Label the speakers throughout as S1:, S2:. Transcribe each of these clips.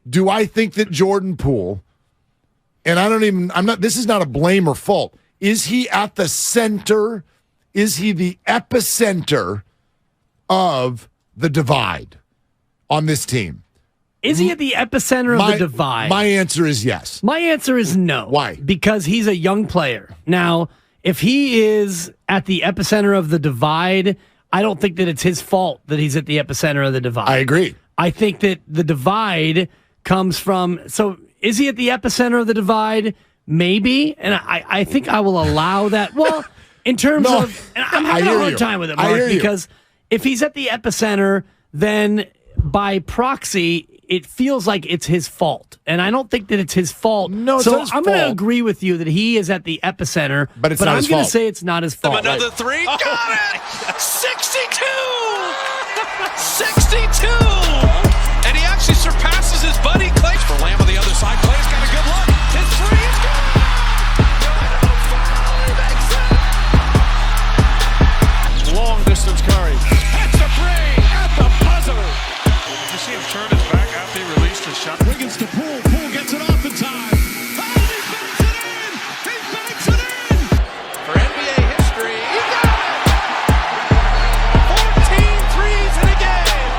S1: do I think that Jordan Poole, and this is not a blame or fault. Is he at the center? Is he the epicenter of the divide on this team?
S2: Is he at the epicenter of the divide?
S1: My answer is yes.
S2: My answer is no.
S1: Why?
S2: Because he's a young player. Now, if he is at the epicenter of the divide, I don't think that it's his fault that he's at the epicenter of the divide.
S1: I agree.
S2: I think that the divide comes from... So, is he at the epicenter of the divide? Maybe. And I think I will allow that. Well, in terms of... And I'm having a hard time with it, Mark, because if he's at the epicenter, then by proxy... it feels like it's his fault. And I don't think that it's his fault.
S1: No, it's
S2: so
S1: not his
S2: I'm going to agree with you that he is at the epicenter.
S1: But it's not his fault.
S2: I'm going to say it's not his fault.
S3: Another three. Got it! 62! 62! And he actually surpasses his buddy Clay. For Lamb on the other side. Clay's got a good look. His three is good! Long distance Curry. That's a three at the buzzer. Did you see him turn his back after he released his shot?
S4: Wiggins to Poole. Poole gets it off in time. Oh, he banks it in! He banks it in!
S3: For NBA history, he got it! 14 threes in a game.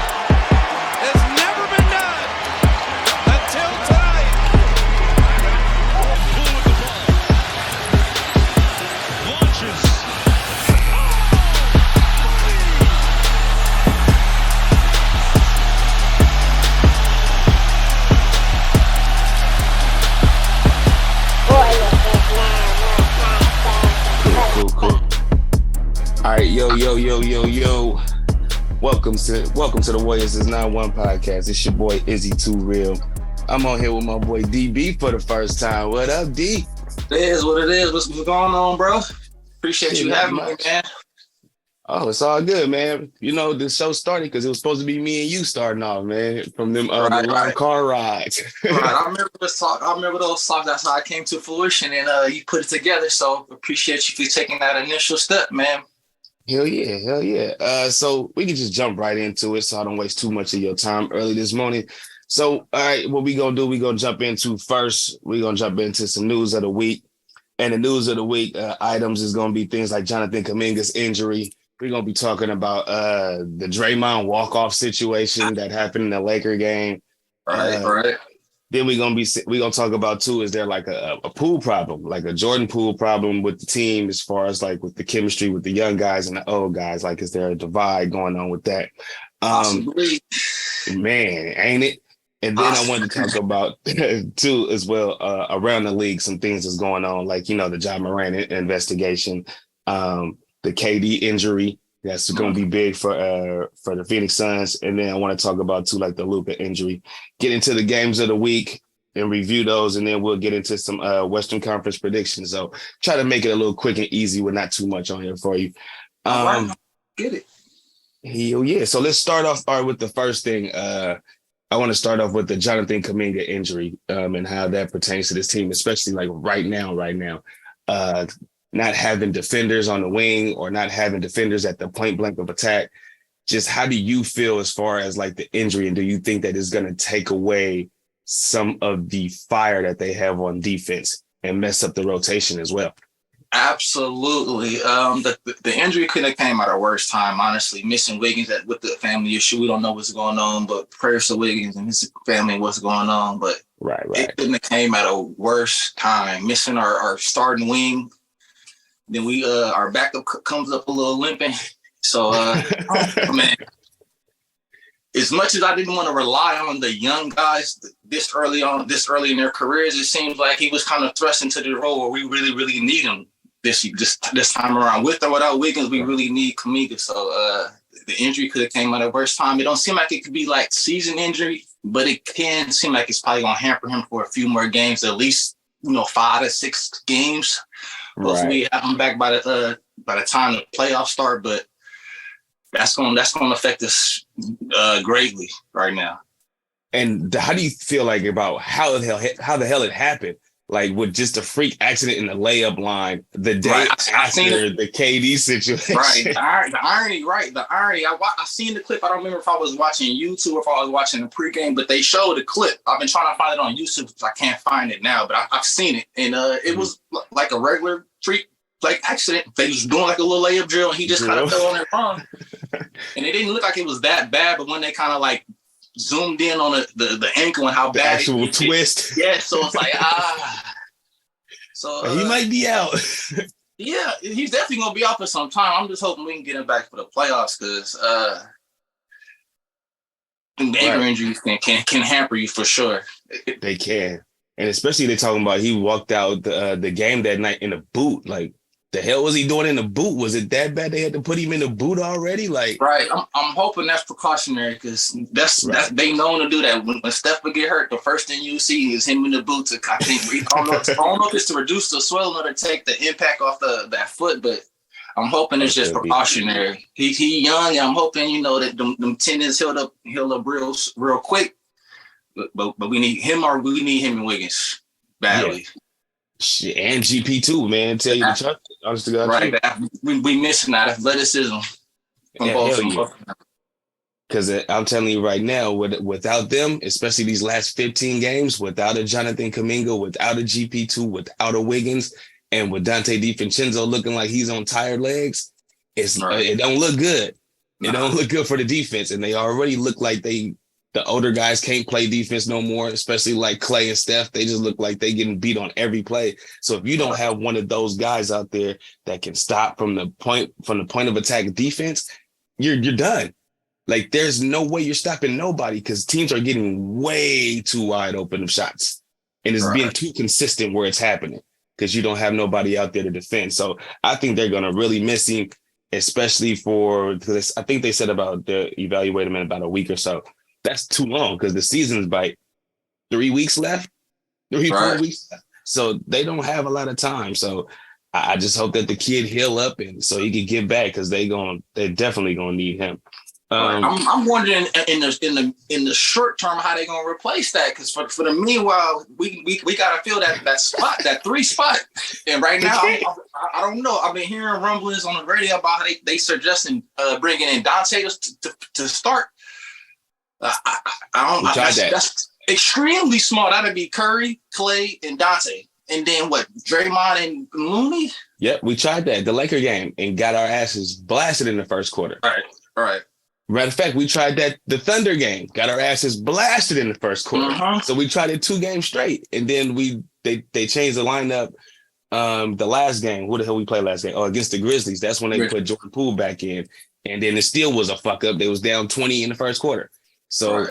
S3: Has never been done until tonight.
S4: Poole with the ball. Launches.
S5: Cool. All right, yo. Welcome to the Warriors is 9-1 podcast. It's your boy Izze Too Real. I'm on here with my boy DB for the first time. What up, D?
S6: It is what it is. What's going on, bro? Appreciate you having me, man.
S5: Oh, it's all good, man. You know, the show started because it was supposed to be me and you starting off, man, from them long car rides.
S6: Right. I remember those talks. That's how I came to fruition, and you put it together. So appreciate you for taking that initial step, man.
S5: Hell yeah. So we can just jump right into it so I don't waste too much of your time early this morning. So, all right, what we going to do, we're going to jump into some news of the week. And the news of the week items is going to be things like Jonathan Kuminga's injury. We're going to be talking about the Draymond walk-off situation that happened in the Laker game.
S6: Right.
S5: Then we're going to talk about, too, is there like a Poole problem, like a Jordan Poole problem with the team as far as like with the chemistry with the young guys and the old guys? Like, is there a divide going on with that? Man, ain't it? And then I wanted to talk about, too, as well, around the league, some things that's going on, like, you know, the Ja Morant investigation, the KD injury. That's going to be big for the Phoenix Suns. And then I want to talk about, too, like the Luka injury. Get into the games of the week and review those, and then we'll get into some Western Conference predictions. So try to make it a little quick and easy with not too much on here for you.
S6: Get it.
S5: Hell yeah. So let's start off with the first thing. I want to start off with the Jonathan Kuminga injury and how that pertains to this team, especially like right now, not having defenders on the wing or not having defenders at the point blank of attack. Just how do you feel as far as like the injury? And do you think that is going to take away some of the fire that they have on defense and mess up the rotation as well?
S6: Absolutely. The injury couldn't have came at a worse time, honestly. Missing Wiggins with the family issue. We don't know what's going on, but prayers to Wiggins and his family, what's going on. But
S5: right.
S6: It couldn't have came at a worse time. Missing our starting wing. Then our backup comes up a little limping. So, man, as much as I didn't want to rely on the young guys this early in their careers, it seems like he was kind of thrust into the role where we really, really need him this time around. With or without Wiggins, we really need Kuminga. So the injury could have came at a worse time. It don't seem like it could be like season injury, but it can seem like it's probably going to hamper him for a few more games, at least 5 to 6 games. Hopefully we have him back by the time the playoffs start, but that's going to affect us greatly right now.
S5: And how do you feel like about how the hell it happened? like with just a freak accident in the layup line the day
S6: I seen
S5: after
S6: it.
S5: the KD situation.
S6: Right, the irony. I seen the clip. I don't remember if I was watching YouTube or if I was watching the pregame, but they showed the clip. I've been trying to find it on YouTube because I can't find it now, but I've seen it, and it was like a regular freak like accident. They was doing like a little layup drill, and he just kind of fell on it wrong, and it didn't look like it was that bad. But when they kind of like zoomed in on the ankle and how
S5: The
S6: bad
S5: actual twist.
S6: yeah, so it's like So
S5: he might be out.
S6: Yeah, he's definitely gonna be out for some time. I'm just hoping we can get him back for the playoffs because ankle injuries can hamper you for sure.
S5: They can, and especially they're talking about he walked out the game that night in a boot. Like, the hell was he doing in the boot? Was it that bad they had to put him in the boot already? Like,
S6: right. I'm hoping that's precautionary because that's they known to do that. When Steph would get hurt, the first thing you see is him in the boot. I don't know if it's to reduce the swelling or to take the impact off that foot, but I'm hoping it's just precautionary. He young, and I'm hoping that them tendons heal up real quick. But we need him and Wiggins badly.
S5: Yeah. Shit, and GP too, man. Tell you the truth, honest to God.
S6: Right, we missing that athleticism from both.
S5: Because I'm telling you right now, without them, especially these last 15 games, without a Jonathan Kuminga, without a GP2, without a Wiggins, and with Dante DiVincenzo looking like he's on tired legs, it don't look good. It don't look good for the defense, and they already look like the older guys can't play defense no more, especially like Clay and Steph. They just look like they getting beat on every play. So if you don't have one of those guys out there that can stop from the point of attack defense, you're done. Like, there's no way you're stopping nobody because teams are getting way too wide open of shots, and it's being too consistent where it's happening because you don't have nobody out there to defend. So I think they're gonna really miss him, especially because I think they said about evaluate him in about a week or so. That's too long because the season's like 3 weeks left, 4 weeks left. So they don't have a lot of time. So I just hope that the kid heal up and so he can get back because they're definitely gonna need him.
S6: I'm wondering in the short term how they're gonna replace that because for the meanwhile we gotta fill that spot, that 3 spot, and right now I don't know. I've been hearing rumblings on the radio about how they suggesting bringing in Dante to start. That's extremely small. That'd be Curry, Clay, and Dante. And then what? Draymond and Looney?
S5: Yep, we tried that. The Laker game and got our asses blasted in the first quarter.
S6: Right.
S5: Matter of fact, we tried that the Thunder game, got our asses blasted in the first quarter. So we tried it 2 games straight. And then they changed the lineup the last game. Who the hell we played last game? Oh, against the Grizzlies. That's when they put Jordan Poole back in. And then it still was a fuck up. They was down 20 in the first quarter. So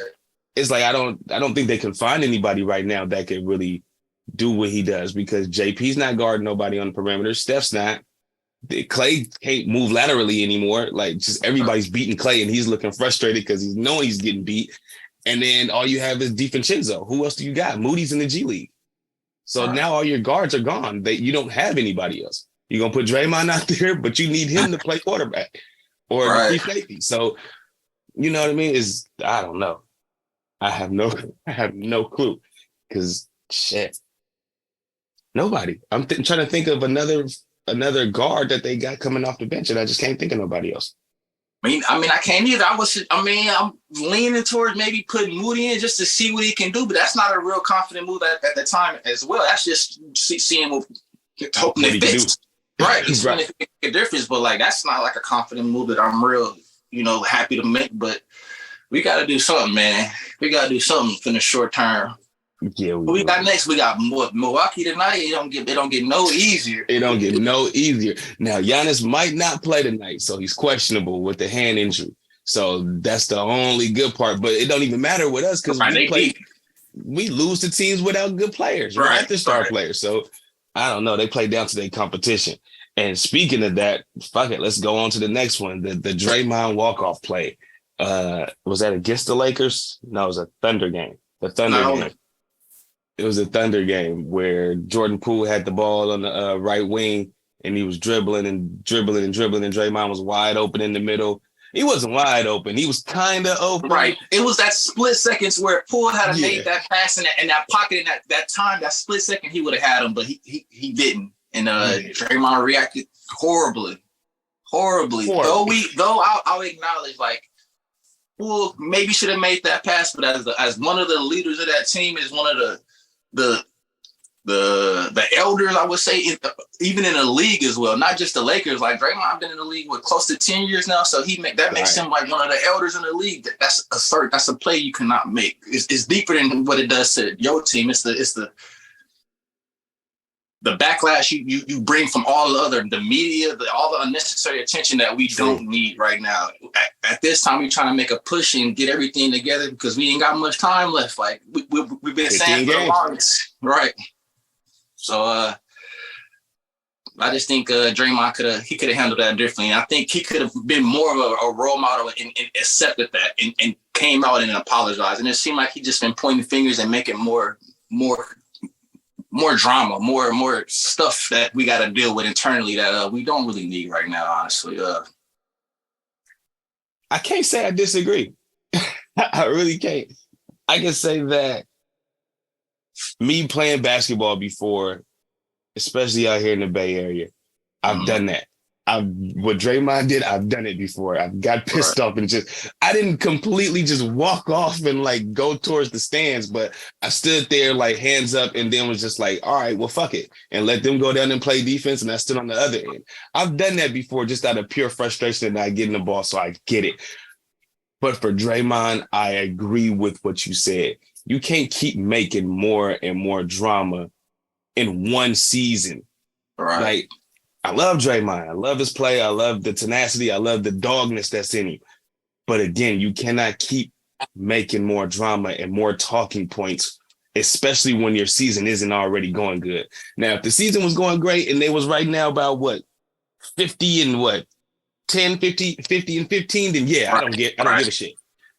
S5: it's like I don't think they can find anybody right now that can really do what he does because JP's not guarding nobody on the perimeter. Steph's not. Clay can't move laterally anymore. Like, just everybody's beating Clay and he's looking frustrated because he's knowing he's getting beat. And then all you have is DiVincenzo. Who else do you got? Moody's in the G League. So now all your guards are gone. You don't have anybody else. You're going to put Draymond out there, but you need him to play quarterback or free safety. So, you know what I mean? I don't know. I have no clue because shit. Nobody. I'm trying to think of another guard that they got coming off the bench, and I just can't think of nobody else.
S6: I mean, I can't either. I'm leaning towards maybe putting Moody in just to see what he can do, but that's not a real confident move at the time as well. That's just seeing hoping it fits. Right. It's going to make a difference, but like that's not like a confident move that I'm real, happy to make. But we got to do something, man. We got to do something for the short term.
S5: Yeah,
S6: we got next. We got Milwaukee tonight. It don't get no easier.
S5: It don't get no easier. Now Giannis might not play tonight, so he's questionable with the hand injury. So that's the only good part. But it don't even matter with us because we lose to teams without good players, right? The star players. So I don't know. They play down to their competition. And speaking of that, fuck it. Let's go on to the next one. The Draymond walk-off play. Was that against the Lakers? No, it was a Thunder game. The Thunder game. It was a Thunder game where Jordan Poole had the ball on the right wing and he was dribbling. And Draymond was wide open in the middle. He wasn't wide open. He was kind of open.
S6: Right. It was that split seconds where Poole had to make that pass in that pocket in that time, that split second, he would have had him, but he didn't. And Draymond reacted horribly. Though I'll acknowledge, like, Poole maybe should have made that pass, but as one of the leaders of that team, is one of the elders, I would say, even in the league as well, not just the Lakers. Like, Draymond been in the league with close to 10 years now, so makes him like one of the elders in the league. That's a play you cannot make. It's deeper than what it does to your team. It's the backlash you bring from all the media, all the unnecessary attention that we don't need right now. At this time, we're trying to make a push and get everything together because we ain't got much time left. Like, we've been saying for the longest, right? So I just think Draymond could have handled that differently. And I think he could have been more of a role model and accepted that and came out and apologized. And it seemed like he just been pointing fingers and making more drama, more stuff that we got to deal with internally that we don't really need right now, honestly.
S5: I can't say I disagree. I really can't. I can say that me playing basketball before, especially out here in the Bay Area, I've done that. What Draymond did, I've done it before. I've got pissed off and I didn't completely just walk off and like go towards the stands, but I stood there like hands up and then was just like, all right, well, fuck it. And let them go down and play defense. And I stood on the other end. I've done that before just out of pure frustration and not getting the ball. So I get it. But for Draymond, I agree with what you said. You can't keep making more and more drama in one season.
S6: Right.
S5: Like, I love Draymond. I love his play. I love the tenacity. I love the dogness that's in him. But again, you cannot keep making more drama and more talking points, especially when your season isn't already going good. Now, if the season was going great and they was right now about 50 and 10, 50 and 15, then yeah, I don't give a shit.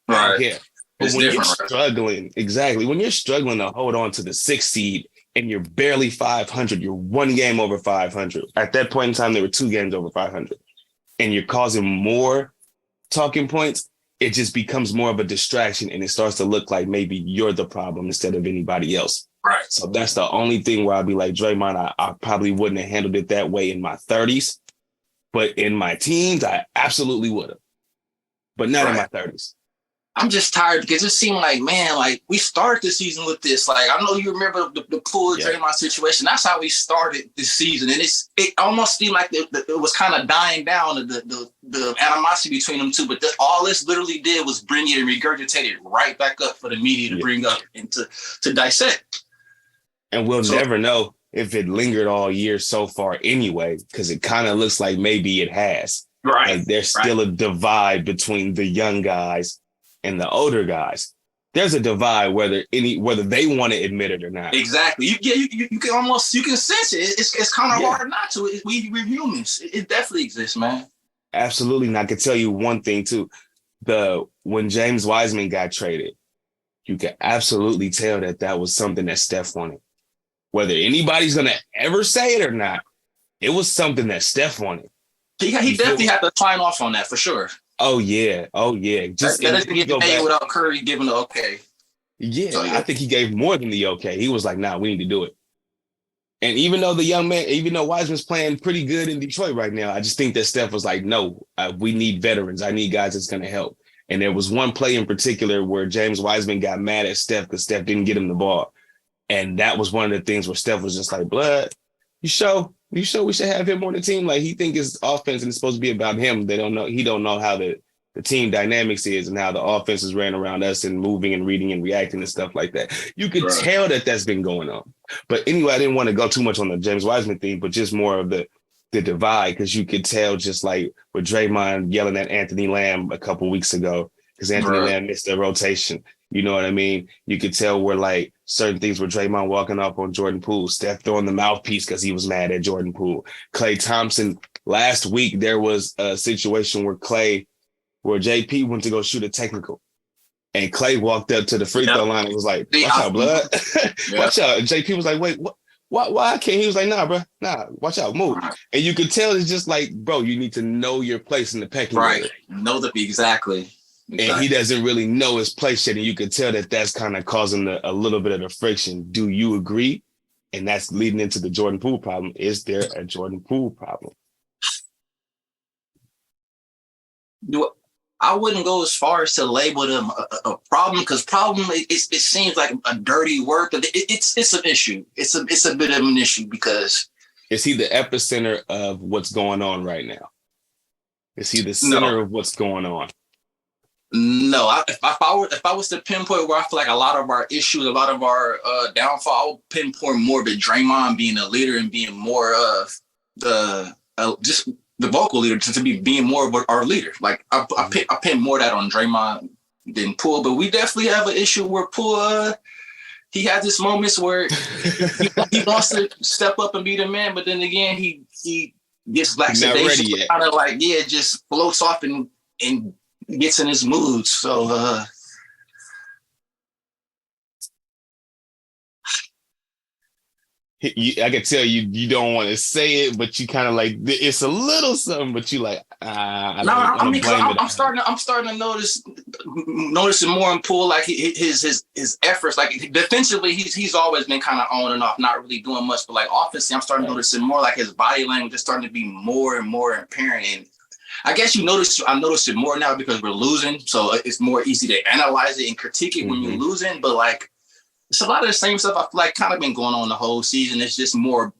S5: I don't care. But when you're struggling, when you're struggling to hold on to the 6th seed and you're barely 500, you're one game over 500. At that point in time, there were 2 games over 500. And you're causing more talking points, it just becomes more of a distraction and it starts to look like maybe you're the problem instead of anybody else.
S6: Right.
S5: So that's the only thing where I'd be like, Draymond, I probably wouldn't have handled it that way in my 30s. But in my teens, I absolutely would have. But not in my 30s.
S6: I'm just tired because it seemed like, man, like we started the season with this. Like, I know you remember the Poole Draymond situation. That's how we started this season. And it almost seemed like it was kind of dying down, the animosity between them two. But all this literally did was bring it and regurgitate it right back up for the media to bring up and to dissect.
S5: And we'll never know if it lingered all year so far anyway, because it kind of looks like maybe it has.
S6: Right.
S5: Like there's still a divide between the young guys and the older guys. There's a divide whether they want to admit it or not.
S6: Exactly. You can sense it. It's kind of hard not to. We're humans. It definitely exists, man.
S5: Absolutely. And I can tell you one thing too. When James Wiseman got traded, you could absolutely tell that was something that Steph wanted. Whether anybody's going to ever say it or not, it was something that Steph wanted.
S6: He definitely had to sign off on that for sure.
S5: Oh, yeah. Just
S6: that doesn't get paid without Curry giving the okay.
S5: Yeah, so, I think he gave more than the okay. He was like, nah, we need to do it. And even though Wiseman's playing pretty good in Detroit right now, I just think that Steph was like, no, we need veterans. I need guys that's going to help. And there was one play in particular where James Wiseman got mad at Steph because Steph didn't get him the ball. And that was one of the things where Steph was just like, blood, you sure we should have him on the team? Like, he think it's offense and it's supposed to be about him. He don't know how the team dynamics is and how the offense is ran around us and moving and reading and reacting and stuff like that. You could tell that's been going on. But anyway, I didn't want to go too much on the James Wiseman thing, but just more of the divide, because you could tell just like with Draymond yelling at Anthony Lamb a couple weeks ago because Anthony Lamb missed the rotation. You know what I mean? You could tell where like certain things were Draymond walking up on Jordan Poole, Steph throwing the mouthpiece because he was mad at Jordan Poole. Klay Thompson, last week, there was a situation where JP went to go shoot a technical. And Klay walked up to the free throw line and was like, watch out, blood. Watch out. And JP was like, wait, Why can't he was like, nah, bro, nah, watch out, move. And you could tell it's just like, bro, you need to know your place in the pecking order.
S6: Right. Know exactly.
S5: And he doesn't really know his place yet. And you can tell that that's kind of causing a little bit of the friction. Do you agree? And that's leading into the Jordan Poole problem. Is there a Jordan Poole problem?
S6: I wouldn't go as far as to label them a problem, because problem, it seems like a dirty word, but it's an issue. It's a bit of an issue because
S5: is he the epicenter of what's going on right now? Is he the center of what's going on?
S6: No, if I was to pinpoint where I feel like a lot of our issues, a lot of our downfall, I would pinpoint more of Draymond being a leader and being more of just the vocal leader to be being more of our leader. Like I pin more of that on Draymond than Poole, but we definitely have an issue where Poole, he has this moments where he wants to step up and be the man, but then again he gets lackadaisical, kind of like just floats off and gets in his moods. So
S5: I can tell you don't want to say it, but you kind of like it's a little something, but you like
S6: I'm starting to notice it more in Poole, like his efforts. Like defensively, he's always been kind of on and off, not really doing much, but like offensively, I'm starting to notice it more, like his body language is starting to be more and more apparent. And I guess I notice it more now because we're losing, so it's more easy to analyze it and critique it when you're losing. But like, it's a lot of the same stuff I feel like kind of been going on the whole season. It's just more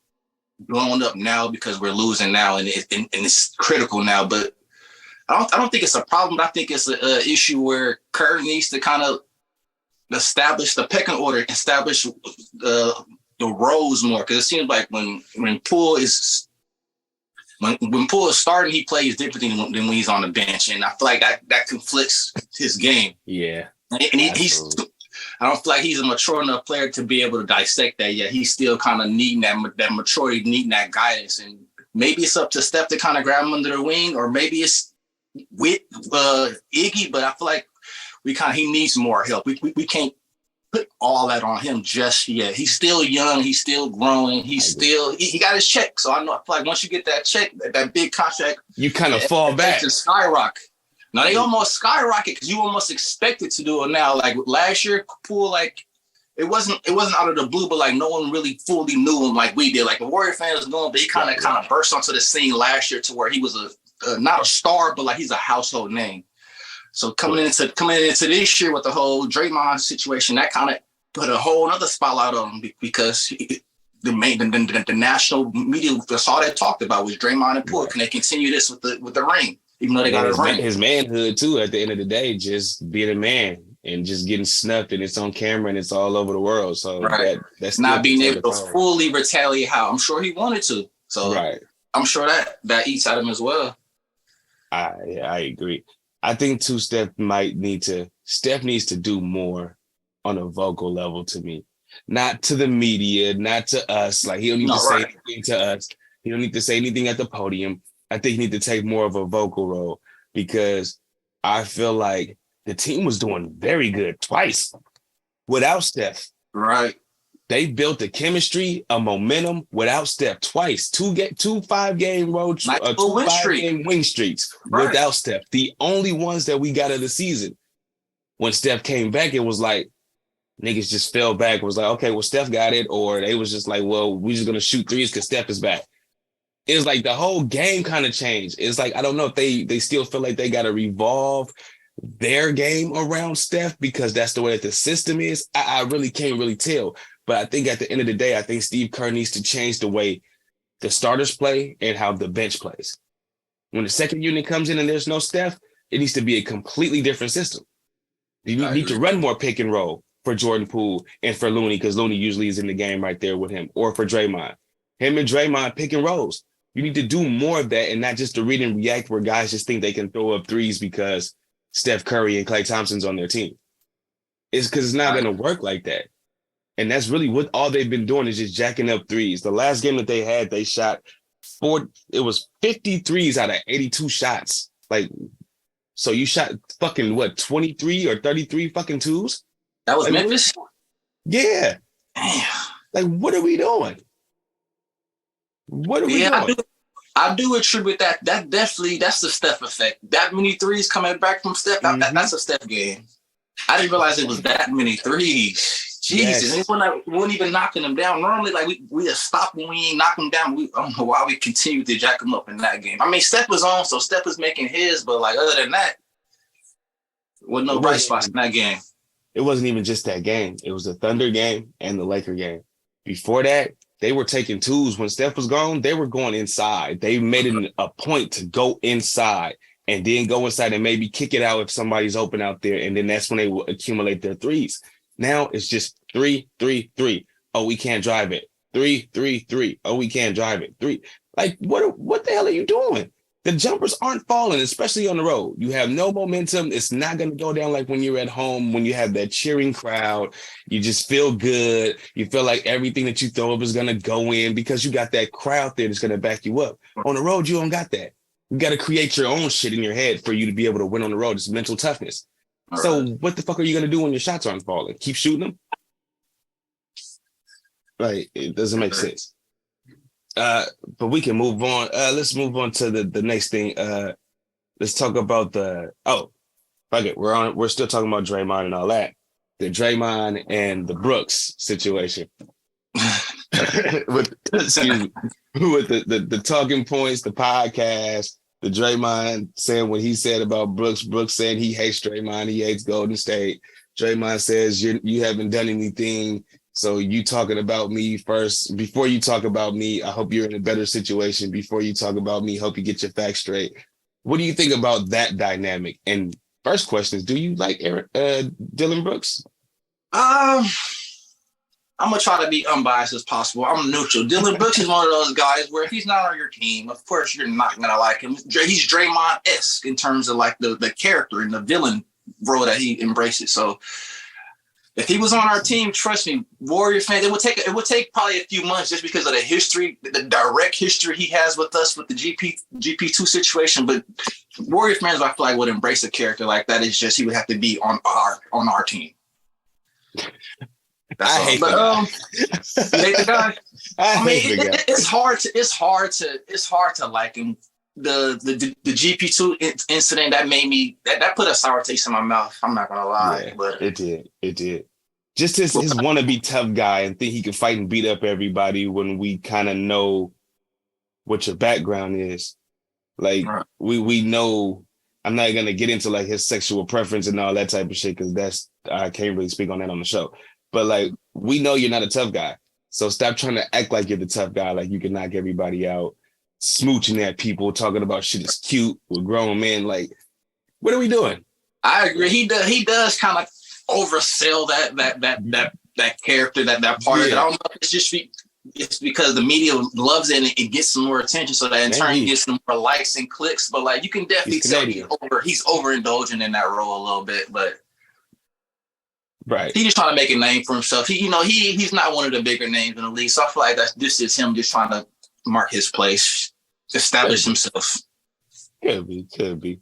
S6: blown up now because we're losing now, and it's critical now. But I don't think it's a problem. I think it's an issue where Kerr needs to kind of establish the pecking order, establish the roles more, because it seems like when Poole is when Poole is starting, he plays differently than when he's on the bench, and I feel like that conflicts his game.
S5: Yeah,
S6: and I don't feel like he's a mature enough player to be able to dissect that yet. He's still kind of needing that maturity, needing that guidance. And maybe it's up to Steph to kind of grab him under the wing, or maybe it's with Iggy, but I feel like he needs more help. We can't put all that on him just yet. He's still young. He's still growing. He got his check. So I feel like once you get that check, that big contract,
S5: you kind of fall back
S6: to skyrocket. Now they almost skyrocket because you almost expected to do it now. Like last year, Poole, like it wasn't out of the blue, but like no one really fully knew him like we did. Like the Warrior fans knew him, but he kind of burst onto the scene last year to where he was not a star, but like he's a household name. So coming into this year with the whole Draymond situation, that kind of put a whole other spotlight on him because the national media, that's all they talked about was Draymond and Poole. Can they continue this with the ring? Even though they got
S5: his manhood too, at the end of the day, just being a man and just getting snuffed, and it's on camera and it's all over the world. So that's
S6: not being able to fully retaliate how I'm sure he wanted to. So I'm sure that eats at him as well.
S5: I agree. I think too, Steph needs to do more on a vocal level to me. Not to the media, not to us. Like he don't need to say anything to us. He don't need to say anything at the podium. I think he need to take more of a vocal role, because I feel like the team was doing very good twice without Steph.
S6: Right.
S5: They built a chemistry, a momentum without Steph twice. Two 5-game road, 2 5-game win streaks without Steph. The only ones that we got of the season. When Steph came back, it was like niggas just fell back. It was like, okay, well, Steph got it. Or they was just like, well, we're just going to shoot threes because Steph is back. It's like the whole game kind of changed. It's like, I don't know if they still feel like they got to revolve their game around Steph because that's the way that the system is. I really can't really tell. But I think at the end of the day, I think Steve Kerr needs to change the way the starters play and how the bench plays. When the second unit comes in and there's no Steph, it needs to be a completely different system. You need to run more pick and roll for Jordan Poole and for Looney, because Looney usually is in the game right there with him, or for Draymond. Him and Draymond pick and rolls. You need to do more of that, and not just to read and react where guys just think they can throw up threes because Steph Curry and Klay Thompson's on their team. It's because it's not going to work like that. And that's really what all they've been doing is just jacking up threes. The last game that they had, they shot 53s out of 82 shots. Like, so you shot fucking 23 or 33 fucking twos?
S6: That was Memphis?
S5: Yeah.
S6: Damn.
S5: Like, what are we doing? What are we doing?
S6: I do attribute that. That's the Steph effect. That many threes coming back from Steph, that's a Steph game. I didn't realize it was that many threes. Jesus,
S5: Yes.
S6: we weren't even knocking them down. Normally, like we just stop when we ain't knock them down. I don't know why we continue to jack them up in that game. I mean, Steph was on, so Steph was making his, but like other than that, wasn't no bright spots in that game.
S5: It wasn't even just that game. It was the Thunder game and the Laker game. Before that, they were taking twos. When Steph was gone, they were going inside. They made it a point to go inside and then go inside and maybe kick it out if somebody's open out there. And then that's when they will accumulate their threes. Now it's just 3, 3, 3. Oh, we can't drive it. 3, 3, 3. Oh, we can't drive it. 3. Like, what the hell are you doing? The jumpers aren't falling, especially on the road. You have no momentum. It's not going to go down like when you're at home, when you have that cheering crowd. You just feel good. You feel like everything that you throw up is going to go in because you got that crowd there that's going to back you up. On the road, you don't got that. You got to create your own shit in your head for you to be able to win on the road. It's mental toughness. So what the fuck are you going to do when your shots aren't falling? Keep shooting them? Like, it doesn't make sense. But we can move on. Let's move on to the next thing. Let's talk about fuck it. We're still talking about Draymond and all that. The Draymond and the Brooks situation. with the talking points, the podcast, the Draymond saying what he said about Brooks. Brooks saying he hates Draymond, he hates Golden State. Draymond says you haven't done anything. So you talking about me first. Before you talk about me, I hope you're in a better situation. Before you talk about me, hope you get your facts straight. What do you think about that dynamic? And first question is, do you like Dillon Brooks?
S6: I'm gonna try to be unbiased as possible. I'm neutral. Dillon Brooks is one of those guys where if he's not on your team, of course you're not gonna like him. He's Draymond-esque in terms of like the character and the villain role that he embraces. So if he was on our team, trust me, Warrior fans, it would take probably a few months just because of the history, the direct history he has with us with the GP2 situation. But Warrior fans, I feel like, would embrace a character like that. It's just he would have to be on our team.
S5: I hate the
S6: guy. You hate the guy? I mean, it's hard to like him. The GP2 incident that made me that put a sour taste in my mouth. I'm not gonna lie,
S5: yeah,
S6: but
S5: it did. Just his wannabe tough guy and think he can fight and beat up everybody when we kind of know what your background is. Like we know. I'm not gonna get into like his sexual preference and all that type of shit because I can't really speak on that on the show. But like we know you're not a tough guy, so stop trying to act like you're the tough guy. Like you can knock everybody out. Smooching at people, talking about shit is cute with grown men. Like, what are we doing?
S6: I agree. He does kind of oversell that character, that part of it. I don't know if it's because the media loves it and it gets some more attention, so that in turn gets some more likes and clicks. But like you can definitely tell he's overindulging in that role a little bit. But
S5: right,
S6: he's just trying to make a name for himself. He's not one of the bigger names in the league. So I feel like this is him just trying to mark his place, establish himself.
S5: Could be.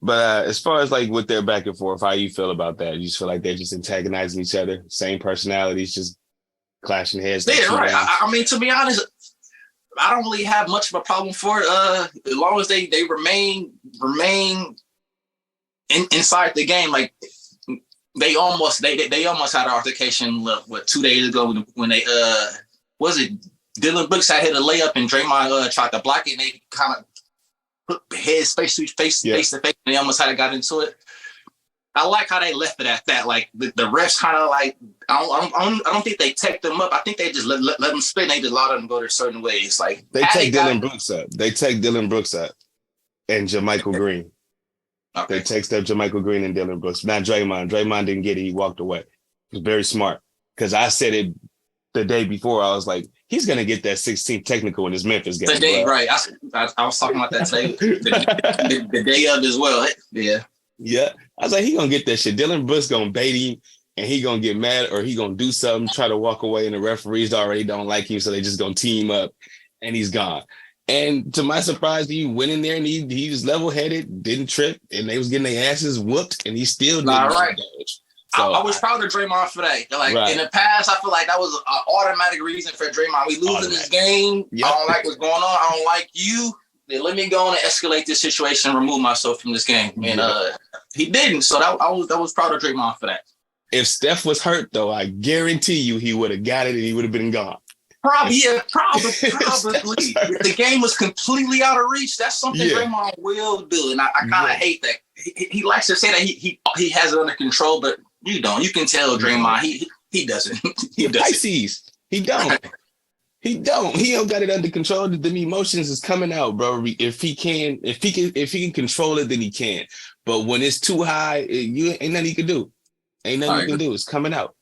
S5: But as far as like with their back and forth, how you feel about that? You just feel like they're just antagonizing each other, same personalities, just clashing heads.
S6: Yeah, right. I mean, to be honest, I don't really have much of a problem for it. As long as they remain inside the game. Like they almost had an altercation 2 days ago when they Dillon Brooks had hit a layup and Draymond tried to block it and they kind of put heads face to face and they almost had got into it. I like how they left it at that. Like the refs kind of like I don't think they teched them up. I think they just let them spin. They just allowed them to go their certain ways. Like
S5: they take Dillon Brooks up. They take Dillon Brooks up and JaMychal Green. Okay. They text up JaMychal Green and Dillon Brooks. Not Draymond. Draymond didn't get it. He walked away. He was very smart because I said it the day before. I was like, he's gonna get that 16th technical in his Memphis game.
S6: Today, right? I was talking about that today. the day of as well. Yeah. I was like, he gonna get that shit. Dillon Brooks gonna bait him, and he gonna get mad, or he gonna do something, try to walk away, and the referees already don't like him, so they just gonna team up, and he's gone. And to my surprise, he went in there and he was level-headed, didn't trip, and they was getting their asses whooped, and he still didn't dodge.
S5: So
S6: I was proud of Draymond for that. Like in the past, I feel like that was an automatic reason for Draymond. We losing this game. Yep. I don't like what's going on. I don't like you. Then let me go on and escalate this situation and remove myself from this game. And he didn't. So I was proud of Draymond for that.
S5: If Steph was hurt, though, I guarantee you he would have got it and he would have been gone.
S6: Probably. If the game was completely out of reach, that's something Draymond will do. And I kind of hate that. He likes to say that he has it under control, but you don't. You can tell Draymond he doesn't. He doesn't.
S5: Pisces. He don't. He don't got it under control. The emotions is coming out, bro. If he can control it, then he can. But when it's too high, ain't nothing he can do. Ain't nothing you can do. It's coming out.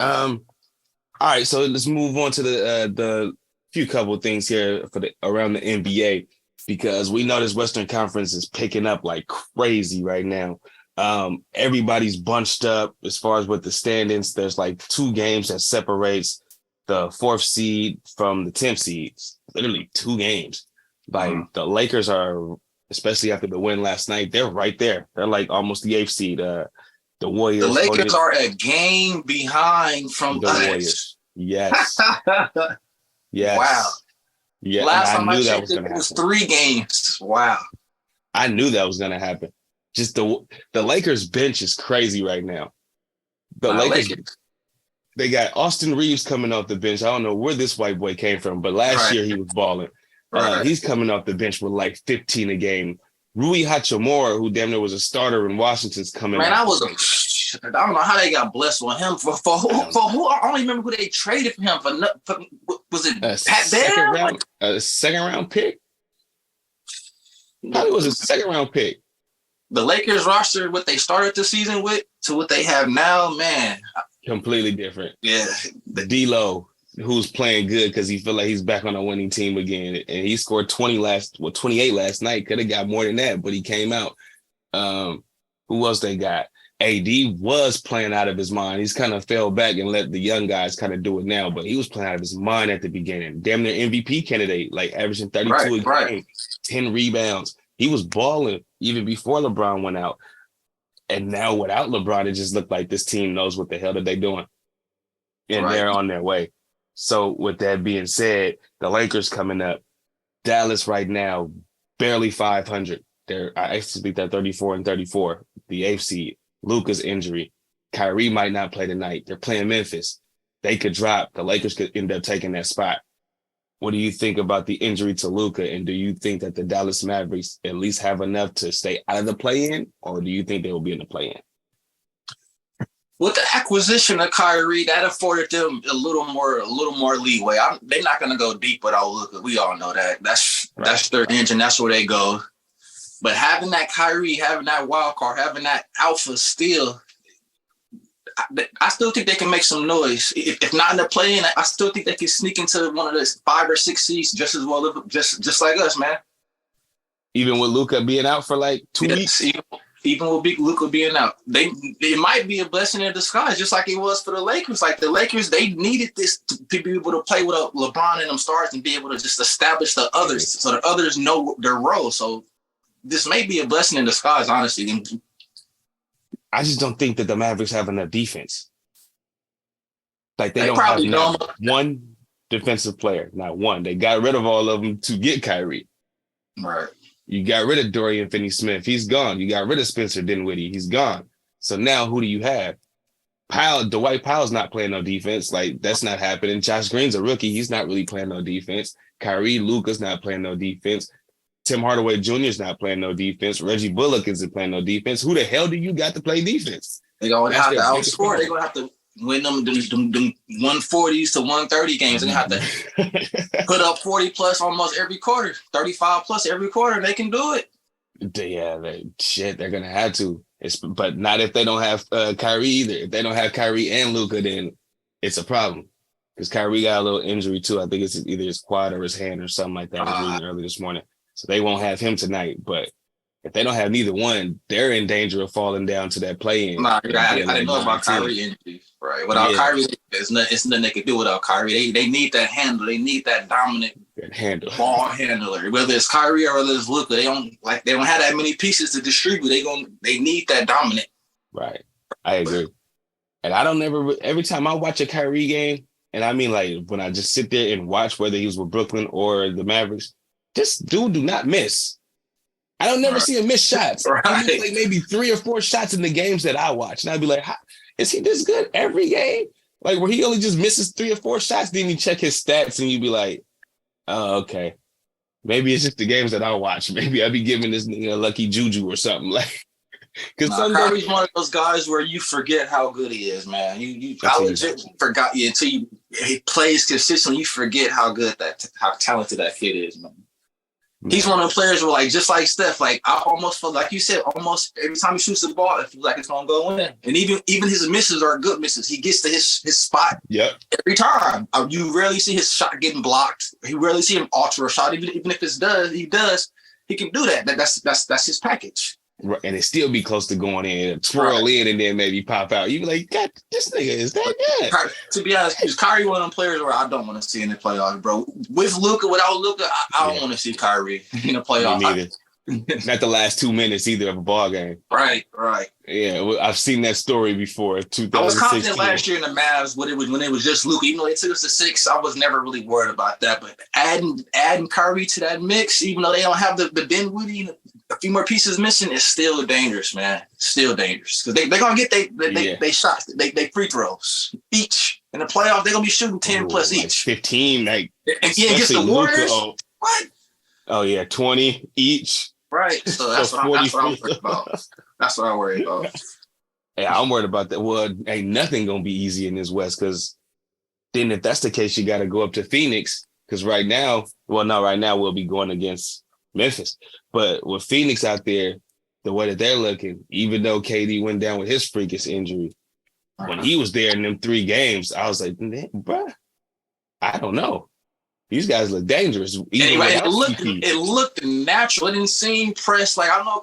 S5: All right, so let's move on to the few couple things here around the NBA, because we know this Western Conference is picking up like crazy right now. Everybody's bunched up as far as with the standings. There's like 2 games that separates the 4th seed from the 10th seeds. Literally 2 games. Like the Lakers are, especially after the win last night, they're right there. They're like almost the 8th seed. The Warriors.
S6: The Lakers are a game behind from
S5: the Warriors. Yes. Yes.
S6: Wow.
S5: Yeah.
S6: Last time
S5: I knew
S6: I
S5: that
S6: checked,
S5: was going to happen.
S6: it was 3 games. Wow.
S5: I knew that was going to happen. Just the Lakers bench is crazy right now. The Lakers, they got Austin Reeves coming off the bench. I don't know where this white boy came from, but last year he was balling. He's coming off the bench with like 15 a game. Rui Hachimura, who damn near was a starter in Washington's coming.
S6: Man, I don't know how they got blessed with him for who. I don't even remember who they traded for him for. Was it Pat Bear?
S5: A second round pick? Probably was a second round pick.
S6: The Lakers roster, what they started the season with to what they have now, man,
S5: completely different.
S6: Yeah,
S5: the D-Lo, who's playing good because he feel like he's back on a winning team again, and he scored 28 last night. Could have got more than that, but he came out. Who else they got? AD was playing out of his mind. He's kind of fell back and let the young guys kind of do it now, but he was playing out of his mind at the beginning. Damn near MVP candidate, like averaging 32 a game, 10 rebounds. He was balling even before LeBron went out. And now without LeBron, it just looked like this team knows what the hell that they're doing. And they're on their way. So with that being said, the Lakers coming up. Dallas right now, barely 500. I actually think they're 34-34, the 8th seed. Luka's injury. Kyrie might not play tonight. They're playing Memphis. They could drop. The Lakers could end up taking that spot. What do you think about the injury to Luka? And do you think that the Dallas Mavericks at least have enough to stay out of the play-in? Or do you think they will be in the play-in?
S6: With the acquisition of Kyrie, that afforded them a little more leeway. They're not going to go deep without Luka. We all know that. That's their engine. That's where they go. But having that Kyrie, having that wild card, having that alpha still, I still think they can make some noise. If not in the play-in, I still think they can sneak into one of those 5 or 6 seeds just as well, just like us, man. Even with Luka being out for like 2 weeks? Even with Luka being out. It might be a blessing in disguise, just like it was for the Lakers. Like the Lakers, they needed this to be able to play with LeBron and them stars and be able to just establish the others so the others know their role. So this may be a blessing in disguise, honestly. I just don't think that the Mavericks have enough defense. Like they don't have one defensive player, not one. They got rid of all of them to get Kyrie. Right. You got rid of Dorian Finney-Smith. He's gone. You got rid of Spencer Dinwiddie. He's gone. So now who do you have? Dwight Powell's not playing no defense. Like that's not happening. Josh Green's a rookie. He's not really playing no defense. Kyrie Luka's not playing no defense. Tim Hardaway Jr. is not playing no defense. Reggie Bullock isn't playing no defense. Who the hell do you got to play defense? They're going to have to outscore. They're going to have to win them 140s to 130 games. They're going to have to put up 40 plus almost every quarter, 35 plus every quarter. They can do it. Yeah, they're going to have to. But not if they don't have Kyrie either. If they don't have Kyrie and Luka, then it's a problem. Because Kyrie got a little injury too. I think it's either his quad or his hand or something like that. I was reading early this morning. So they won't have him tonight. But if they don't have neither one, they're in danger of falling down to that play-in. I didn't know about Kyrie injury. Right. Without Kyrie, it's nothing they can do without Kyrie. They need that handle. They need that dominant ball handler. Whether it's Kyrie or whether it's Luka, they don't have that many pieces to distribute. They need that dominant. Right.
S5: I agree. And I don't every time I watch a Kyrie game, and I mean like when I just sit there and watch whether he was with Brooklyn or the Mavericks, this dude do not miss. I don't never see him miss shots.
S6: Right.
S5: He missed like maybe 3 or 4 shots in the games that I watch. And I'd be like, is he this good every game? Like where he only just misses 3 or 4 shots, then you check his stats and you'd be like, oh, okay. Maybe it's just the games that I watch. Maybe I'd be giving this nigga a lucky juju or something. Like, because
S6: Kyrie's one of those guys where you forget how good he is, man. I legit forgot you until he plays consistently. You forget how talented that kid is, man. He's one of the players where, like, just like Steph, like I almost feel like you said, almost every time he shoots the ball, it feels like it's gonna go in. And even his misses are good misses. He gets to his spot every time. You rarely see his shot getting blocked. You rarely see him alter a shot. Even if he can do that. That's his package.
S5: Right, and it still be close to going in, twirl in, and then maybe pop out. You be like, God, this nigga is that good.
S6: To be honest, is Kyrie one of them players where I don't want to see in the playoffs, bro? With Luka, without Luka, I don't want to see Kyrie in the playoffs.
S5: Not the last 2 minutes either of a ball game.
S6: Right.
S5: Yeah, I've seen that story before. 2016.
S6: I was confident last year in the Mavs when it was just Luka. Even though they took us to 6, I was never really worried about that. But adding Kyrie to that mix, even though they don't have the Dinwiddie, a few more pieces missing, is still dangerous, man. Still dangerous because they're gonna get they shots, they free throws each in the playoffs. They're gonna be shooting 10 plus
S5: like
S6: each,
S5: 15. Like
S6: against the Warriors. What?
S5: Oh yeah, 20 each.
S6: Right. So that's what I'm worried about. That's what I worry about.
S5: Yeah, I'm worried about that. Well, ain't nothing gonna be easy in this West because then if that's the case, you got to go up to Phoenix because right now we'll be going against Memphis. But with Phoenix out there, the way that they're looking, even though KD went down with his freakish injury, when he was there in them 3 games, I was like, bruh, I don't know. These guys look dangerous.
S6: It looked natural. It didn't seem pressed. Like I know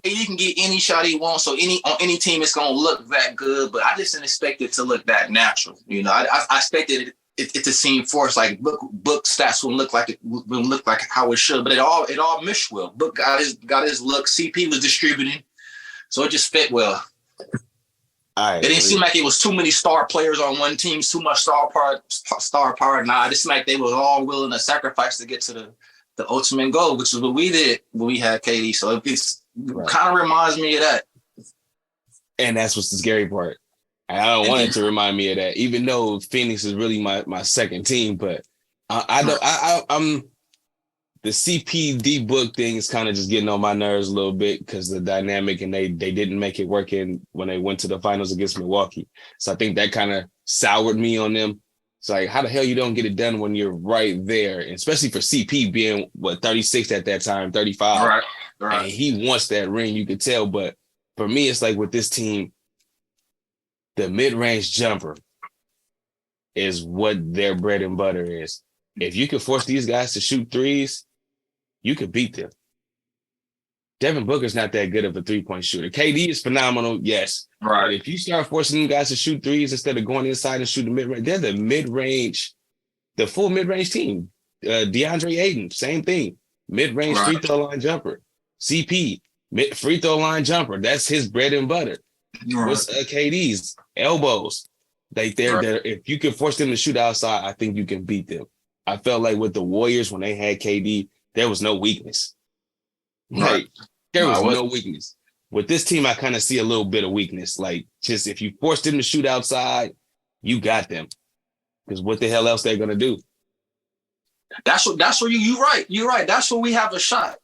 S6: KD can get any shot he wants, so on any team it's gonna look that good. But I just didn't expect it to look that natural. You know, I expected it to seem forced. Like book stats wouldn't look like how it should, but it all meshed well. Book got his look. CP was distributing, so it just fit well. It didn't seem like it was too many star players on one team, too much star power. Nah, it seemed like they were all willing to sacrifice to get to the ultimate goal, which is what we did when we had KD. So it kind of reminds me of that.
S5: And that's what's the scary part. I don't want it to remind me of that, even though Phoenix is really my second team. But I'm the CPD book thing is kind of just getting on my nerves a little bit because the dynamic and they didn't make it work when they went to the finals against Milwaukee. So I think that kind of soured me on them. It's like, how the hell you don't get it done when you're right there, and especially for CP being 36 at that time, 35.
S6: Right.
S5: And he wants that ring, you could tell. But for me, it's like with this team, the mid-range jumper is what their bread and butter is. If you can force these guys to shoot threes, you could beat them. Devin Booker's not that good of a three-point shooter. KD is phenomenal, yes.
S6: Right.
S5: But if you start forcing them guys to shoot threes instead of going inside and shooting mid-range, they're the full mid-range team. DeAndre Ayton, same thing. Mid-range free throw line jumper. CP, free throw line jumper. That's his bread and butter. What's KD's? Elbows. If you can force them to shoot outside, I think you can beat them. I felt like with the Warriors, when they had KD, there was no weakness. Like, there was no weakness. With this team, I kind of see a little bit of weakness. Like, just if you force them to shoot outside, you got them. Because what the hell else they're going to do?
S6: That's where you're right. You're right. That's where we have a shot.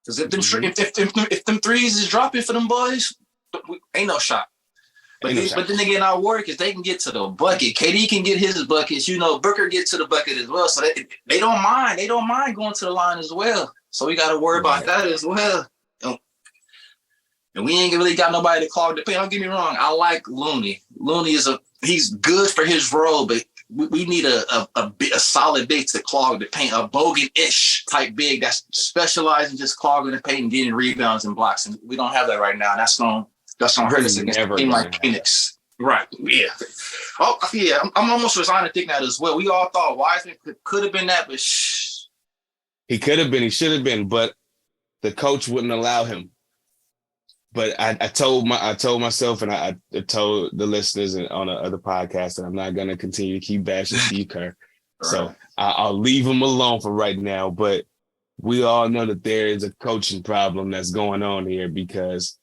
S6: Because if them threes is dropping for them boys, ain't no shot. But then again, our work is they can get to the bucket. KD can get his buckets. Booker gets to the bucket as well. So they don't mind. They don't mind going to the line as well. So we got to worry about that as well. And we ain't really got nobody to clog the paint. Don't get me wrong. I like Looney. Looney he's good for his role, but we need a solid big to clog the paint, a Bogan-ish type big that's specialized in just clogging the paint and getting rebounds and blocks. And we don't have that right now. And that's going to hurt us against a team like Phoenix. Right. Yeah. Oh, yeah. I'm almost resigned to think that as well. We all thought Wiseman could have been that, but
S5: he could have been. He should have been, but the coach wouldn't allow him. But I told myself, and I told the listeners on the other podcast that I'm not going to continue to keep bashing Steve Kerr.
S6: Right.
S5: So I'll leave him alone for right now. But we all know that there is a coaching problem that's going on here, because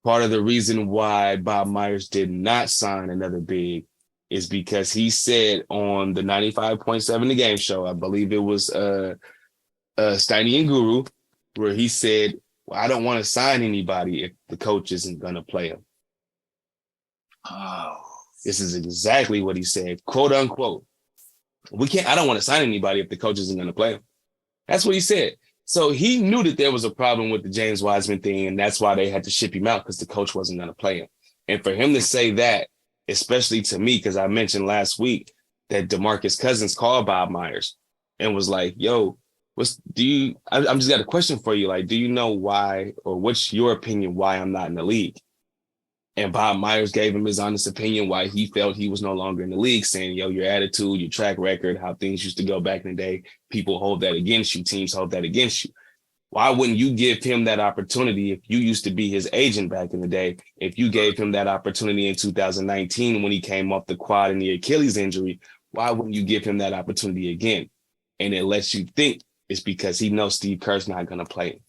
S5: part of the reason why Bob Myers did not sign another big is because he said on the 95.7 The Game Show, I believe it was Steiny and Guru, where he said, well, I don't want to sign anybody if the coach isn't going to play him.
S6: Oh.
S5: This is exactly what he said, quote unquote. I don't want to sign anybody if the coach isn't going to play him. That's what he said. So he knew that there was a problem with the James Wiseman thing, and that's why they had to ship him out, because the coach wasn't going to play him. And for him to say that, especially to me, because I mentioned last week that DeMarcus Cousins called Bob Myers and was like, yo, I'm just got a question for you. Like, do you know why, or what's your opinion why I'm not in the league? And Bob Myers gave him his honest opinion why he felt he was no longer in the league, saying, yo, your attitude, your track record, how things used to go back in the day, people hold that against you, teams hold that against you. Why wouldn't you give him that opportunity if you used to be his agent back in the day? If you gave him that opportunity in 2019 when he came off the quad and the Achilles injury, why wouldn't you give him that opportunity again? And it lets you think it's because he knows Steve Kerr's not going to play him.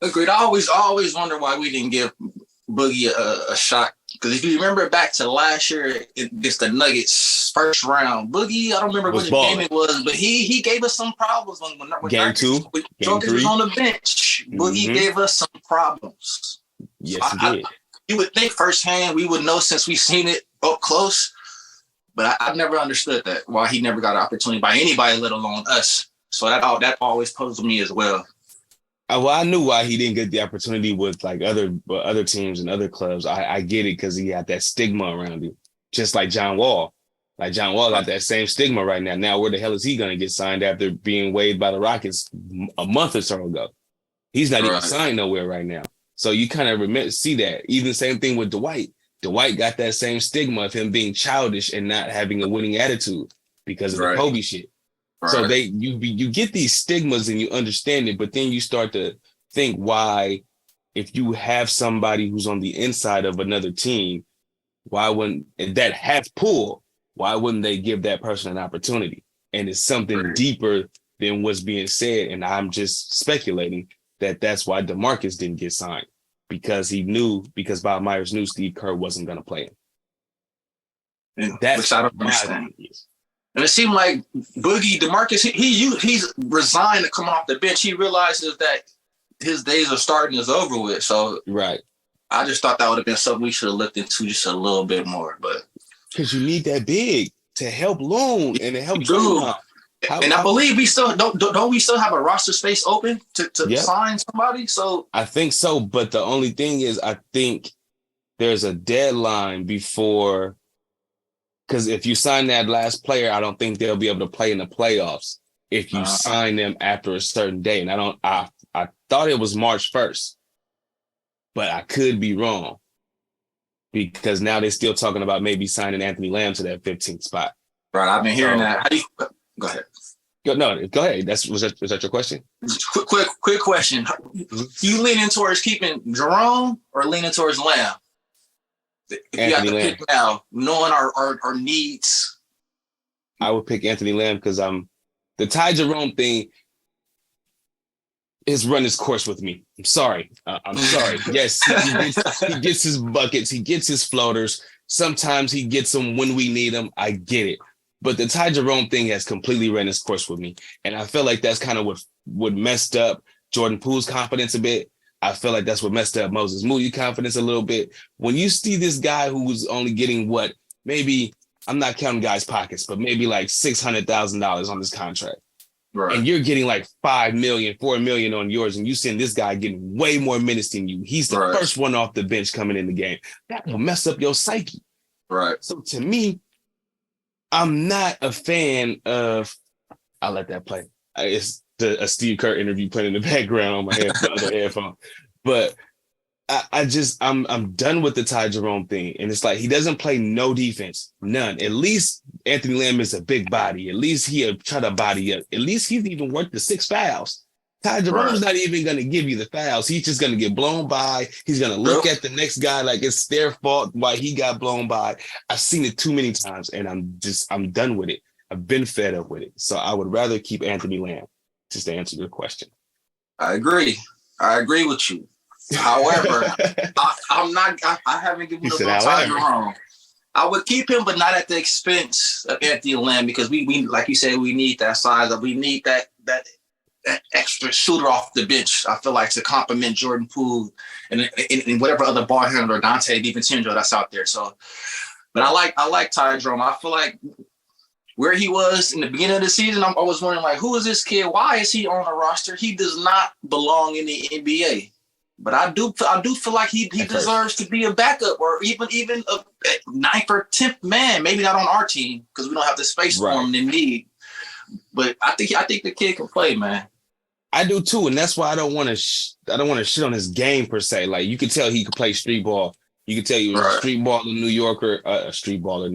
S6: Agreed. I always wonder why we didn't give Boogie a shot. Because if you remember back to last year against the Nuggets first round, Boogie, I don't remember which game it was, but he gave us some problems when
S5: game two, game three
S6: was on the bench. Boogie gave us some problems.
S5: Yes, he did.
S6: You would think firsthand we would know since we've seen it up close, but I've never understood that, why he never got an opportunity by anybody, let alone us. So that always puzzled me as well.
S5: Well, I knew why he didn't get the opportunity with like other teams and other clubs. I get it, because he had that stigma around him, just like John Wall. Like John Wall got that same stigma right now. Now, where the hell is he going to get signed after being waived by the Rockets a month or so ago? He's not even signed nowhere right now. So you kind of see that. Even the same thing with Dwight. Dwight got that same stigma of him being childish and not having a winning attitude because of the Kobe shit. Right. So you get these stigmas and you understand it, but then you start to think why, if you have somebody who's on the inside of another team, why wouldn't that have Poole? Why wouldn't they give that person an opportunity? And it's something deeper than what's being said. And I'm just speculating that that's why DeMarcus didn't get signed, because Bob Myers knew Steve Kerr wasn't going to play him. And that's
S6: which I don't understand. And it seemed like Boogie, DeMarcus, he's resigned to coming off the bench. He realizes that his days of starting is over with. So I just thought that would have been something we should have looked into just a little bit more. But
S5: because you need that big to help Loon and to help Drew.
S6: And I believe we still don't we still have a roster space open to sign somebody? So
S5: I think so. But the only thing is, I think there's a deadline before. Because if you sign that last player, I don't think they'll be able to play in the playoffs if you sign them after a certain day. And I thought it was March 1st, but I could be wrong, because now they're still talking about maybe signing Anthony Lamb to that 15th spot.
S6: Right, I've been hearing that. How do you go ahead?
S5: No, go ahead. Was that your question?
S6: Quick question. You leaning towards keeping Jerome or leaning towards Lamb? If you have to pick now, knowing our needs,
S5: I would pick Anthony Lamb, because the Ty Jerome thing has run its course with me. I'm sorry. Yes, he gets his buckets, he gets his floaters. Sometimes he gets them when we need them. I get it. But the Ty Jerome thing has completely run its course with me. And I feel like that's kind of what messed up Jordan Poole's confidence a bit. I feel like that's what messed up Moses Moody confidence a little bit. When you see this guy who was only getting maybe, I'm not counting guys' pockets, but maybe like $600,000 on this contract. Right. And you're getting like $5 million, $4 million on yours, and you send this guy getting way more minutes than you. He's the first one off the bench coming in the game. That will mess up your psyche.
S6: Right.
S5: So to me, I'm not a fan of, I'll let that play. It's a Steve Kerr interview playing in the background on my headphone. But I'm done with the Ty Jerome thing. And it's like, he doesn't play no defense, none. At least Anthony Lamb is a big body. At least he'll try to body up. At least he's even worked the 6 fouls. Ty Jerome's not even going to give you the fouls. He's just going to get blown by. He's going to look at the next guy like it's their fault why he got blown by. I've seen it too many times, and I'm done with it. I've been fed up with it. So I would rather keep Anthony Lamb, just to answer your question.
S6: I agree with you. However, I haven't given up on Ty Jerome. I would keep him, but not at the expense of Anthony Lamb, because we like you said, we need that size. We need that extra shooter off the bench. I feel like to complement Jordan Poole and whatever other ball handler, Dante DiVincenzo that's out there. So, but I like Ty Jerome. I feel like where he was in the beginning of the season, I was wondering, like, who is this kid? Why is he on the roster? He does not belong in the NBA. But I do feel like he deserves to be a backup, or even a ninth or 10th man. Maybe not on our team because we don't have the space for him in need. But I think the kid can play, man.
S5: I do too, and that's why I don't want to shit on his game per se. Like, you could tell he could play street ball. You could tell he was a street baller New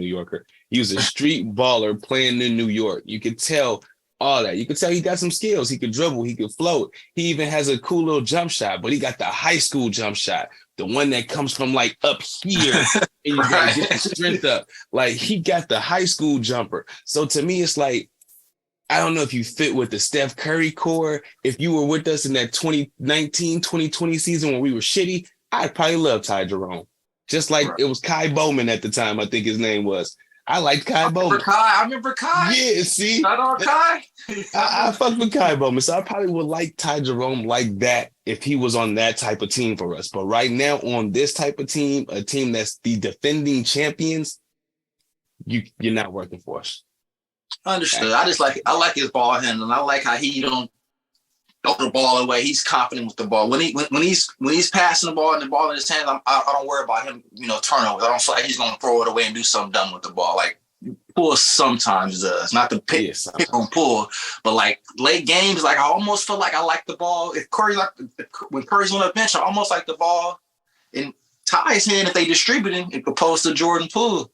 S5: Yorker, He was a street baller playing in New York. You could tell all that. You could tell he got some skills. He could dribble. He could float. He even has a cool little jump shot, but he got the high school jump shot, the one that comes from like up here and you gotta get the strength up. Like, he got the high school jumper. So to me, it's like, I don't know if you fit with the Steph Curry core. If you were with us in that 2019, 2020 season when we were shitty, I'd probably love Ty Jerome. Just like it was Kai Bowman at the time, I think his name was. I liked Kai Bowman.
S6: I remember Kai.
S5: Yeah, see?
S6: Not on Kai.
S5: I fucked with Kai Bowman, so I probably would like Ty Jerome like that if he was on that type of team for us. But right now, on this type of team, a team that's the defending champions, you're not working for us.
S6: Understood. I like his ball handling. I like how he don't throw the ball away. He's confident with the ball. When he's passing the ball and the ball in his hands, I don't worry about him, turnovers. I don't feel like he's gonna throw it away and do something dumb with the ball. Like Poole sometimes does. Not to pick on Poole, but like late games, like I almost feel like I like the ball. When Curry's on the bench, I almost like the ball in Ty's hand if they distributing, opposed to Jordan Poole.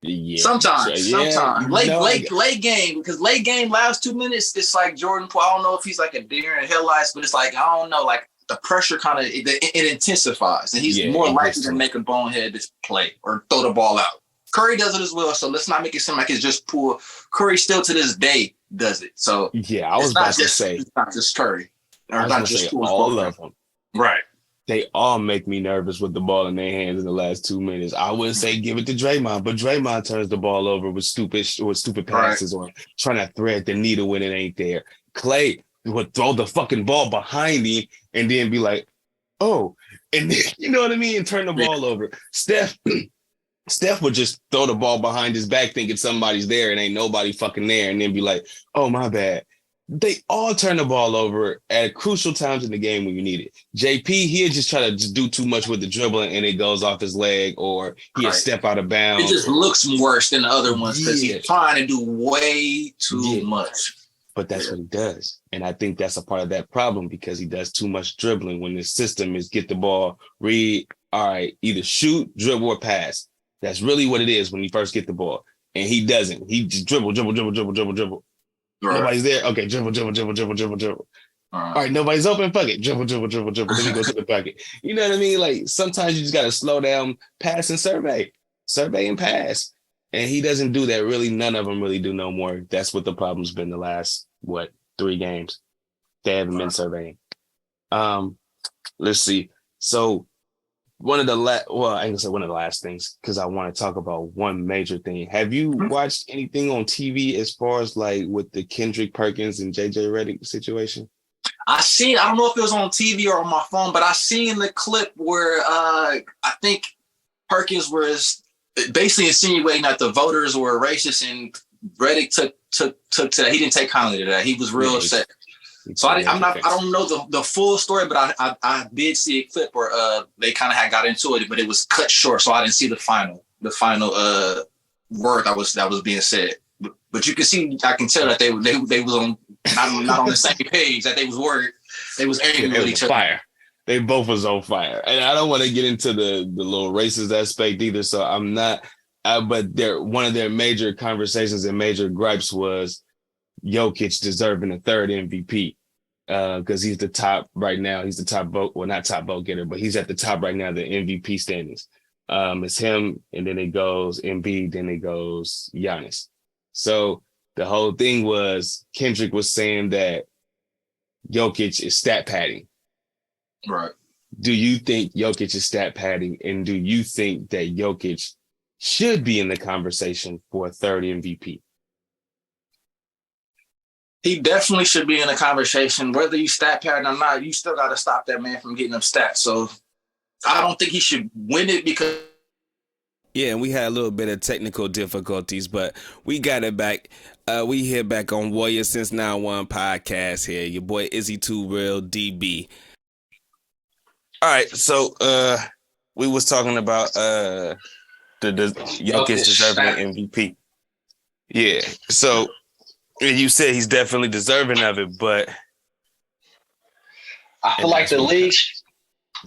S5: Yeah.
S6: Sometimes. Late game, because late game last 2 minutes, it's like Jordan Poole. I don't know if he's like a deer in headlights, but it's like, I don't know, like the pressure kind of it intensifies, and he's more likely to make a bonehead play or throw the ball out. Curry does it as well, so let's not make it seem like it's just Poole. Curry still to this day does it. So
S5: yeah, I was about to say
S6: it's not just Curry, or not just
S5: all of them.
S6: Right.
S5: They all make me nervous with the ball in their hands in the last 2 minutes. I would say give it to Draymond, but Draymond turns the ball over with stupid passes or trying to thread the needle when it ain't there. Clay would throw the fucking ball behind him and then be like, oh, and then, you know what I mean? And turn the ball over. Steph would just throw the ball behind his back thinking somebody's there and ain't nobody fucking there, and then be like, oh, my bad. They all turn the ball over at crucial times in the game when you need it. JP, he'll just try to do too much with the dribbling and it goes off his leg, or he'll step out of bounds.
S6: It just looks worse than the other ones because he's trying to do way too much.
S5: But that's what he does. And I think that's a part of that problem, because he does too much dribbling when the system is get the ball, read, all right, either shoot, dribble, or pass. That's really what it is when you first get the ball. And he doesn't. He just dribble. Right. Nobody's there. Okay, dribble. All right, nobody's open. Fuck it. Dribble. Then he goes to the bucket. You know what I mean? Like, sometimes you just got to slow down, pass, and survey. Survey and pass. And he doesn't do that. Really, none of them really do no more. That's what the problem's been the last, 3 games. They haven't been surveying. Let's see. So, one of the last things, because I want to talk about one major thing. Have you watched anything on TV as far as like with the Kendrick Perkins and JJ Redick situation?
S6: I don't know if it was on TV or on my phone, but I seen the clip where I think Perkins was basically insinuating that the voters were racist, and Redick took to that. He didn't take kindly to that. He was real upset. So I don't know the full story, but I did see a clip where they kind of had got into it, but it was cut short, so I didn't see the final word that was being said. But you can see, I can tell that they was on not on the same page, that they was worried, they was angry with each other. Fire.
S5: They both was on fire, and I don't want to get into the little racist aspect either. So I'm not. But one of their major conversations and major gripes was Jokic deserving a third MVP. because he's the top right now. He's the top vote, well, not top vote getter, but he's at the top right now, the MVP standings. It's him, and then it goes Embiid, then it goes Giannis. So the whole thing was Kendrick was saying that Jokic is stat padding.
S6: Right.
S5: Do you think Jokic is stat padding, and do you think that Jokic should be in the conversation for a third MVP?
S6: He definitely should be in the conversation. Whether you stat pad or not, you still got to stop that man from getting them stats. So I don't think he should win it because.
S7: Yeah, and we had a little bit of technical difficulties, but we got it back. We here back on WarriorSince 91 podcast here. Your boy Izze Te Real DB. All right, so we was talking about the Jokic deserving an MVP. Yeah, so you said he's definitely deserving of it, but
S6: I feel like the league,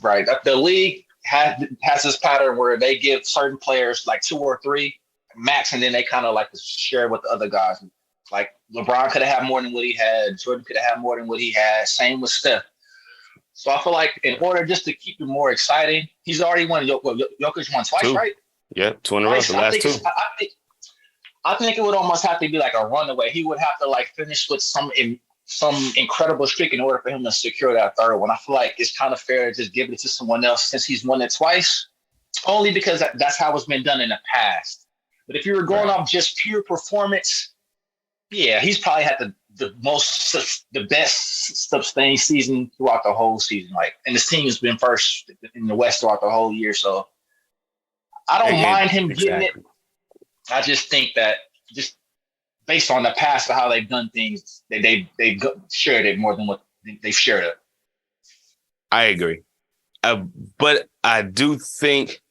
S6: right? The league has this pattern where they give certain players like 2 or 3 max, and then they kind of like share with the other guys. Like LeBron could have had more than what he had. Jordan could have had more than what he had. Same with Steph. So I feel like in order just to keep it more exciting, he's already won. Jokic won twice,
S5: 2.
S6: right?
S5: Yeah, 2 in a row. The last 2.
S6: I think it would almost have to be like a runaway. He would have to like finish with some incredible streak in order for him to secure that third one. I feel like it's kind of fair to just give it to someone else since he's won it twice, only because that's how it's been done in the past. But if you were going off just pure performance, yeah, he's probably had the best sustained season throughout the whole season. Like, and his team has been first in the West throughout the whole year. So I don't mind him getting it. I just think that just based on the past of how they've done things, they shared it more than what they've shared it.
S5: I agree. But I do think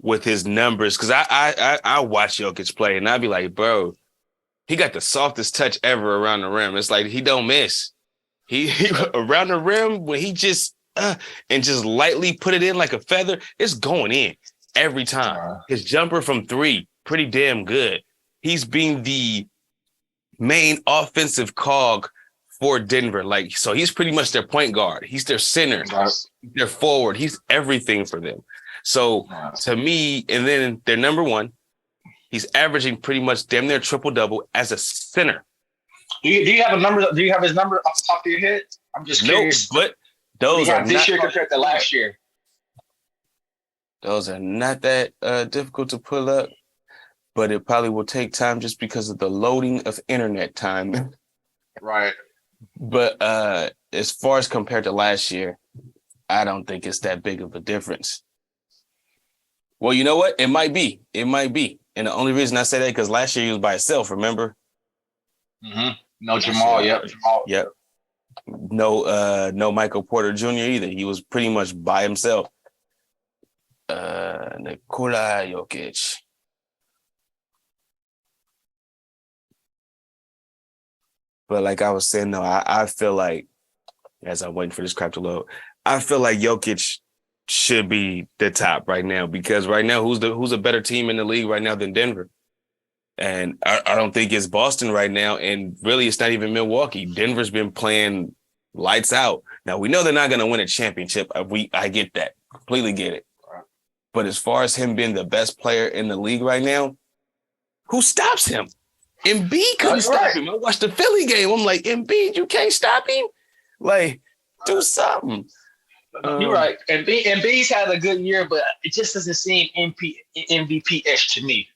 S5: with his numbers, because I watch Jokic play and I'd be like, bro, he got the softest touch ever around the rim. It's like he don't miss. He around the rim when he just and just lightly put it in like a feather, it's going in every time. His jumper from 3, pretty damn good. He's being the main offensive cog for Denver. Like, so he's pretty much their point guard. He's their center, their forward. He's everything for them. So to me, and then they're number 1. He's averaging pretty much damn near triple-double as a center.
S6: Do you have a number? Do you have his number off the top of your head? I'm just curious.
S5: No, but those are
S6: this year compared to last year.
S5: Those are not that difficult to pull up, but it probably will take time just because of the loading of internet time.
S6: Right.
S5: But as far as compared to last year, I don't think it's that big of a difference. Well, you know what? It might be. And the only reason I say that because last year he was by himself, remember?
S6: Mm-hmm. No Jamal, Jamal.
S5: Yep. No Michael Porter Jr. either. He was pretty much by himself. Nikola Jokic. But like I was saying, though, I feel like, as I'm waiting for this crap to load, I feel like Jokic should be the top right now because right now, who's a better team in the league right now than Denver? And I don't think it's Boston right now. And really, it's not even Milwaukee. Denver's been playing lights out. Now, we know they're not going to win a championship. I get that. Completely get it. But as far as him being the best player in the league right now, who stops him? Embiid couldn't stop him. I watched the Philly game. I'm like, Embiid, you can't stop him? Like, do something.
S6: You're right. Embiid's had a good year, but it just doesn't seem MVP-ish to me.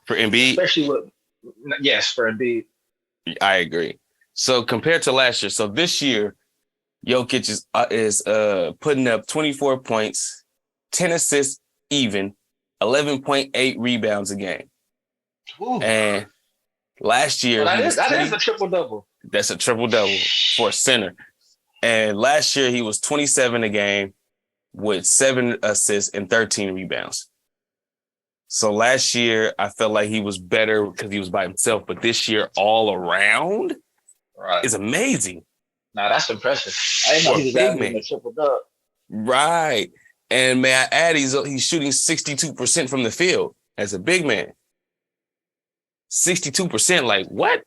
S5: For Embiid?
S6: Especially for Embiid.
S5: I agree. So compared to last year, so this year, Jokic is putting up 24 points, 10 assists even, 11.8 rebounds a game.
S6: Ooh.
S5: And last year...
S6: Well, that is a triple-double.
S5: That's a triple-double for a center. And last year, he was 27 a game with 7 assists and 13 rebounds. So last year, I felt like he was better because he was by himself. But this year, all around is amazing.
S6: Now, that's impressive. I didn't know he was averaging a triple-double.
S5: Right. And may I add, he's shooting 62% from the field as a big man. 62%, like what?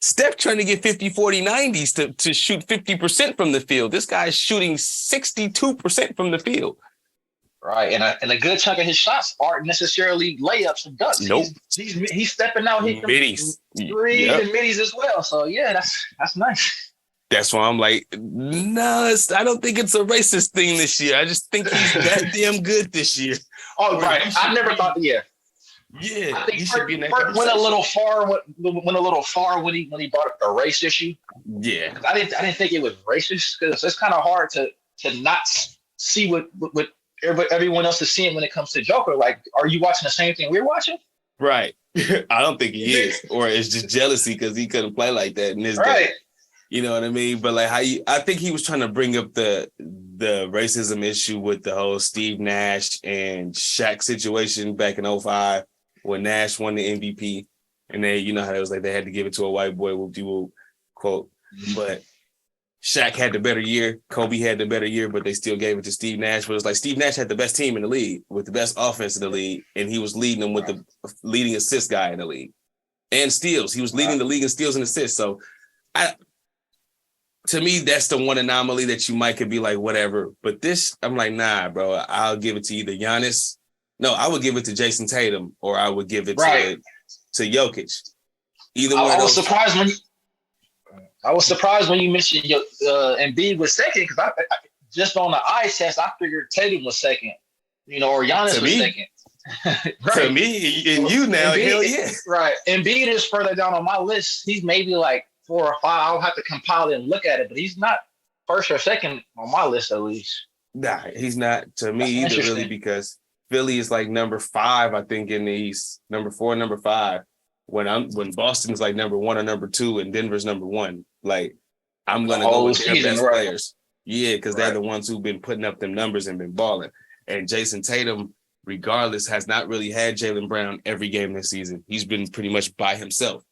S7: Steph trying to get 50, 40, 90s to shoot 50% from the field. This guy's shooting 62% from the field.
S6: Right, and a good chunk of his shots aren't necessarily layups and dunks.
S7: Nope.
S6: He's stepping out, hitting
S7: Middies.
S6: threes and middies as well. So yeah, that's nice.
S7: That's why I'm like, no, I don't think it's a racist thing this year. I just think he's that damn good this year.
S6: Oh, right. I never thought. Yeah,
S7: I
S6: think
S7: he should be in that
S6: went a little far. Went a little far when he brought up the race issue.
S7: Yeah,
S6: I didn't think it was racist because it's kind of hard to not see what everyone else is seeing when it comes to Joker. Like, are you watching the same thing we're watching?
S7: right. I don't think he is, or it's just jealousy because he couldn't play like that in this game. You know what I mean? But like I think he was trying to bring up the racism issue with the whole Steve Nash and Shaq situation back in 2005 when Nash won the MVP. And then, you know how it was like they had to give it to a white boy, whoop-de-whoop, quote. But Shaq had the better year. Kobe had the better year, but they still gave it to Steve Nash. But it was like Steve Nash had the best team in the league with the best offense in the league. And he was leading them with the leading assist guy in the league. And steals. He was leading the league in steals and assists. So to me, that's the one anomaly that you might could be like, whatever. But this, I'm like, nah, bro. I'll give it to either Giannis. No, I would give it to Jason Tatum, or I would give it to Jokic. Either one. I was
S6: surprised when you mentioned Embiid was second because I just on the eye test I figured Tatum was second, or Giannis was second.
S7: Right. To me and you now, Embiid, hell yeah.
S6: Right. Embiid is further down on my list. He's maybe like 4 or 5. I'll have to compile it and look at it, but he's not first or second on my list at least.
S7: Nah, he's not to me either, really, because Philly is like number 5, I think, in the East. Number 4, number 5. When Boston's like number 1 or number 2, and Denver's number 1. Like, I'm gonna go with their best players. Yeah, because they're the ones who've been putting up them numbers and been balling. And Jason Tatum, regardless, has not really had Jaylen Brown every game this season. He's been pretty much by himself.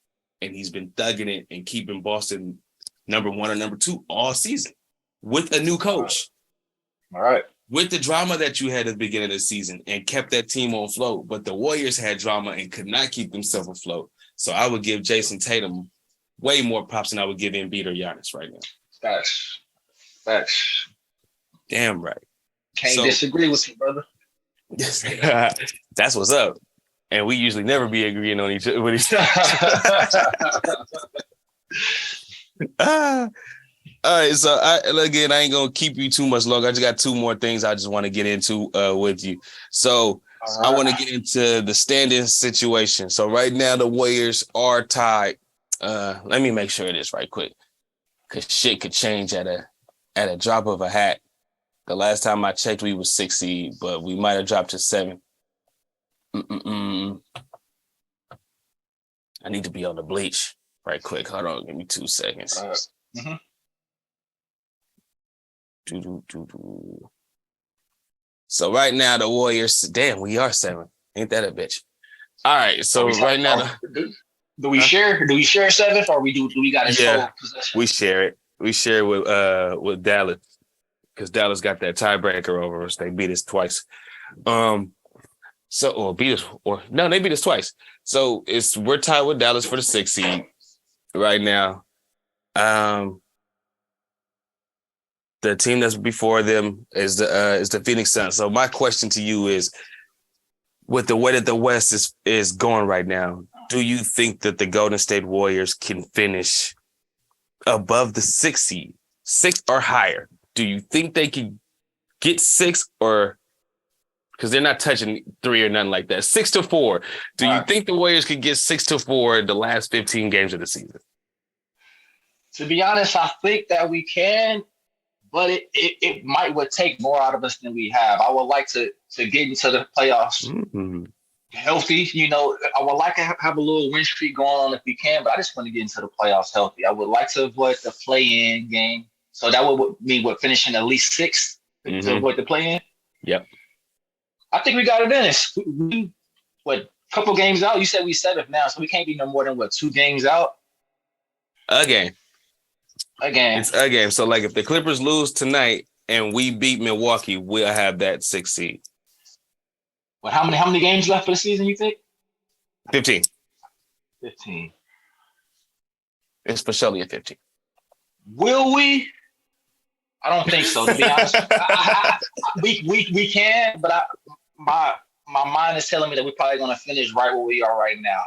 S7: And he's been thugging it and keeping Boston number 1 or number 2 all season with a new coach.
S6: All right.
S7: With the drama that you had at the beginning of the season and kept that team on float. But the Warriors had drama and could not keep themselves afloat. So I would give Jason Tatum way more props than I would give Embiid or Giannis right now.
S6: Facts.
S7: Damn right.
S6: Can't disagree with you, brother.
S7: That's what's up. And we usually never be agreeing on each other with each other. All right, so I ain't gonna keep you too much longer. I just got 2 more things I just want to get into with you. So I want to get into the standing situation. So right now the Warriors are tied. Let me make sure of this right quick, because shit could change at a drop of a hat. The last time I checked, we was 6 seed, but we might have dropped to 7. I need to be on the bleach right quick. Hold on, give me 2 seconds. So right now the Warriors, damn, we are 7. Ain't that a bitch? All right, so right now,
S6: do we share 7, or do we got a sole possession?
S7: We share it. We share it with Dallas, because Dallas got that tiebreaker over us. They beat us twice. They beat us twice. So we're tied with Dallas for the 6th seed right now. The team that's before them is the Phoenix Suns. So my question to you is, with the way that the West is going right now, do you think that the Golden State Warriors can finish above the 6th seed, 6 or higher? Do you think they can get 6, or because they're not touching 3 or nothing like that? 6-4. Do you think the Warriors could get 6-4 in the last 15 games of the season?
S6: To be honest, I think that we can, but it might would take more out of us than we have. I would like to get into the playoffs healthy. I would like to have a little win streak going on if we can, but I just want to get into the playoffs healthy. I would like to avoid the play-in game. So that would mean finishing at least 6th to avoid the play-in?
S7: Yep.
S6: I think we got it in. Couple games out? You said we 7th now, so we can't be no more than 2 games out?
S7: A game.
S6: It's
S7: a game. So, like, if the Clippers lose tonight and we beat Milwaukee, we'll have that 6th seed.
S6: But how many games left for the season, you think?
S7: 15.
S6: 15.
S7: It's for surely a 15.
S6: Will we? I don't think so, to be honest. We can, but my mind is telling me that we're probably going to finish right where we are right now,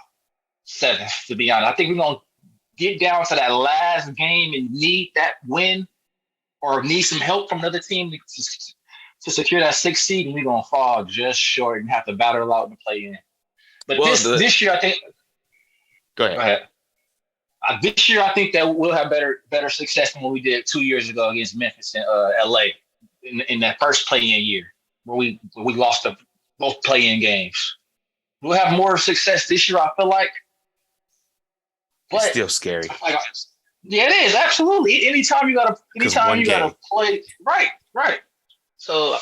S6: 7th, to be honest. I think we're going to get down to that last game and need that win or need some help from another team to secure that 6th seed, and we're going to fall just short and have to battle out and play in. But this year, I think –
S7: Go ahead.
S6: This year, I think that we'll have better success than what we did 2 years ago against Memphis and LA in that first play-in year where we lost both play-in games. We'll have more success this year, I feel like. But
S7: it's still scary.
S6: Yeah, it is, absolutely. Anytime you gotta play, right. So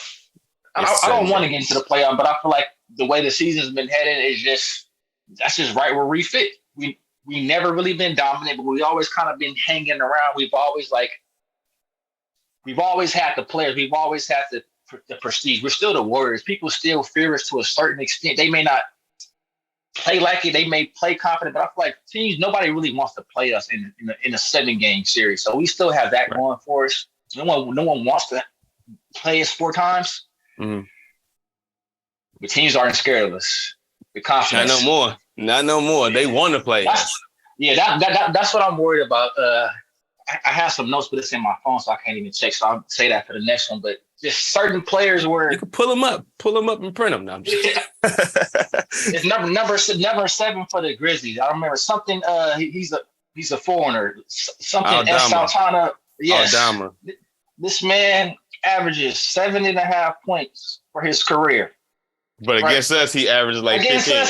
S6: I don't want to get into the playoff, but I feel like the way the season's been headed is that's just right where we fit. We never really been dominant, but we always kind of been hanging around. We've always had the players. We've always had the prestige. We're still the Warriors. People still fear us to a certain extent. They may not play like it. They may play confident, but I feel like teams, nobody really wants to play us in a 7-game series. So we still have that going for us. No one wants to play us 4 times.
S7: Mm-hmm.
S6: But teams aren't scared of us. The confidence.
S7: Not no more. They want to play us.
S6: Yeah, that's what I'm worried about. I have some notes, but it's in my phone, so I can't even check. So I'll say that for the next one. But just certain players where
S7: you can pull them up and print them. No, I'm just
S6: it's number 7 for the Grizzlies. I remember something. He's a foreigner. Something S. Santana. Yes. Aldama. This man averages 7.5 points for his career.
S7: But against us, he averages like 15.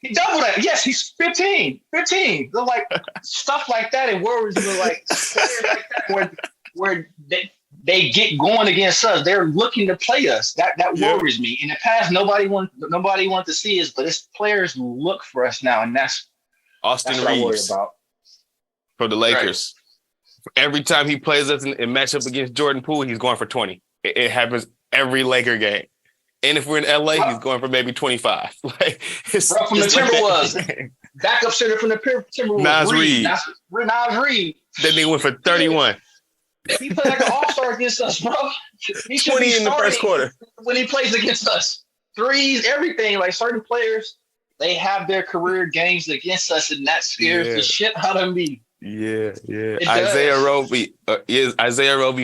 S6: He doubled that. Yes, he's 15. They're like stuff like that, and worries me like players like that where they get going against us. They're looking to play us. That worries me. In the past, nobody wanted to see us, but it's players look for us now, and that's
S7: Austin
S6: what I worry
S7: Reeves
S6: about.
S7: For the Lakers. Right. Every time he plays us in match up against Jordan Poole, he's going for 20. It happens every Laker game. And if we're in LA, he's going for maybe 25. From
S6: the Timberwolves. Backup center from the Timberwolves.
S7: Nas Reed.
S6: Nas Reed.
S7: That nigga went for 31.
S6: He played like an all-star against us, bro. He
S7: 20 in the first quarter.
S6: When he plays against us. Threes, everything. Like certain players, they have their career games against us, and that scares the shit out of me.
S7: Yeah. Isaiah Roby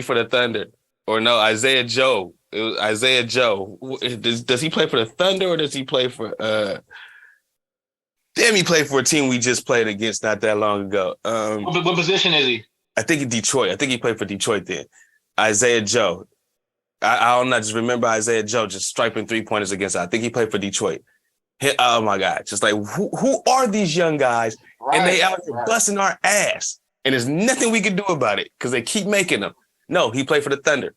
S7: for the Thunder. Or no, Isaiah Joe. It was Isaiah Joe. Does he play for the Thunder or does he play for he played for a team we just played against not that long ago.
S6: What position is he?
S7: I think in Detroit. I think he played for Detroit then. Isaiah Joe. I don't know. I just remember Isaiah Joe just striping 3-pointers against us. I think he played for Detroit. Oh my God. Just like who are these young guys? Right, and they out here busting our ass. And there's nothing we can do about it because they keep making them. No, he played for the Thunder.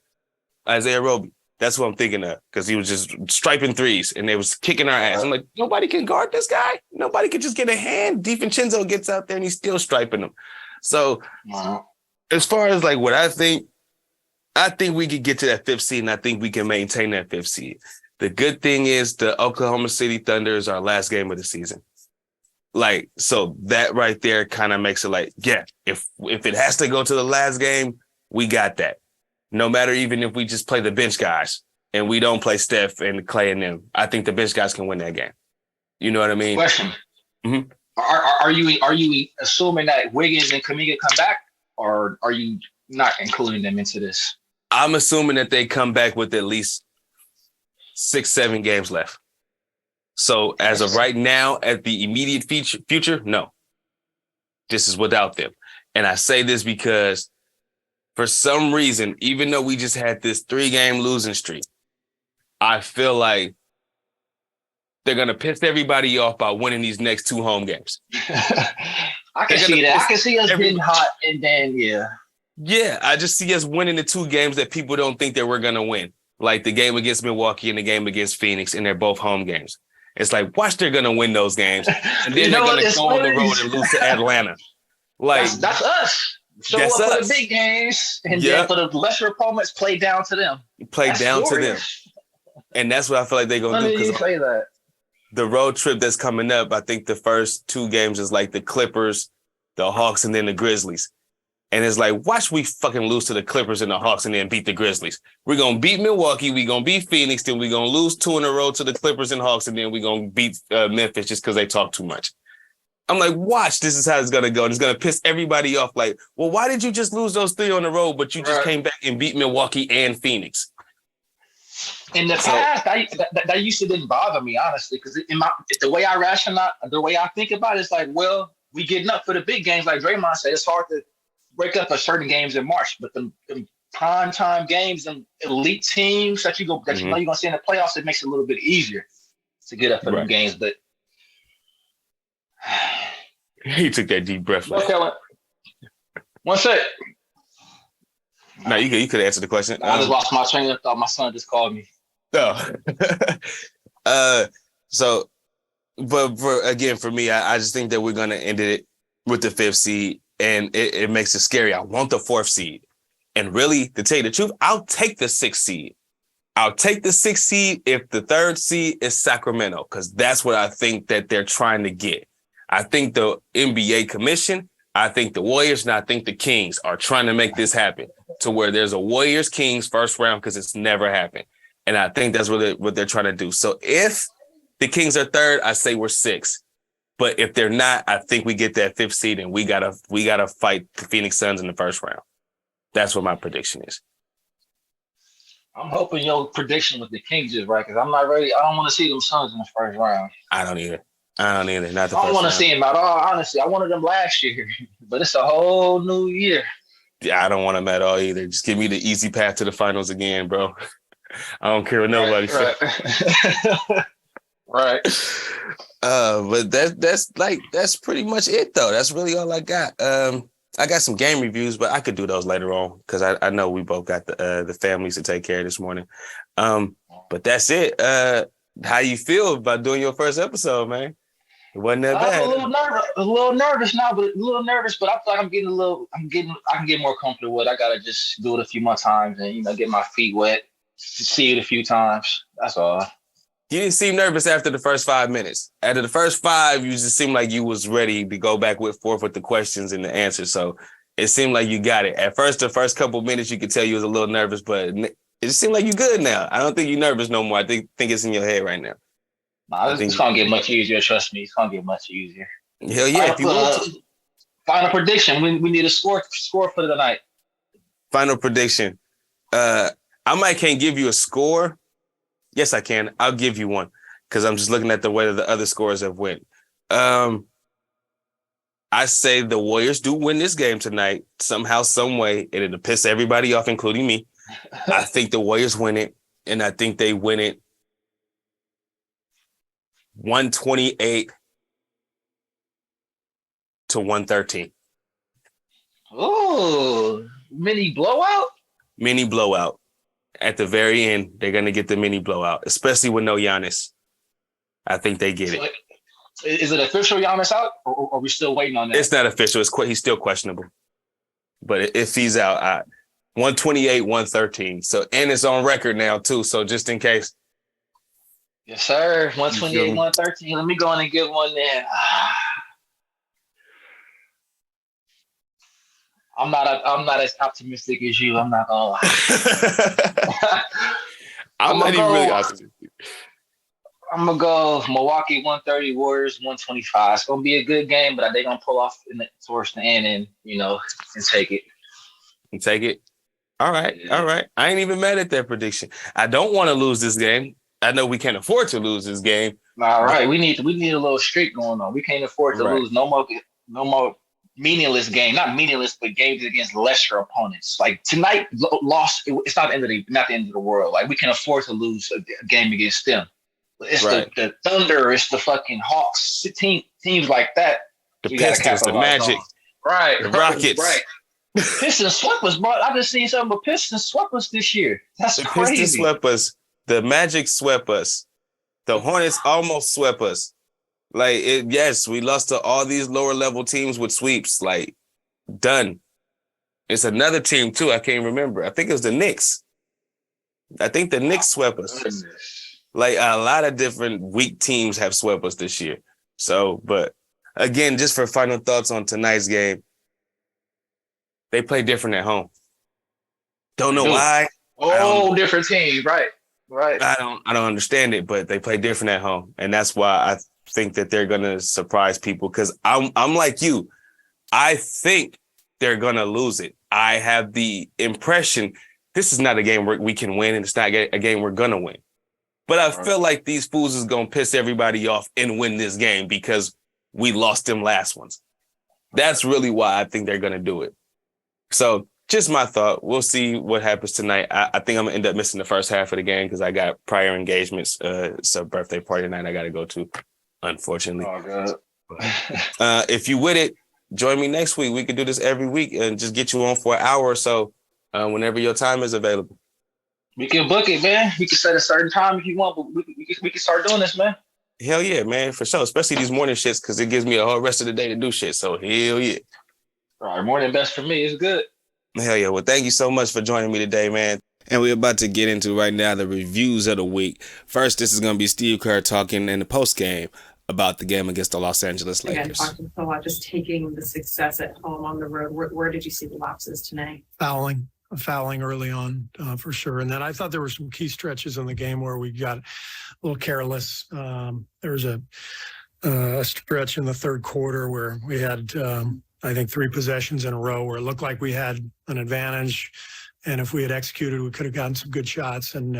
S7: Isaiah Roby. That's what I'm thinking of because he was just striping threes and they was kicking our ass. I'm like, nobody can guard this guy. Nobody can just get a hand. DiVincenzo gets out there and he's still striping them. So as far as like what I think we could get to that 5th seed and I think we can maintain that 5th seed. The good thing is the Oklahoma City Thunder is our last game of the season. Like, so that right there kind of makes it like, yeah, if it has to go to the last game, we got that. No matter even if we just play the bench guys and we don't play Steph and Clay and them, I think the bench guys can win that game. You know what I mean?
S6: Question. Mm-hmm. Are you assuming that Wiggins and Kuminga come back or are you not including them into this?
S7: I'm assuming that they come back with at least 6-7 games left. So as of right now, at the immediate future, no. This is without them. And I say this because for some reason, even though we just had this 3-game losing streak, I feel like they're going to piss everybody off by winning these next 2 home games.
S6: I can see that. I can see us getting hot and then,
S7: Yeah, I just see us winning the 2 games that people don't think that we're going to win. Like the game against Milwaukee and the game against Phoenix, and they're both home games. It's like, watch, they're going to win those games. And then they're going to go on the road and lose to Atlanta. Like
S6: That's us. Show up for the big games, and then for the lesser opponents, play down to them.
S7: To them. And that's what I feel like they're going to do. Because the road trip that's coming up, I think the first 2 games is like the Clippers
S5: the Hawks, and then the Grizzlies. And it's like, watch we fucking lose to the Clippers and the Hawks and then beat the Grizzlies. We're going to beat Milwaukee. We're going to beat Phoenix. Then we're going to lose 2 in a row to the Clippers and Hawks. And then we're going to beat Memphis just because they talk too much. I'm like, watch, this is how it's going to go. And it's going to piss everybody off. Like, well, why did you just lose those 3 on the road, but you just came back and beat Milwaukee and Phoenix?
S6: In the past, that used to didn't bother me, honestly, because the way I think about it is like, well, we getting up for the big games. Like Draymond said, it's hard to break up for certain games in March, but the prime time games and elite teams that you know you're gonna see in the playoffs, it makes it a little bit easier to get up for them games. But
S5: he took that deep breath.
S6: Okay, one sec.
S5: No, you could answer the question.
S6: I just lost my train of thought. My son just called me.
S5: Oh. But for me, I just think that we're gonna end it with the 5th seed. And it makes it scary. I want the 4th seed. And really, to tell you the truth, I'll take the 6th seed. I'll take the 6th seed if the 3rd seed is Sacramento, because that's what I think that they're trying to get. I think the NBA commission, I think the Warriors, and I think the Kings are trying to make this happen to where there's a Warriors-Kings first round because it's never happened. And I think that's what they're trying to do. So if the Kings are 3rd, I say we're 6th. But if they're not, I think we get that 5th seed and we gotta fight the Phoenix Suns in the first round. That's what my prediction is.
S6: I'm hoping your prediction with the Kings is right, because I'm not ready. I don't want to see them Suns in the first round.
S5: I don't either. Not the first round.
S6: I don't want to see them at all, honestly. I wanted them last year, but it's a whole new year.
S5: Yeah, I don't want them at all either. Just give me the easy path to the finals again, bro. I don't care what nobody says.
S6: Right.
S5: But that's pretty much it though. That's really all I got. I got some game reviews, but I could do those later on because I know we both got the families to take care of this morning. But that's it. How you feel about doing your first episode, man? It wasn't that bad.
S6: A little nervous now, but I feel like I can get more comfortable with it. I gotta just do it a few more times and get my feet wet, see it a few times. That's all.
S5: You didn't seem nervous after the first 5 minutes. After the first 5, you just seemed like you was ready to go back forth with the questions and the answers. So it seemed like you got it. At first, the first couple minutes, you could tell you was a little nervous, but it just seemed like you're good now. I don't think you're nervous no more. I think it's in your head right now.
S6: Nah, it's going to get much easier. Trust me. It's going to get much easier.
S5: Hell yeah. If you want to.
S6: Final prediction. We need a score for the night.
S5: Final prediction. I might can't give you a score. Yes, I can. I'll give you one because I'm just looking at the way that the other scores have went. I say the Warriors do win this game tonight somehow, some way, and it'll piss everybody off, including me. I think the Warriors win it, and I think they win it 128 to 113.
S6: Oh, mini blowout?
S5: Mini blowout. At the very end, they're going to get the mini blowout, especially with no Giannis. I think they get it.
S6: Is it official Giannis out, or are we still waiting on that?
S5: It's not official. He's still questionable. But if he's out, 128, 113. So, and it's on record now, too. So just in case.
S6: Yes, sir. 128, 113. Let me go in and get one then. I'm not as optimistic as you. I'm not gonna lie.
S5: I'm not even really optimistic.
S6: I'm gonna go Milwaukee 130, Warriors 125. It's gonna be a good game, but they're gonna pull off towards the end and take it.
S5: And take it. All right, yeah. All right. I ain't even mad at that prediction. I don't want to lose this game. I know we can't afford to lose this game.
S6: All right, we need a little streak going on. We can't afford to lose no more meaningless game. Not meaningless, but games against lesser opponents. Like tonight, lost. It's not the end of the world. Like we can afford to lose a game against them. It's the Thunder. It's the fucking Hawks. Teams like that.
S5: The Pistons, the Magic,
S6: right?
S5: The Rockets,
S6: right. Pistons swept us, bro. I just seen something. But Pistons swept us this year. That's crazy.
S5: Pistons swept us. The Magic swept us. The Hornets almost swept us. Like, yes, we lost to all these lower level teams with sweeps. Like, done. It's another team, too. I can't remember. I think it was the Knicks. I think the Knicks swept us. Like, a lot of different weak teams have swept us this year. So, but again, just for final thoughts on tonight's game, they play different at home. Don't know why.
S6: Different team, right? Right.
S5: I don't understand it, but they play different at home, and that's why I think that they're gonna surprise people. Because I'm like you, I think they're gonna lose it. I have the impression this is not a game we can win, and it's not a game we're gonna win. But I feel like these fools is gonna piss everybody off and win this game because we lost them last ones. That's really why I think they're gonna do it. So just my thought. We'll see what happens tonight. I think I'm gonna end up missing the first half of the game because I got prior engagements. It's a birthday party tonight I gotta go to, unfortunately.
S6: Oh,
S5: God. If you with it, join me next week. We could do this every week and just get you on for an hour or so whenever your time is available.
S6: We can book it, man. We can set a certain time if you want, but we can start doing this, man.
S5: Hell yeah, man, for sure. Especially these morning shits because it gives me a whole rest of the day to do shit. So hell yeah.
S6: All right, morning best for me. It's good.
S5: Hell yeah. Well, thank you so much for joining me today, man. And we're about to get into right now the reviews of the week. First, this is going to be Steve Kerr talking in the post game about the game against the Los Angeles Lakers.
S8: Again, talking a lot, just taking the success at home on the road. Where did you see the lapses tonight?
S9: Fouling early on, for sure. And then I thought there were some key stretches in the game where we got a little careless. There was a stretch in the third quarter where we had, I think, 3 possessions in a row where it looked like we had an advantage. And if we had executed, we could have gotten some good shots. And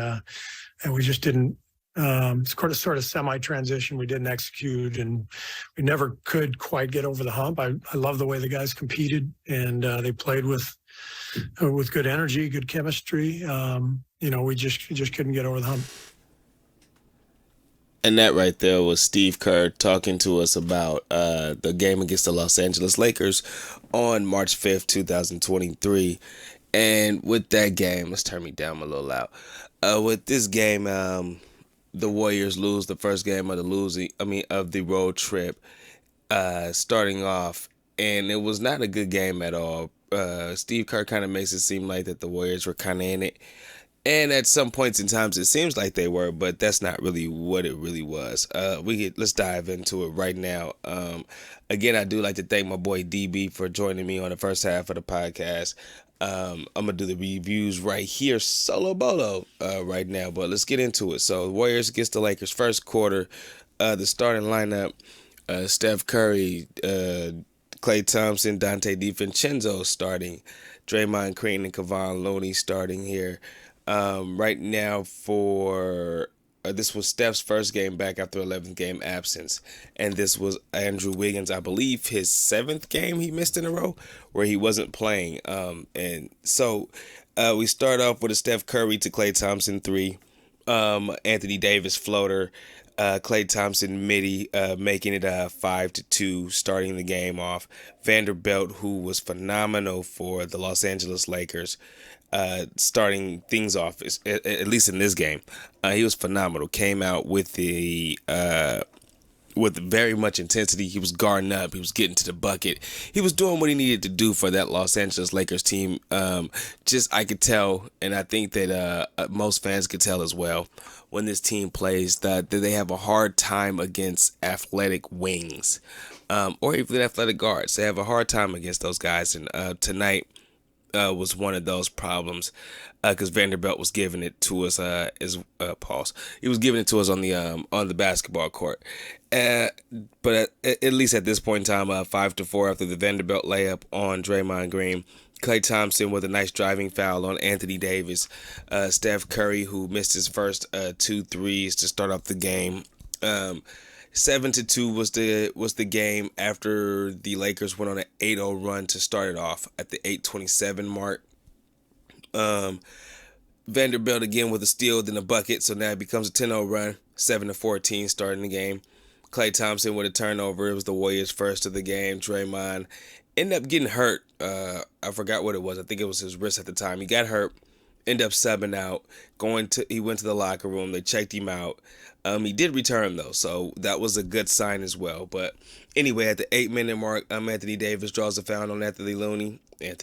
S9: we just didn't. It's sort of semi-transition. We didn't execute, and we never could quite get over the hump. I love the way the guys competed, and they played with good energy, good chemistry. We just couldn't get over the hump.
S7: And that right there was Steve Kerr talking to us about the game against the Los Angeles Lakers on March 5th, 2023. And with that game, let's turn me down a little loud. With this game, the Warriors lose the first game of the road trip, starting off, and it was not a good game at all. Steve Kerr kind of makes it seem like that the Warriors were kind of in it. And at some points in times, it seems like they were, but that's not really what it really was. Let's dive into it right now. Again, I do like to thank my boy DB for joining me on the first half of the podcast. I'm going to do the reviews right here, solo bolo, right now, but let's get into it. So, Warriors against the Lakers, first quarter, the starting lineup, Steph Curry, Klay Thompson, Dante DiVincenzo starting, Draymond Green and Kevon Looney starting here. Right now for this was Steph's first game back after 11th game absence, and this was Andrew Wiggins, I believe his 7th game he missed in a row where he wasn't playing. And so we start off with a Steph Curry to Klay Thompson 3, Anthony Davis floater, Klay Thompson midi, making it 5-2, starting the game off. Vanderbilt, who was phenomenal for the Los Angeles Lakers, starting things off, at least in this game. He was phenomenal. Came out with with very much intensity. He was guarding up. He was getting to the bucket. He was doing what he needed to do for that Los Angeles Lakers team. I could tell, and I think that most fans could tell as well, when this team plays, that they have a hard time against athletic wings, or even athletic guards. They have a hard time against those guys, and tonight was one of those problems because Vanderbilt was giving it to us he was giving it to us on the basketball court. But at least at this point in time, 5-4 after the Vanderbilt layup on Draymond Green. Klay Thompson with a nice driving foul on Anthony Davis. Steph Curry, who missed his first 2 threes to start off the game. 7-2 was the game after the Lakers went on an 8-0 run to start it off at the 8:27 mark. Vanderbilt again with a steal, then a bucket, so now it becomes a 10-0 run, 7-14 starting the game. Klay Thompson with a turnover. It was the Warriors' first of the game. Draymond ended up getting hurt. I forgot what it was. I think it was his wrist at the time. He got hurt. end up subbing out. He went to the locker room. They checked him out. He did return though, so that was a good sign as well. But anyway, at the 8-minute mark, Anthony Davis draws a foul on Anthony Looney on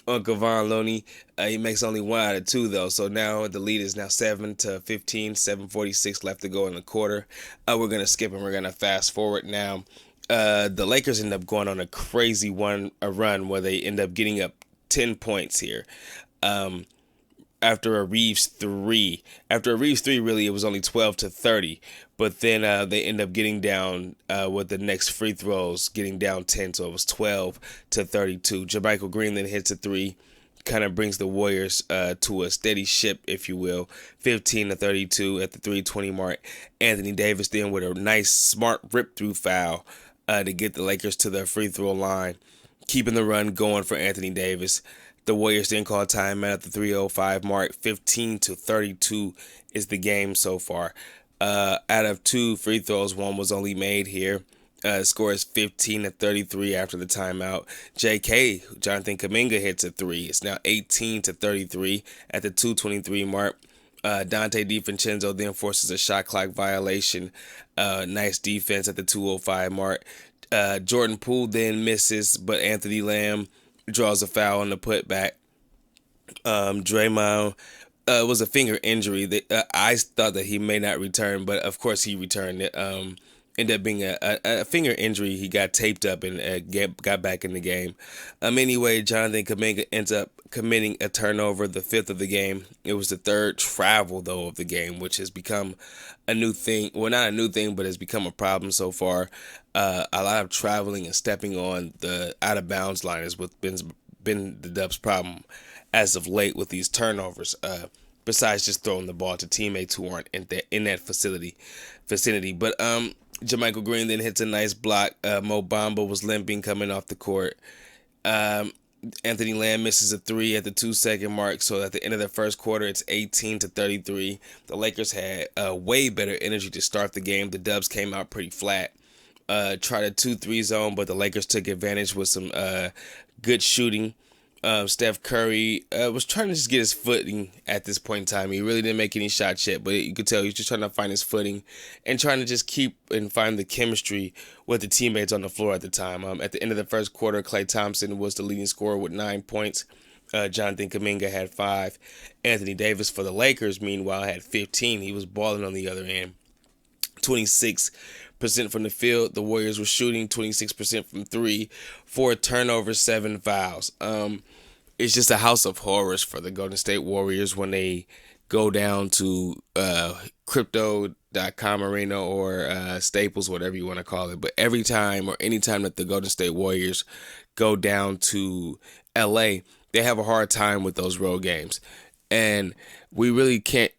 S7: Kevon Looney. He makes only 1 out of 2 though, so now the lead is now 7-15. 7:46 left to go in the quarter. We're gonna skip and we're gonna fast forward now. The Lakers end up going on a crazy run where they end up getting up 10 points here. After a Reeves 3. After a Reeves 3, really, it was only 12-30. But then they end up getting down with the next free throws, getting down 10. So it was 12-32. JaMychal Green then hits a 3. Kind of brings the Warriors to a steady ship, if you will. 15-32 at the 3:20 mark. Anthony Davis then with a nice, smart rip-through foul to get the Lakers to their free throw line. Keeping the run going for Anthony Davis. The Warriors then call timeout at the 3:05 mark. 15-32 is the game so far. Out of 2 free throws, 1 was only made here. Score is 15-33 after the timeout. Jonathan Kuminga hits a 3. It's now 18-33 at the 2:23 mark. Dante DiVincenzo then forces a shot clock violation. Nice defense at the 2:05 mark. Jordan Poole then misses, but Anthony Lamb draws a foul on the putback. Draymond was a finger injury. I thought that he may not return, but of course he returned. It ended up being a finger injury. He got taped up and got back in the game. Anyway, Jonathan Kuminga ends up committing a turnover, the 5th of the game. It was the 3rd travel, though, of the game, which has become a new thing. Well, not a new thing, but has become a problem so far. A lot of traveling and stepping on the out-of-bounds line is what's been the Dubs' problem as of late with these turnovers. Besides just throwing the ball to teammates who aren't in that vicinity. But JaMychal Green then hits a nice block. Mo Bamba was limping coming off the court. Anthony Lamb misses a 3 at the 2-second mark. So at the end of the first quarter, it's 18-33. The Lakers had way better energy to start the game. The Dubs came out pretty flat. Tried a 2-3 zone, but the Lakers took advantage with some good shooting. Steph Curry was trying to just get his footing at this point in time. He really didn't make any shots yet, but you could tell he was just trying to find his footing and trying to just keep and find the chemistry with the teammates on the floor at the time. At the end of the first quarter, Klay Thompson was the leading scorer with 9 points. Jonathan Kuminga had 5. Anthony Davis for the Lakers, meanwhile, had 15. He was balling on the other end. 26% from the field. The Warriors were shooting 26% from 3. 4 turnovers, 7 fouls. It's just a house of horrors for the Golden State Warriors when they go down to Crypto.com Arena or Staples, whatever you want to call it. But every time or any time that the Golden State Warriors go down to LA, they have a hard time with those road games. And we really can't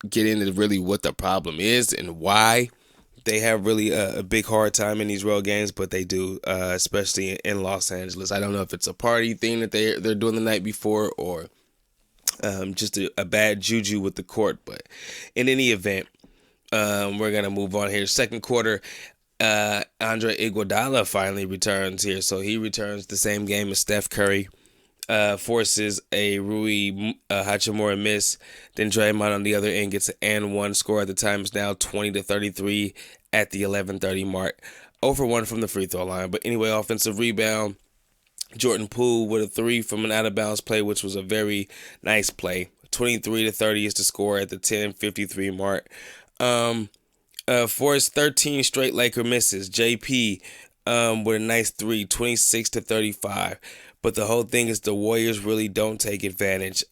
S7: get into really what the problem is and why they have really a big hard time in these road games, but they do, especially in Los Angeles. I don't know if it's a party thing that they're doing the night before or just a bad juju with the court. But in any event, we're going to move on here. Second quarter, Andre Iguodala finally returns here. So he returns the same game as Steph Curry. Forces a Rui Hachimura miss. Then Draymond on the other end gets an and 1 score at the time. Is now 20-33 at the 11:30 mark. 0-for-1 from the free throw line. But anyway, offensive rebound. Jordan Poole with a 3 from an out of bounds play, which was a very nice play. 23-30 is the score at the 10:53 mark. For his 13 straight Laker misses, JP with a nice 3, 26-35. But the whole thing is the Warriors really don't take advantage.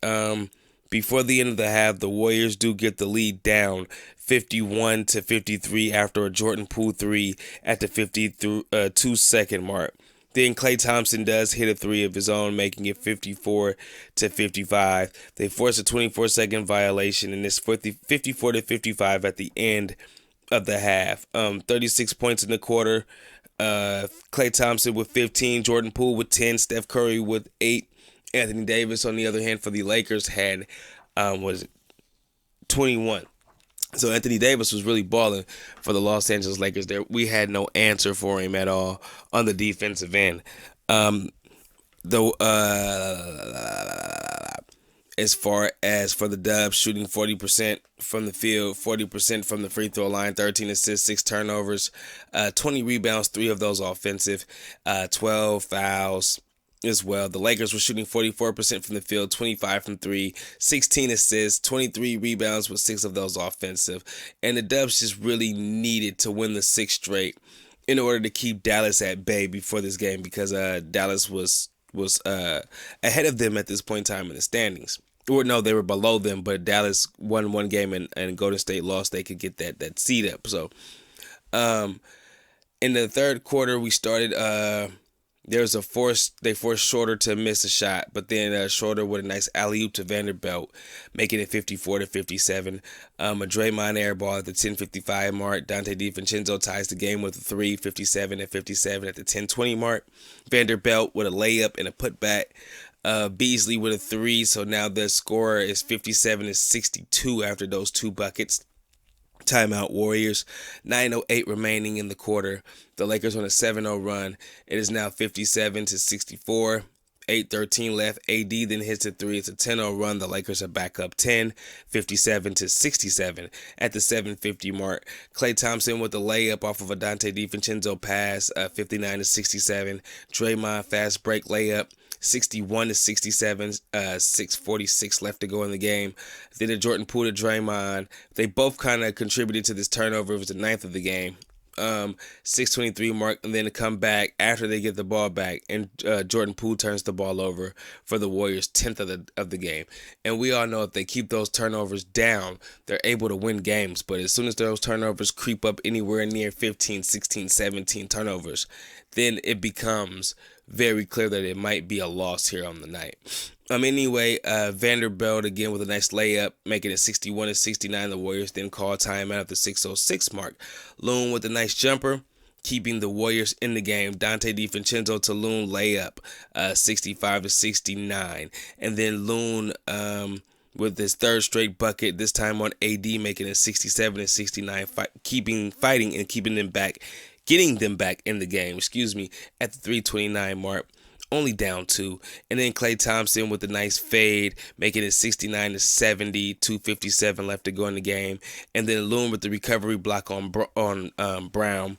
S7: Before the end of the half, the Warriors do get the lead down 51-53 after a Jordan Poole 3 at the 52-second mark. Then Klay Thompson does hit a 3 of his own, making it 54-55. They force a 24-second violation, and it's 54-55 at the end of the half. 36 points in the quarter. Klay Thompson with 15, Jordan Poole with 10, Steph Curry with 8. Anthony Davis, on the other hand, for the Lakers had 21. So Anthony Davis was really balling for the Los Angeles Lakers there. We had no answer for him at all on the defensive end. Though as far as for the Dubs, shooting 40% from the field, 40% from the free throw line, 13 assists, 6 turnovers, 20 rebounds, 3 of those offensive, 12 fouls as well. The Lakers were shooting 44% from the field, 25 from 3, 16 assists, 23 rebounds with 6 of those offensive. And the Dubs just really needed to win the 6th straight in order to keep Dallas at bay before this game, because Dallas was ahead of them at this point in time in the standings. Or no, they were below them, but Dallas won one game and Golden State lost. They could get that seed up. So in the third quarter, we started there was they forced Shorter to miss a shot, but then Shorter with a nice alley-oop to Vanderbilt, making it 54-57. A Draymond air ball at the 10:55 mark. Dante DiVincenzo ties the game with a 3, 57-57 at the 10:20 mark. Vanderbilt with a layup and a putback. Beasley with a 3, so now the score is 57-62 after those 2 buckets. Timeout Warriors. 9:08 remaining in the quarter. The Lakers on a 7-0 run. It is now 57-64. 8:13 left. AD then hits a 3. It's a 10-0 run. The Lakers are back up 10, 57-67 at the 7:50 mark. Klay Thompson with a layup off of a Dante DiVincenzo pass, 59-67. Draymond fast break layup, 61-67, 6:46 left to go in the game. Then a Jordan Poole to Draymond. They both kind of contributed to this turnover. It was the 9th of the game. 6:23 mark, and then to come back after they get the ball back, and Jordan Poole turns the ball over for the Warriors, 10th of the game. And we all know if they keep those turnovers down, they're able to win games. But as soon as those turnovers creep up anywhere near 15, 16, 17 turnovers, then it becomes very clear that it might be a loss here on the night. Anyway, Vanderbilt again with a nice layup, making it 61-69. The Warriors then call timeout at the 6:06 mark. Loon with a nice jumper, keeping the Warriors in the game. Dante DiVincenzo to Loon layup, 65-69. And then Loon with his 3rd straight bucket, this time on AD, making it 67-69, fighting and keeping them back. Getting them back in the game, at the 3:29 mark, only down 2. And then Klay Thompson with a nice fade, making it 69-70, 2:57 left to go in the game. And then Loon with the recovery block on Brown.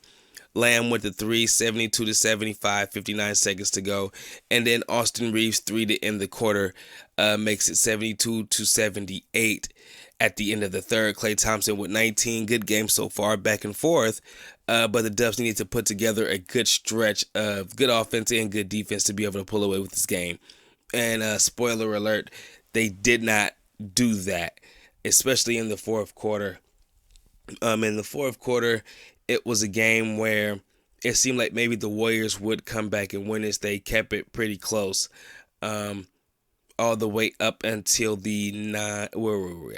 S7: Lamb with the 3, 72-75, 59 seconds to go. And then Austin Reeves 3 to end the quarter, makes it 72-78 at the end of the third. Klay Thompson with 19. Good game so far, back and forth. But the Dubs need to put together a good stretch of good offense and good defense to be able to pull away with this game. And spoiler alert, they did not do that, especially in the fourth quarter. In the fourth quarter, it was a game where it seemed like maybe the Warriors would come back and win this. They kept it pretty close, all the way up until the where we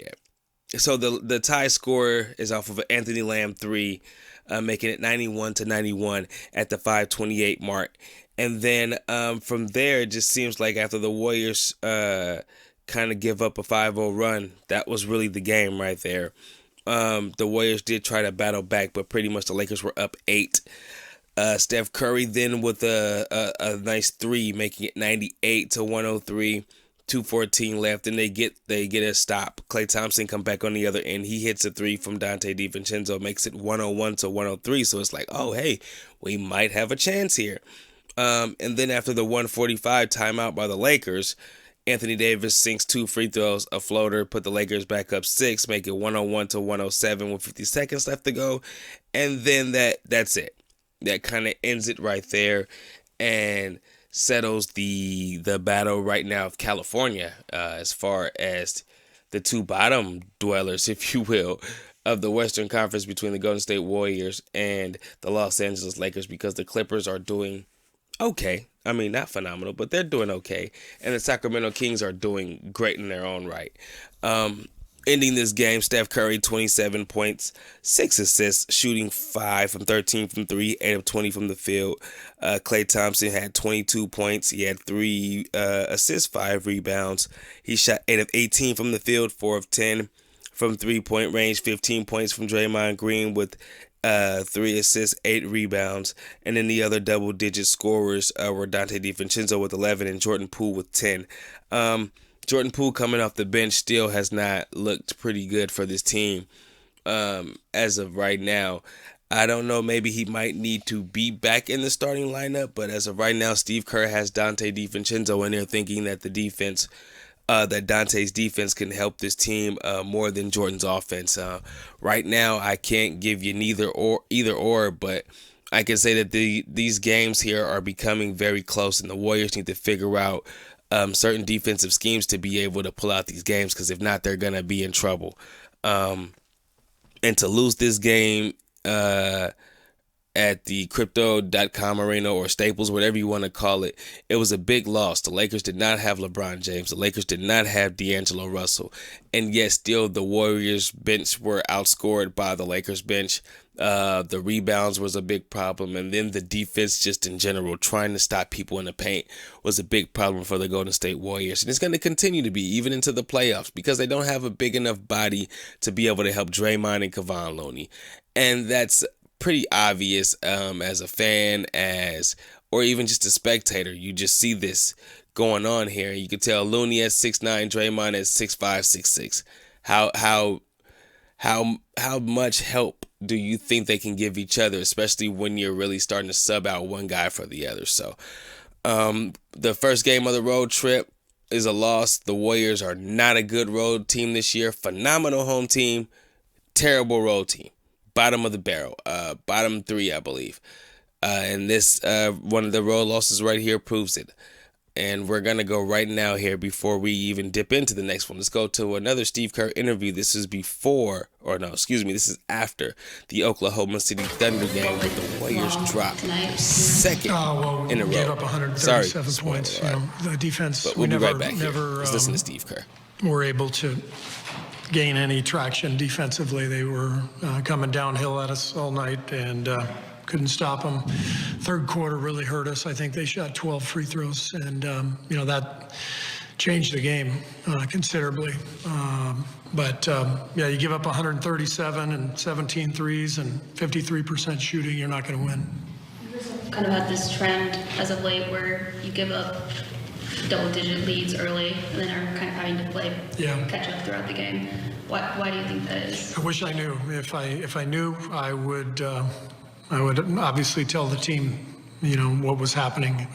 S7: at? So the tie score is off of an Anthony Lamb 3, making it 91-91 at the 5:28 mark. And then from there, it just seems like after the Warriors kind of give up a 5-0 run, that was really the game right there. The Warriors did try to battle back, but pretty much the Lakers were up 8. Steph Curry then with a nice 3, making it 98-103. 2:14 left, and they get a stop. Klay Thompson come back on the other end. He hits a 3 from Dante DiVincenzo, makes it 101-103. So it's like, oh hey, we might have a chance here. And then after the 1:45 timeout by the Lakers, Anthony Davis sinks 2 free throws, a floater, put the Lakers back up 6, make it 101-107 with 50 seconds left to go. And then that's it. That kind of ends it right there, and settles the battle right now of California, as far as the 2 bottom dwellers, if you will, of the Western Conference between the Golden State Warriors and the Los Angeles Lakers, because the Clippers are doing okay. I mean, not phenomenal, but they're doing okay. And the Sacramento Kings are doing great in their own right. Ending this game, Steph Curry, 27 points, 6 assists, shooting 5 from 13 from 3, 8 of 20 from the field. Klay Thompson had 22 points. He had 3 assists, 5 rebounds. He shot 8 of 18 from the field, 4 of 10 from 3-point range, 15 points from Draymond Green with 3 assists, 8 rebounds. And then the other double-digit scorers were Dante DiVincenzo with 11 and Jordan Poole with 10. Jordan Poole coming off the bench still has not looked pretty good for this team as of right now. I don't know, maybe he might need to be back in the starting lineup, but as of right now, Steve Kerr has Dante DiVincenzo in there thinking that the defense, that Dante's defense can help this team more than Jordan's offense. Right now, I can't give you either or, but I can say that these games here are becoming very close, and the Warriors need to figure out certain defensive schemes to be able to pull out these games, because if not, they're going to be in trouble. And to lose this game at the Crypto.com Arena or Staples, whatever you want to call it, it was a big loss. The Lakers did not have LeBron James. The Lakers did not have D'Angelo Russell. And yet still the Warriors bench were outscored by the Lakers bench. The rebounds was a big problem. And then the defense just in general, trying to stop people in the paint, was a big problem for the Golden State Warriors. And it's going to continue to be even into the playoffs, because they don't have a big enough body to be able to help Draymond and Kevon Looney. And that's pretty obvious as a fan, or even just a spectator. You just see this going on here. You can tell Looney at 6'9", Draymond at 6'5", 6'6". How much help do you think they can give each other, especially when you're really starting to sub out one guy for the other? So the first game of the road trip is a loss. The Warriors are not a good road team this year. Phenomenal home team, terrible road team. Bottom of the barrel, bottom 3, I believe. And this, one of the road losses right here proves it. And we're going to go right now here before we even dip into the next one. Let's go to another Steve Kerr interview. This is this is after the Oklahoma City Thunder game where the Warriors dropped second in a row.
S9: Gave up 137 points. The defense,
S7: but we'll be right back here.
S9: Never,
S7: Let's listen to Steve Kerr.
S9: Were able to gain any traction defensively. They were coming downhill at us all night and couldn't stop them. Third quarter really hurt us. I think they shot 12 free throws, and that changed the game considerably. You give up 137 and 17 threes and 53% shooting, you're not going to win.
S10: Kind of had this trend as of late where you give up double-digit leads early and then are kind of having to catch up throughout the game. Why do you think that is?
S9: I wish I knew. If I knew, I would obviously tell the team, what was happening.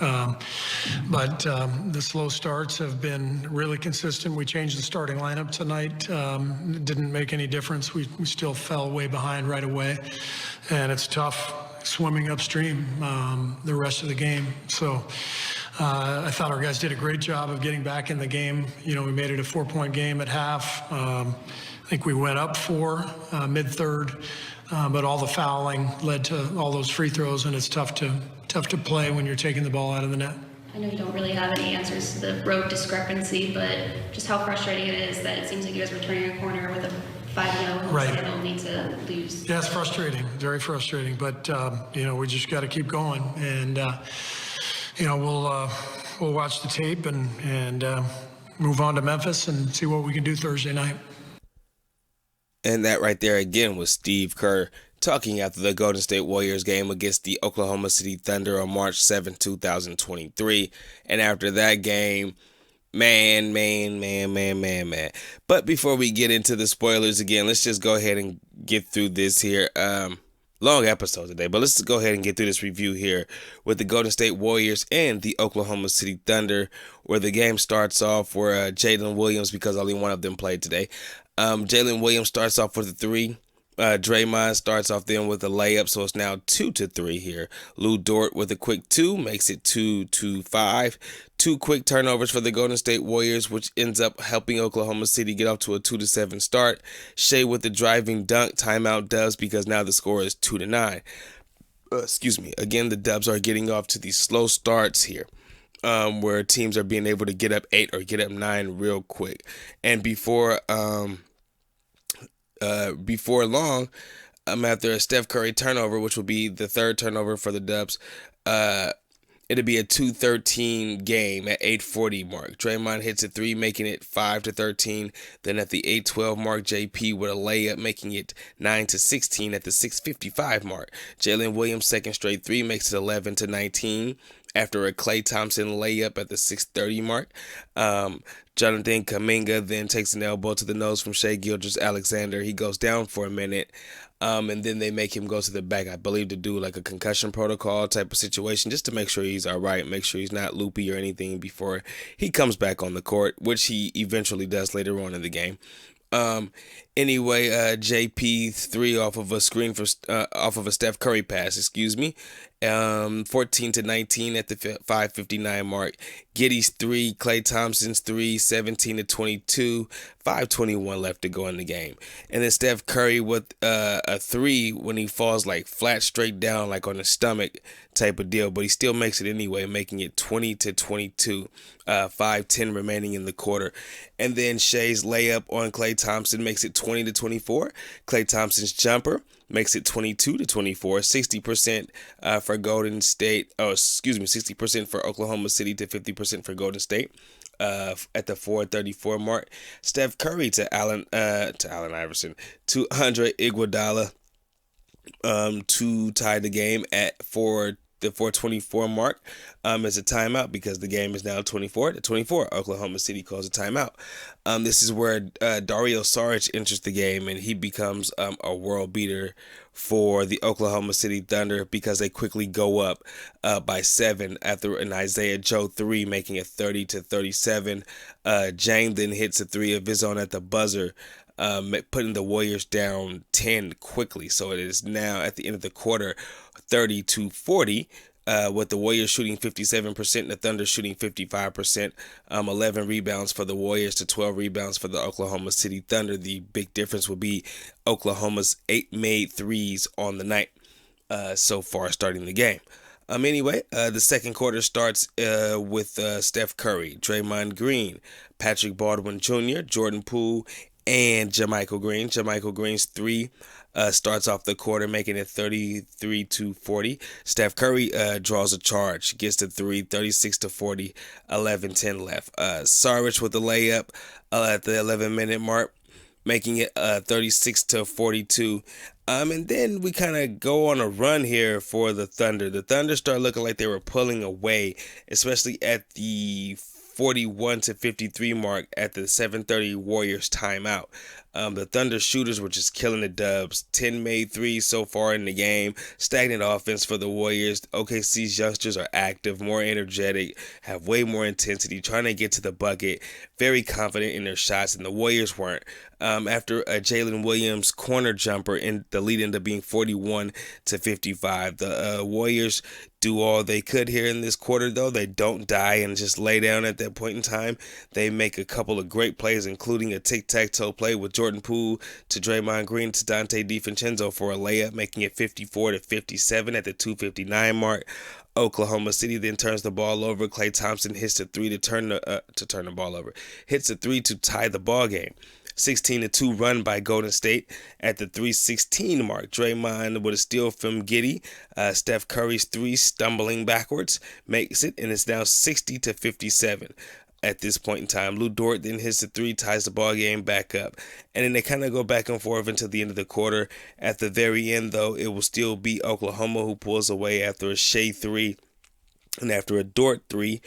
S9: But the slow starts have been really consistent. We changed the starting lineup tonight. It didn't make any difference. We still fell way behind right away, and it's tough swimming upstream the rest of the game. So I thought our guys did a great job of getting back in the game. We made it a 4-point game at half. I think we went up 4 mid-third, but all the fouling led to all those free throws, and it's tough to play when you're taking the ball out of the net.
S10: I know you don't really have any answers to the road discrepancy, but just how frustrating it is that it seems like you guys were turning a corner with a 5-0 and don't need to lose.
S9: Yeah, it's frustrating, very frustrating, but we just got to keep going, and we'll watch the tape and move on to Memphis and see what we can do Thursday night.
S7: And that right there again was Steve Kerr talking after the Golden State Warriors game against the Oklahoma City Thunder on March 7, 2023. And after that game, man. But before we get into the spoilers again, let's just go ahead and get through this here. Long episode today, but let's go ahead and get through this review here with the Golden State Warriors and the Oklahoma City Thunder, where the game starts off where Jalen Williams, because only one of them played today, Jalen Williams starts off with a 3. Draymond starts off then with a layup, so it's now 2-3 here. Lou Dort with a quick 2 makes it 2-5. 2 quick turnovers for the Golden State Warriors, which ends up helping Oklahoma City get off to a 2-7 start. Shea with the driving dunk, timeout Dubs, because now the score is 2-9. Again, the Dubs are getting off to these slow starts here, where teams are being able to get up 8 or get up 9 real quick. And before long, after a Steph Curry turnover, which will be the 3rd turnover for the Dubs, It'll be a 2-13 game at 8:40 mark. Draymond hits a 3, making it 5-13. Then at the 8:12 mark, JP with a layup, making it 9-16 at the 6:55 mark. Jalen Williams' second straight 3 makes it 11-19 after a Klay Thompson layup at the 6:30 mark. Jonathan Kuminga then takes an elbow to the nose from Shai Gilgeous-Alexander. He goes down for a minute. And then they make him go to the back, I believe, to do like a concussion protocol type of situation, just to make sure he's all right, make sure he's not loopy or anything before he comes back on the court, which he eventually does later on in the game. Anyway, JP 3 off of a screen for off of a Steph Curry pass, 14-19 at the 5:59 mark. Giddey's 3, Klay Thompson's 3, 17-22, 5:21 left to go in the game. And then Steph Curry with a 3 when he falls like flat straight down, like on the stomach type of deal, but he still makes it anyway, making it 20-22, 5:10 remaining in the quarter. And then Shai's layup on Klay Thompson makes it 20-24. Klay Thompson's jumper makes it 22-24, 60% for Golden State. 60% for Oklahoma City to 50% for Golden State. At the 4:34 mark, Steph Curry to Allen Iverson to Andre Iguodala to tie the game at the 4:24 mark as a timeout, because the game is now 24-24. Oklahoma City calls a timeout. This is where Dario Saric enters the game, and he becomes a world beater for the Oklahoma City Thunder, because they quickly go up by 7 after an Isaiah Joe 3, making it 30-37. Jane then hits a 3 of his own at the buzzer, putting the Warriors down 10 quickly. So it is now at the end of the quarter 30-40, with the Warriors shooting 57% and the Thunder shooting 55%. 11 rebounds for the Warriors to 12 rebounds for the Oklahoma City Thunder. The big difference will be Oklahoma's 8 made threes on the night so far starting the game. Anyway, the second quarter starts with Steph Curry, Draymond Green, Patrick Baldwin Jr., Jordan Poole, and JaMychal Green. JaMychal Green's 3 starts off the quarter, making it 33-40. Steph Curry draws a charge, gets the 3, 36-40, 11-10 left. Saric with the layup at the 11-minute mark, making it 36-42. And then we kind of go on a run here for the Thunder. The Thunder start looking like they were pulling away, especially at the 41-53 mark at the 7:30 Warriors timeout. The Thunder shooters were just killing the dubs. 10 made threes so far in the game. Stagnant offense for the Warriors. OKC's youngsters are active, more energetic, have way more intensity, trying to get to the bucket, very confident in their shots, and the Warriors weren't. After a Jalen Williams corner jumper, and the lead ended up being 41-55. The Warriors do all they could here in this quarter, though. They don't die and just lay down at that point in time. They make a couple of great plays, including a tic-tac-toe play with Jordan Poole to Draymond Green to Dante DiVincenzo for a layup, making it 54-57 at the 2:59 mark. Oklahoma City then turns the ball over. Klay Thompson hits the 3 to turn the ball over. Hits the 3 to tie the ball game. 16-2 run by Golden State at the 3:16 mark. Draymond with a steal from Giddey. Steph Curry's 3 stumbling backwards makes it, and it's now 60-57 at this point in time. Lou Dort then hits the 3, ties the ball game back up. And then they kind of go back and forth until the end of the quarter. At the very end, though, it will still be Oklahoma who pulls away after a Shea 3 and after a Dort 3.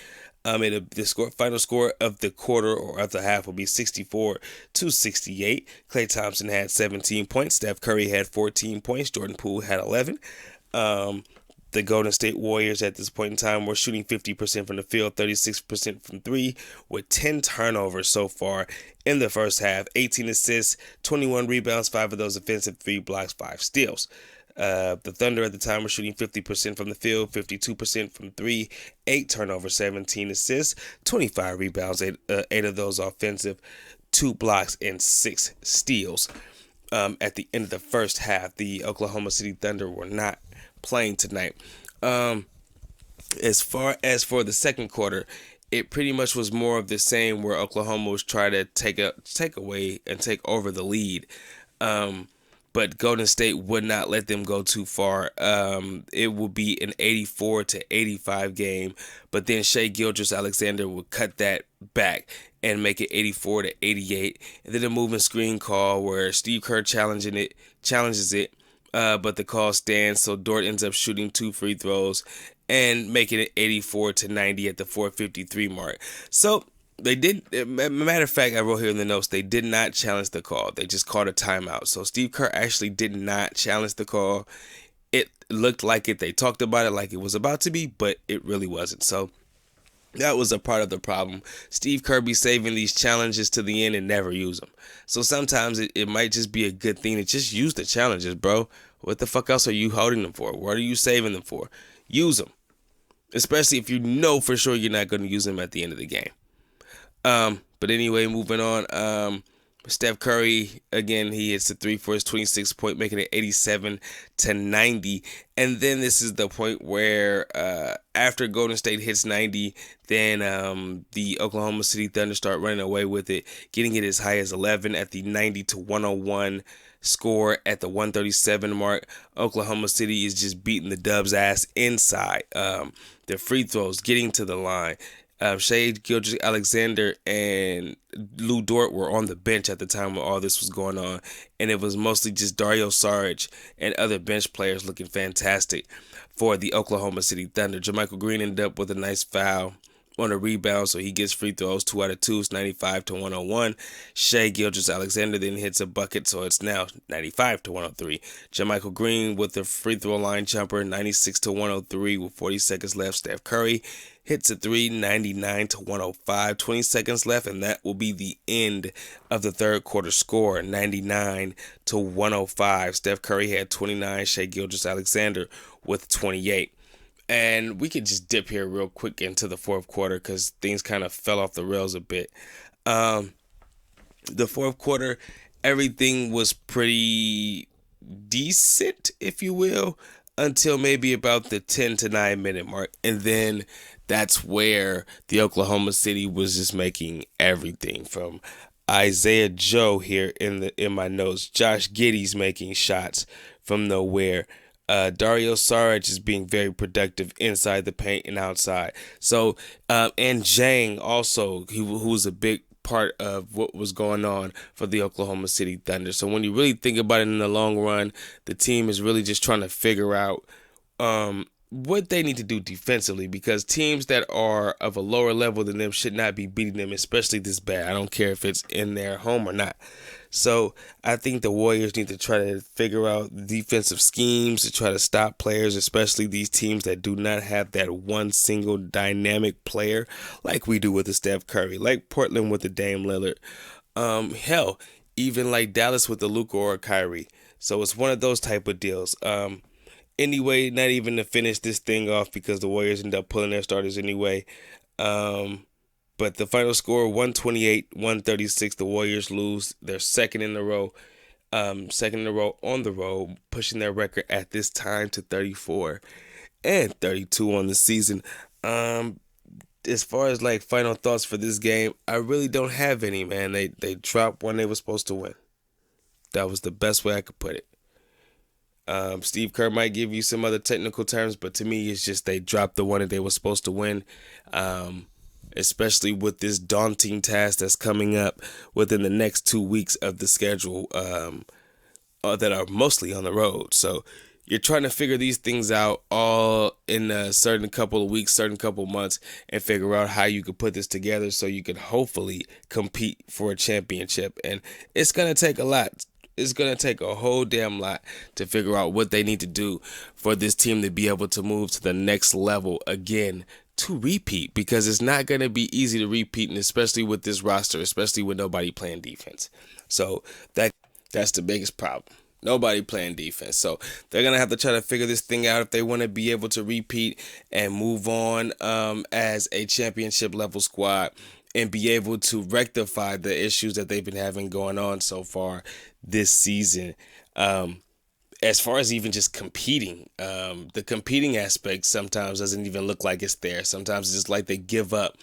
S7: The final score of the quarter or of the half will be 64-68. Klay Thompson had 17 points. Steph Curry had 14 points. Jordan Poole had 11. The Golden State Warriors at this point in time were shooting 50% from the field, 36% from 3, with 10 turnovers so far in the first half. 18 assists, 21 rebounds, 5 of those offensive, 3 blocks, 5 steals. The Thunder at the time were shooting 50% from the field, 52% from 3, 8 turnovers, 17 assists, 25 rebounds, 8 of those offensive, 2 blocks, and 6 steals. At the end of the first half, the Oklahoma City Thunder were not playing tonight. As far as for the second quarter, it pretty much was more of the same, where Oklahoma was trying to take away and take over the lead. but Golden State would not let them go too far. It would be an 84-85 game, but then Shai Gilgeous-Alexander would cut that back and make it 84-88, and then a moving screen call where Steve Kerr challenges it, but the call stands, so Dort ends up shooting 2 free throws and making it 84-90 at the 4:53 mark. So they did. Matter of fact, I wrote here in the notes, they did not challenge the call. They just called a timeout. So Steve Kerr actually did not challenge the call. It looked like it. They talked about it like it was about to be, but it really wasn't. So that was a part of the problem. Steve Kerr be saving these challenges to the end and never use them. So sometimes it might just be a good thing to just use the challenges, bro. What the fuck else are you holding them for? What are you saving them for? Use them. Especially if you know for sure you're not going to use them at the end of the game. But anyway, moving on. Steph Curry, again, he hits the 3 for his 26th point, making it 87-90. And then this is the point where after Golden State hits 90, then the Oklahoma City Thunder start running away with it, getting it as high as 11 at the 90-101 score at the 137 mark. Oklahoma City is just beating the Dubs' ass inside. Their free throws, getting to the line. Shai Gilgeous-Alexander and Lou Dort were on the bench at the time when all this was going on, and it was mostly just Dario Saric and other bench players looking fantastic for the Oklahoma City Thunder. JaMychal Green ended up with a nice foul on a rebound, so he gets free throws, 2 out of 2, it's 95-101. Shai Gilgeous-Alexander then hits a bucket, so it's now 95-103. JaMychal Green with the free throw line jumper, 96-103 with 40 seconds left. Steph Curry hits a 3, 99-105, 20 seconds left, and that will be the end of the third quarter score, 99-105. Steph Curry had 29, Shai Gilgeous-Alexander with 28. And we could just dip here real quick into the fourth quarter because things kind of fell off the rails a bit. The fourth quarter, everything was pretty decent, if you will, until maybe about the 10-9 minute mark. And then that's where the Oklahoma City was just making everything from Isaiah Joe here in my notes. Josh Giddey's making shots from nowhere. Dario Saric is being very productive inside the paint and outside. So, and Jang also, who was a big part of what was going on for the Oklahoma City Thunder. So when you really think about it in the long run, the team is really just trying to figure out what they need to do defensively, because teams that are of a lower level than them should not be beating them, especially this bad. I don't care if it's in their home or not. So I think the Warriors need to try to figure out defensive schemes to try to stop players, especially these teams that do not have that one single dynamic player like we do with the Steph Curry, like Portland with the Dame Lillard. Hell, even like Dallas with the Luka or Kyrie. So it's one of those type of deals. Anyway, not even to finish this thing off because the Warriors end up pulling their starters anyway. But the final score, 128-136, the Warriors lose their second in a row on the road, pushing their record at this time to 34-32 on the season. As far as like final thoughts for this game, I really don't have any, man. They dropped when they were supposed to win. That was the best way I could put it. Steve Kerr might give you some other technical terms, but to me, it's just they dropped the one that they were supposed to win. Especially with this daunting task that's coming up within the next 2 weeks of the schedule that are mostly on the road. So you're trying to figure these things out all in a certain couple of weeks, certain couple of months, and figure out how you could put this together so you could hopefully compete for a championship. And it's going to take a lot. It's going to take a whole damn lot to figure out what they need to do for this team to be able to move to the next level again, to repeat, because it's not going to be easy to repeat, and especially with this roster, especially with nobody playing defense. So that's the biggest problem. Nobody playing defense. So they're going to have to try to figure this thing out if they want to be able to repeat and move on as a championship level squad and be able to rectify the issues that they've been having going on so far this season. As far as even just competing, the competing aspect sometimes doesn't even look like it's there. Sometimes it's just like they give up,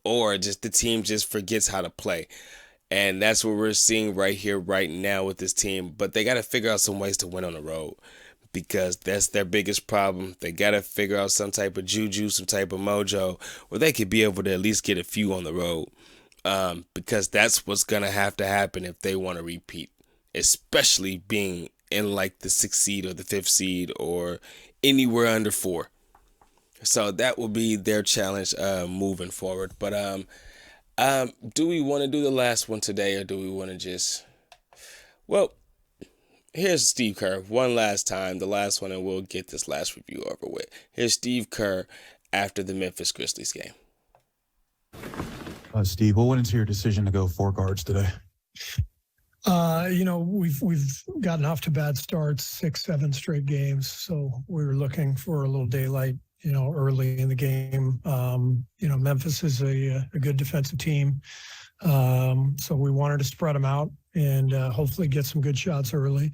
S7: or just the team just forgets how to play. And that's what we're seeing right here, right now with this team. But they got to figure out some ways to win on the road because that's their biggest problem. They got to figure out some type of juju, some type of mojo where they could be able to at least get a few on the road because that's what's going to happen if they want to repeat, especially being in like the 6th seed or the 5th seed or anywhere under 4. So that will be their challenge moving forward. But do we want to do the last one today or do we want to just... Well, here's Steve Kerr one last time, the last one, and we'll get this last review over with. Here's Steve Kerr after the Memphis Grizzlies game.
S11: Steve, what went into your decision to go 4 guards today?
S9: We've gotten off to bad starts, 6, 7 straight games. So we were looking for a little daylight, early in the game. Memphis is a good defensive team. So we wanted to spread them out and hopefully get some good shots early.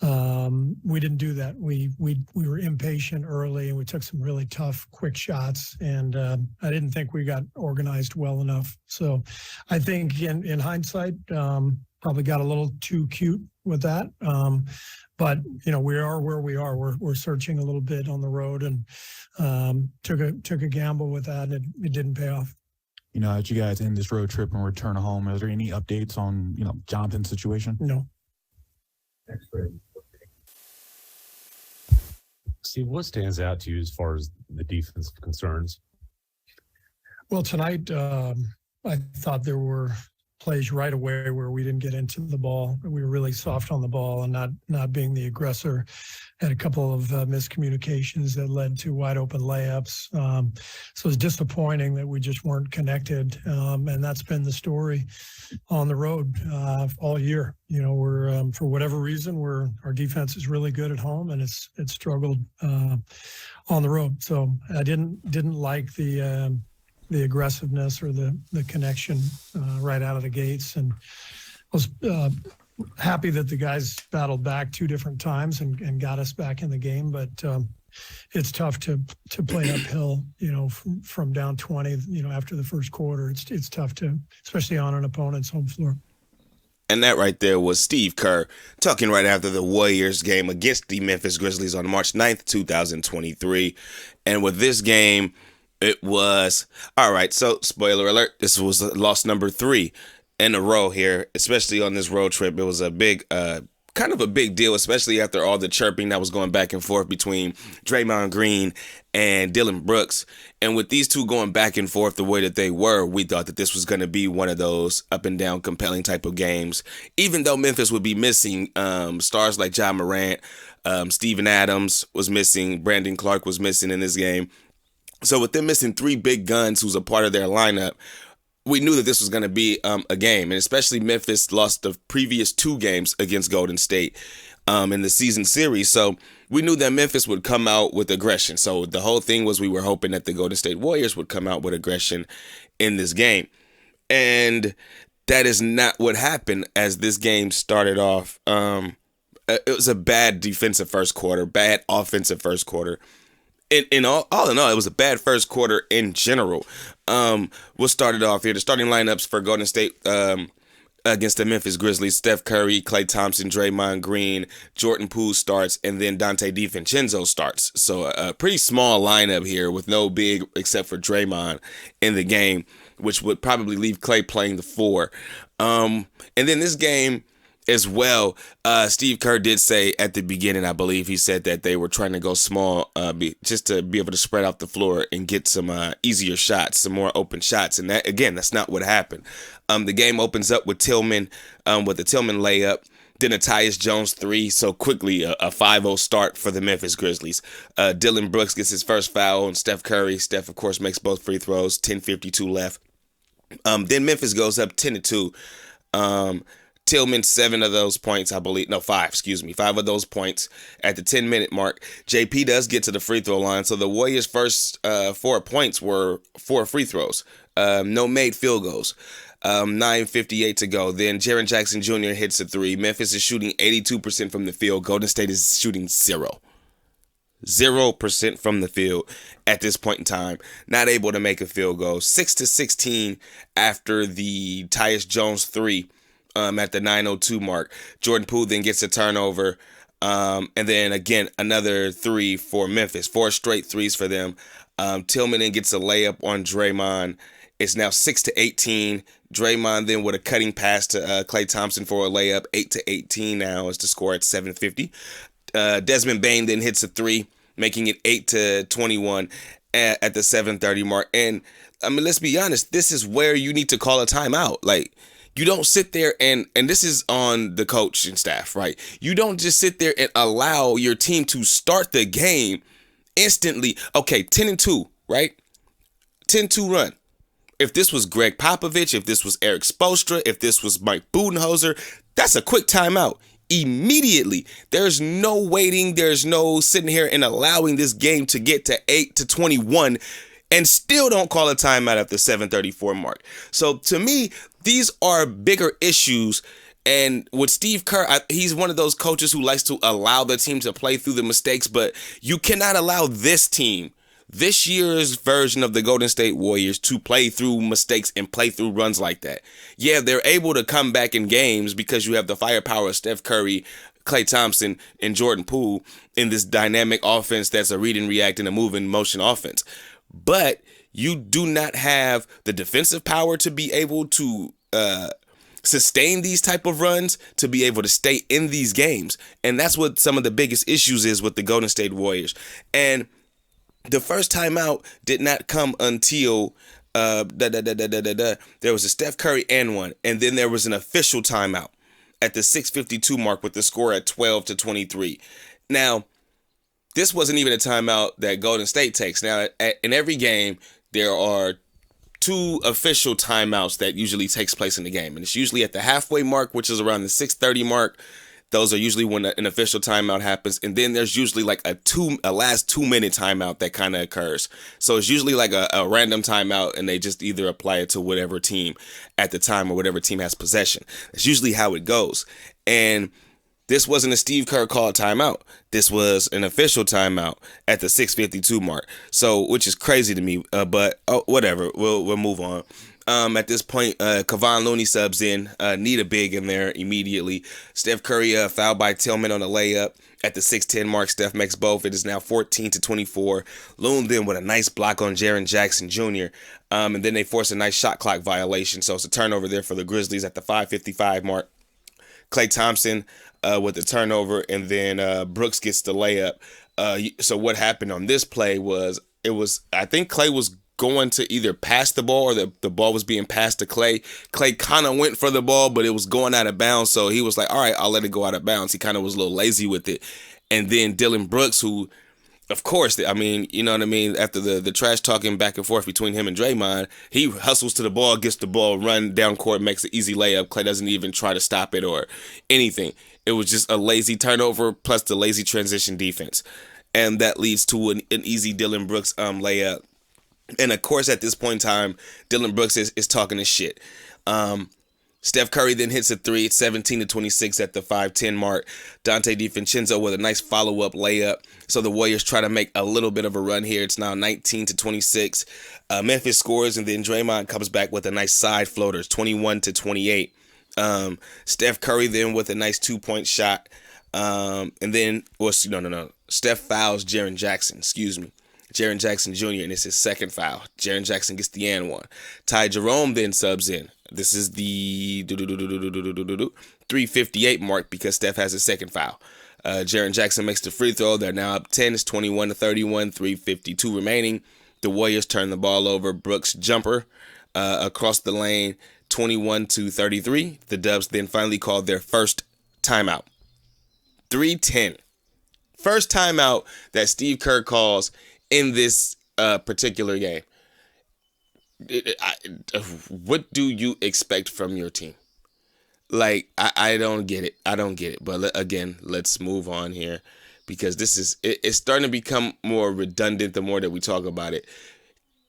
S9: We didn't do that. We were impatient early and we took some really tough, quick shots. And I didn't think we got organized well enough. So I think in hindsight, probably got a little too cute with that. But we are where we are. We're searching a little bit on the road and took a gamble with that, and it didn't pay off.
S11: As you guys end this road trip and return home, is there any updates on Jonathan's situation?
S9: No.
S11: Next grade.
S12: Steve, what stands out to you as far as the defensive concerns?
S9: Well, tonight I thought there were plays right away where we didn't get into the ball. We were really soft on the ball and not being the aggressor. Had a couple of miscommunications that led to wide open layups. So it's disappointing that we just weren't connected. And that's been the story on the road all year. We're for whatever reason, our defense is really good at home and it's struggled on the road. So I didn't like the aggressiveness or the connection right out of the gates. And I was happy that the guys battled back 2 different times and got us back in the game. But it's tough to play uphill, from down 20, after the first quarter. It's tough especially on an opponent's home floor.
S7: And that right there was Steve Kerr talking right after the Warriors game against the Memphis Grizzlies on March 9th, 2023. And with this game, it was, all right, so spoiler alert, this was loss number 3 in a row here, especially on this road trip. It was a big, kind of a big deal, especially after all the chirping that was going back and forth between Draymond Green and Dillon Brooks. And with these two going back and forth the way that they were, we thought that this was going to be one of those up and down compelling type of games, even though Memphis would be missing stars like Ja Morant, Steven Adams was missing, Brandon Clark was missing in this game. So with them missing 3 big guns who's a part of their lineup, we knew that this was going to be a game. And especially Memphis lost the previous 2 games against Golden State in the season series. So we knew that Memphis would come out with aggression. So the whole thing was we were hoping that the Golden State Warriors would come out with aggression in this game. And that is not what happened as this game started off. It was a bad defensive first quarter, bad offensive first quarter. All in all, it was a bad first quarter in general. We'll start it off here. The starting lineups for Golden State against the Memphis Grizzlies: Steph Curry, Klay Thompson, Draymond Green, Jordan Poole starts, and then Dante DiVincenzo starts. So a pretty small lineup here with no big except for Draymond in the game, which would probably leave Klay playing the 4. And then this game as well, Steve Kerr did say at the beginning, I believe he said that they were trying to go small just to be able to spread out the floor and get some easier shots, some more open shots. And that, again, that's not what happened. The game opens up with Tillman, with the Tillman layup, then a Tyus Jones 3. So quickly, a 5-0 start for the Memphis Grizzlies. Dillon Brooks gets his first foul on Steph Curry. Steph, of course, makes both free throws, 10:52 left. Then Memphis goes up 10-2. Tillman, 7 of those points, I believe. No, 5 of those points at the 10-minute mark. JP does get to the free throw line. So the Warriors' first 4 points were 4 free throws. No made field goals. 9:58 to go. Then Jaren Jackson Jr. hits a 3. Memphis is shooting 82% from the field. Golden State is shooting 0. 0% from the field at this point in time. Not able to make a field goal. 6-16 after the Tyus Jones 3 at the 9:02 mark. Jordan Poole then gets a turnover. And then again, another 3 for Memphis. 4 straight threes for them. Tillman then gets a layup on Draymond. It's now 6-18. Draymond then with a cutting pass to Klay Thompson for a layup. 8-18 now is the score at 7:50. Desmond Bane then hits a 3, making it 8-21 at the 7:30 mark. And I mean, let's be honest, this is where you need to call a timeout. Like, you don't sit there and this is on the coach and staff, right? You don't just sit there and allow your team to start the game instantly. Okay, 10-2, right? 10-2 run. If this was Greg Popovich, if this was Eric Spoelstra, if this was Mike Budenholzer, that's a quick timeout. Immediately. There's no waiting. There's no sitting here and allowing this game to get to 8-21 and still don't call a timeout at the 7:34 mark. So to me, these are bigger issues. And with Steve Kerr, he's one of those coaches who likes to allow the team to play through the mistakes, but you cannot allow this team, this year's version of the Golden State Warriors, to play through mistakes and play through runs like that. Yeah, they're able to come back in games because you have the firepower of Steph Curry, Klay Thompson, and Jordan Poole in this dynamic offense that's a read and react and a move and motion offense. But you do not have the defensive power to be able to sustain these type of runs, to be able to stay in these games. And that's what some of the biggest issues is with the Golden State Warriors. And the first timeout did not come until there was a Steph Curry and one, and then there was an official timeout at the 6:52 mark with the score at 12-23. Now, this wasn't even a timeout that Golden State takes. Now, in every game, there are 2 official timeouts that usually takes place in the game, and it's usually at the halfway mark, which is around the 6:30 mark. Those are usually when an official timeout happens. And then there's usually like a last 2-minute timeout that kind of occurs. So it's usually like a random timeout, and they just either apply it to whatever team at the time or whatever team has possession. That's usually how it goes. And this wasn't a Steve Kerr called timeout. This was an official timeout at the 6:52 mark. So, which is crazy to me, but whatever. We'll move on. At this point, Kevon Looney subs in, need a big in there immediately. Steph Curry fouled by Tillman on a layup at the 6:10 mark. Steph makes both. It is now 14-24. Loon then with a nice block on Jaren Jackson Jr. And then they force a nice shot clock violation. So it's a turnover there for the Grizzlies at the 5:55 mark. Klay Thompson with the turnover, and then Brooks gets the layup. So what happened on this play was, I think Klay was going to either pass the ball or the ball was being passed to Klay. Klay kind of went for the ball, but it was going out of bounds. So he was like, all right, I'll let it go out of bounds. He kind of was a little lazy with it. And then Dylan Brooks, who, of course, I mean, you know what I mean? After the trash talking back and forth between him and Draymond, he hustles to the ball, gets the ball, run down court, makes an easy layup. Klay doesn't even try to stop it or anything. It was just a lazy turnover plus the lazy transition defense. And that leads to an easy Dylan Brooks layup. And of course, at this point in time, Dylan Brooks is talking his shit. Steph Curry then hits a 3, 17-26 at the 5:10 mark. Dante DiVincenzo with a nice follow-up layup. So the Warriors try to make a little bit of a run here. It's now 19-26. Memphis scores, and then Draymond comes back with a nice side floater. It's 21-28. Steph Curry then with a nice 2-point shot. And then, Steph fouls Jaren Jackson, Jaren Jackson Jr., and it's his second foul. Jaren Jackson gets the and one. Ty Jerome then subs in. This is the 3:58 mark because Steph has his second foul. Jaren Jackson makes the free throw. They're now up 10. It's 21-31, 3:52 remaining. The Warriors turn the ball over. Brooks jumper across the lane, 21-33. The Dubs then finally called their first timeout. 3:10. First timeout that Steve Kerr calls in this particular game. What do you expect from your team? Like, I don't get it. But again, let's move on here because it's starting to become more redundant the more that we talk about it,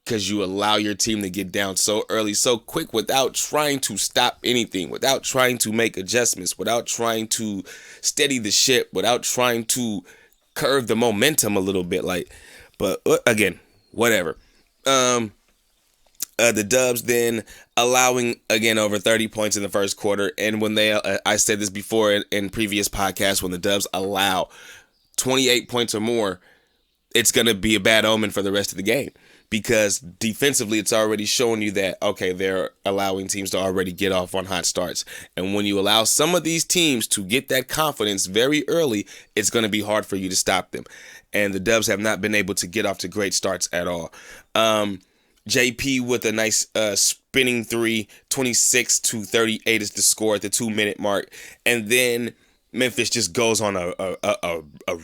S7: because you allow your team to get down so early, so quick, without trying to stop anything, without trying to make adjustments, without trying to steady the ship, without trying to curve the momentum a little bit. But again, whatever. The Dubs then allowing, again, over 30 points in the first quarter. And when I said this before in previous podcasts, when the Dubs allow 28 points or more, it's going to be a bad omen for the rest of the game. Because defensively, it's already showing you that, okay, they're allowing teams to already get off on hot starts. And when you allow some of these teams to get that confidence very early, it's going to be hard for you to stop them. And the Dubs have not been able to get off to great starts at all. JP with a nice spinning three, 26-38 is the score at the 2-minute mark. And then Memphis just goes on a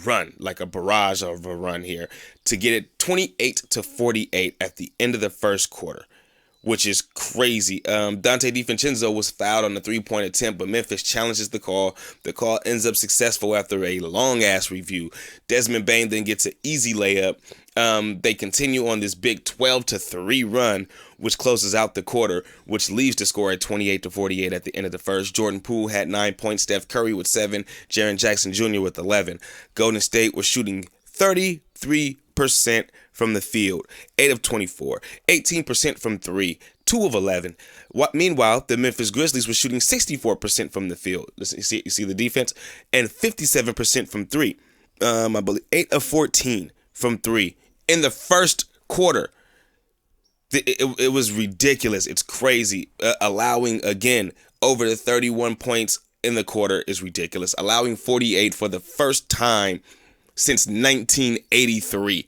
S7: run, like a barrage of a run here, to get it 28-48 at the end of the first quarter, which is crazy. Dante DiVincenzo was fouled on the 3-point attempt, but Memphis challenges the call. The call ends up successful after a long-ass review. Desmond Bane then gets an easy layup. They continue on this big 12-3 run, which closes out the quarter, which leaves the score at 28-48 at the end of the first. Jordan Poole had 9 points, Steph Curry with 7, Jaren Jackson Jr. with 11. Golden State was shooting 33% from the field, 8 of 24, 18% from 3, 2 of 11. Meanwhile, the Memphis Grizzlies were shooting 64% from the field. Listen, you see the defense? And 57% from 3. I believe 8 of 14 from 3 in the first quarter. It was ridiculous. It's crazy. Allowing, again, over the 31 points in the quarter is ridiculous. Allowing 48 for the first time since 1983.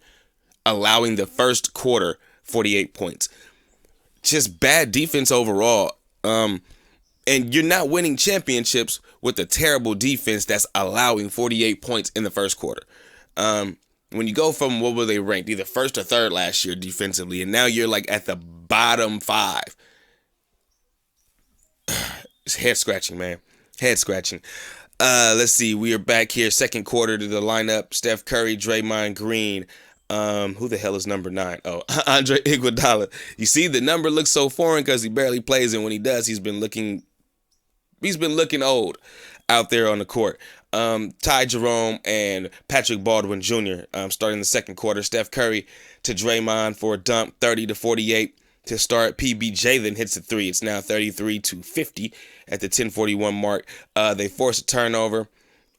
S7: Allowing the first quarter 48 points. Just bad defense overall. And you're not winning championships with a terrible defense that's allowing 48 points in the first quarter. When you go from, what were they ranked, either first or third last year defensively, and now you're like at the bottom 5. It's head scratching, man. Head scratching. Let's see. We are back here, second quarter to the lineup. Steph Curry, Draymond Green. Who the hell is number 9? Oh, Andre Iguodala. You see, the number looks so foreign because he barely plays, and when he does, he's been looking old out there on the court. Ty Jerome and Patrick Baldwin Jr. Starting the second quarter. Steph Curry to Draymond for a dump, 30-48 to start. PBJ then hits a 3. It's now 33-50 at the 10:41 mark. They force a turnover.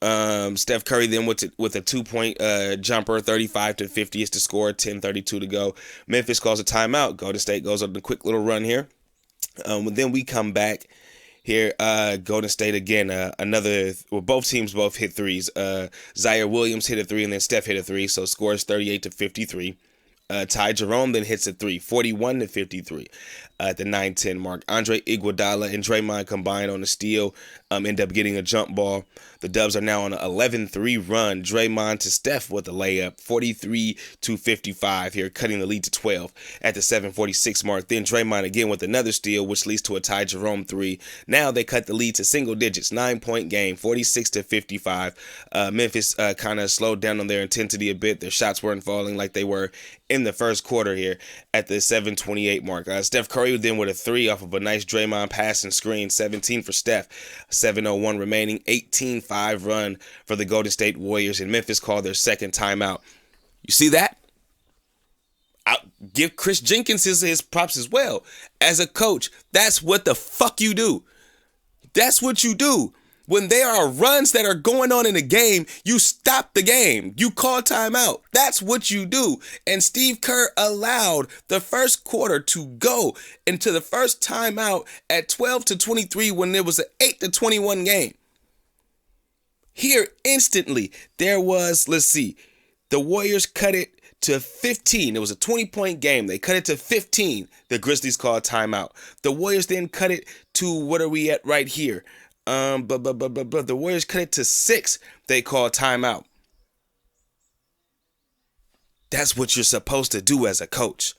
S7: Steph Curry then with a 2-point jumper, 35-50 is the score, 10:32 to go. Memphis calls a timeout. Golden State goes on a quick little run here. Then we come back here. Golden State again, both teams hit threes. Zaire Williams hit a 3 and then Steph hit a 3, so scores 38-53. Ty Jerome then hits a 3, 41-53 at the 9:10 mark. Andre Iguodala and Draymond combined on a steal, end up getting a jump ball. The Dubs are now on an 11-3 run. Draymond to Steph with a layup, 43-55 here, cutting the lead to 12 at the 7:46 mark. Then Draymond again with another steal, which leads to a Ty Jerome 3. Now they cut the lead to single digits, 9-point game, 46-55. Memphis kind of slowed down on their intensity a bit. Their shots weren't falling like they were in the first quarter here at the 7:28 mark. Steph Curry then with a 3 off of a nice Draymond pass and screen, 17 for Steph, 7:01 remaining, 18-5 run for the Golden State Warriors, and Memphis called their second timeout. You see that? I'll give Chris Jenkins his props as well. As a coach, that's what the fuck you do. That's what you do. When there are runs that are going on in a game, you stop the game. You call timeout. That's what you do. And Steve Kerr allowed the first quarter to go into the first timeout at 12-23 when there was an 8-21 game. Here, instantly, there was, the Warriors cut it to 15. It was a 20-point game. They cut it to 15. The Grizzlies called timeout. The Warriors then cut it to, what are we at right here? But the Warriors cut it to 6. They call timeout. That's what you're supposed to do as a coach.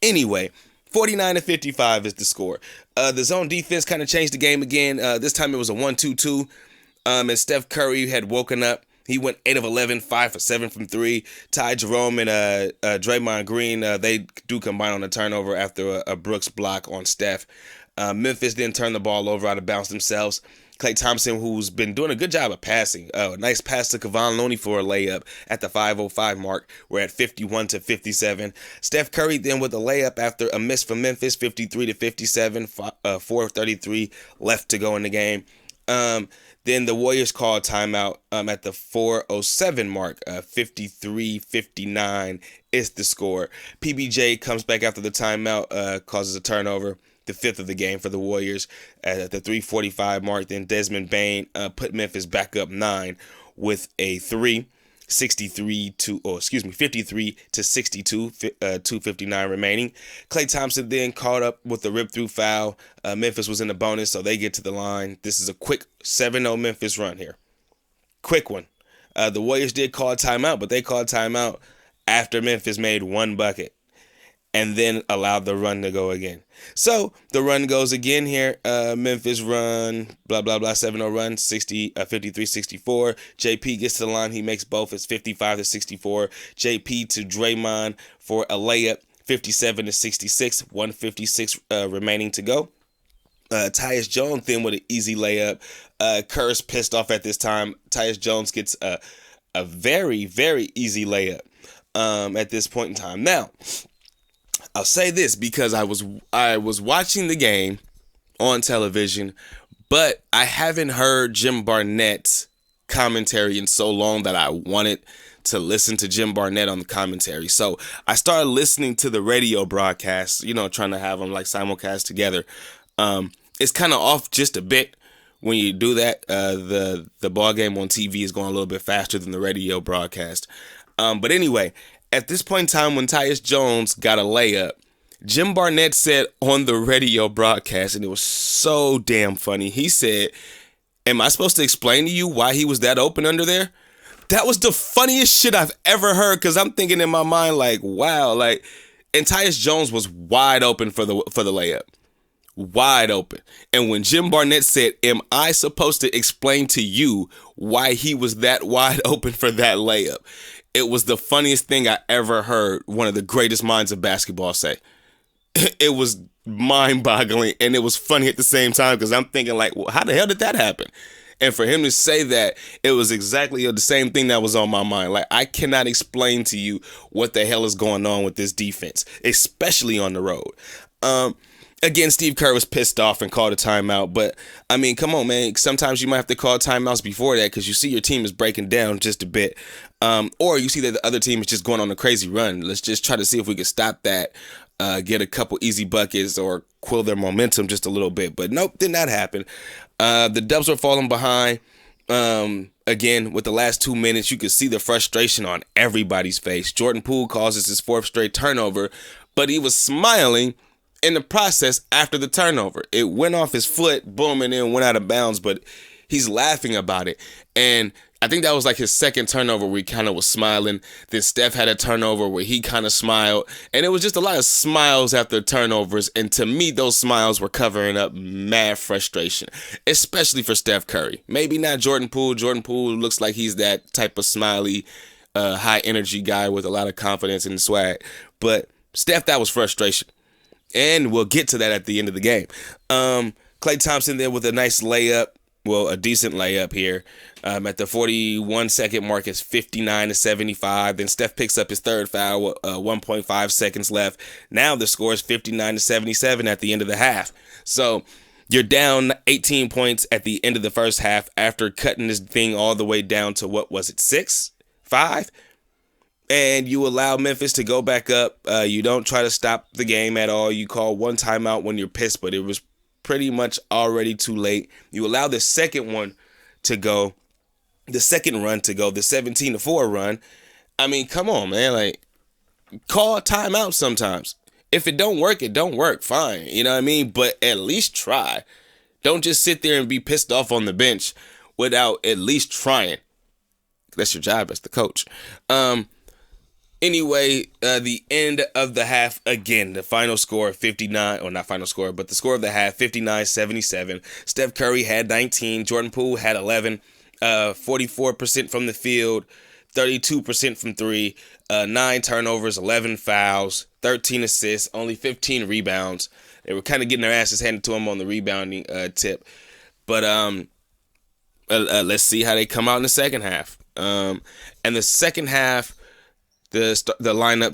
S7: Anyway, 49-55 is the score. The zone defense kind of changed the game again. This time it was a 1-2-2. And Steph Curry had woken up. He went 8 of 11, 5 for 7 from 3. Ty Jerome and Draymond Green, they do combine on a turnover after a Brooks block on Steph. Memphis then turned the ball over out of bounds themselves. Klay Thompson, who's been doing a good job of passing. A nice pass to Kevon Looney for a layup at the 5:05 mark. We're at 51-57. Steph Curry then with a layup after a miss from Memphis, 53-57, 4:33 left to go in the game. Then the Warriors called timeout at the 4:07 mark. 53-59 is the score. PBJ comes back after the timeout, causes a turnover, the fifth of the game for the Warriors at the 3:45 mark. Then Desmond Bane put Memphis back up 9 with a 3. 53-62, 2:59 remaining. Klay Thompson then caught up with the rip-through foul. Memphis was in the bonus, so they get to the line. This is a quick 7-0 Memphis run here. Quick one. The Warriors did call a timeout, but they called timeout after Memphis made one bucket and then allowed the run to go again. So the run goes again here. Memphis run, blah, blah, blah, 7-0 run, 53-64. JP gets to the line. He makes both. It's 55-64. JP to Draymond for a layup, 57-66, 156 remaining to go. Tyus Jones then with an easy layup. Kerr's pissed off at this time. Tyus Jones gets a very, very easy layup at this point in time. Now, I'll say this because I was watching the game on television, but I haven't heard Jim Barnett's commentary in so long that I wanted to listen to Jim Barnett on the commentary. So I started listening to the radio broadcast, trying to have them like simulcast together. It's kind of off just a bit when you do that. The ball game on TV is going a little bit faster than the radio broadcast. But anyway, at this point in time, when Tyus Jones got a layup, Jim Barnett said on the radio broadcast, and it was so damn funny, he said, "Am I supposed to explain to you why he was that open under there?" That was the funniest shit I've ever heard, because I'm thinking in my mind, like, wow, and Tyus Jones was wide open for the layup. Wide open. And when Jim Barnett said, "Am I supposed to explain to you why he was that wide open for that layup?" It was the funniest thing I ever heard one of the greatest minds of basketball say. It was mind-boggling, and it was funny at the same time, because I'm thinking, like, well, how the hell did that happen? And for him to say that, it was exactly the same thing that was on my mind. Like, I cannot explain to you what the hell is going on with this defense, especially on the road. Again, Steve Kerr was pissed off and called a timeout. But, I mean, come on, man. Sometimes you might have to call timeouts before that because you see your team is breaking down just a bit. Or you see that the other team is just going on a crazy run. Let's just try to see if we can stop that, get a couple easy buckets or quill their momentum just a little bit. But nope, did not happen. The Dubs were falling behind. Again, with the last 2 minutes, you could see the frustration on everybody's face. Jordan Poole causes his fourth straight turnover, but he was smiling in the process after the turnover. It went off his foot, boom, and then went out of bounds, but he's laughing about it. And I think that was like his second turnover where he kind of was smiling. Then Steph had a turnover where he kind of smiled. And it was just a lot of smiles after turnovers. And to me, those smiles were covering up mad frustration, especially for Steph Curry. Maybe not Jordan Poole. Jordan Poole looks like he's that type of smiley, high energy guy with a lot of confidence and swag. But Steph, that was frustration. And we'll get to that at the end of the game. Klay Thompson there with a nice layup. Well, a decent layup here. At the 41-second mark, it's 59-75. Then Steph picks up his third foul, 1.5 seconds left. Now the score is 59-77 at the end of the half. So you're down 18 points at the end of the first half after cutting this thing all the way down to, what was it, 6? 5? And you allow Memphis to go back up. You don't try to stop the game at all. You call one timeout when you're pissed, but it was pretty much already too late. You allow the second one to go, the second run to go, the 17-4 run. I mean, come on, man. Like, call a timeout sometimes. If it don't work, it don't work. Fine. You know what I mean? But at least try. Don't just sit there and be pissed off on the bench without at least trying. That's your job as the coach. Anyway, the end of the half, again, the final score, 59, or not final score, but the score of the half, 59-77. Steph Curry had 19. Jordan Poole had 11. 44% from the field, 32% from three, 9 turnovers, 11 fouls, 13 assists, only 15 rebounds. They were kind of getting their asses handed to them on the rebounding tip. But let's see how they come out in the second half. And the second half, the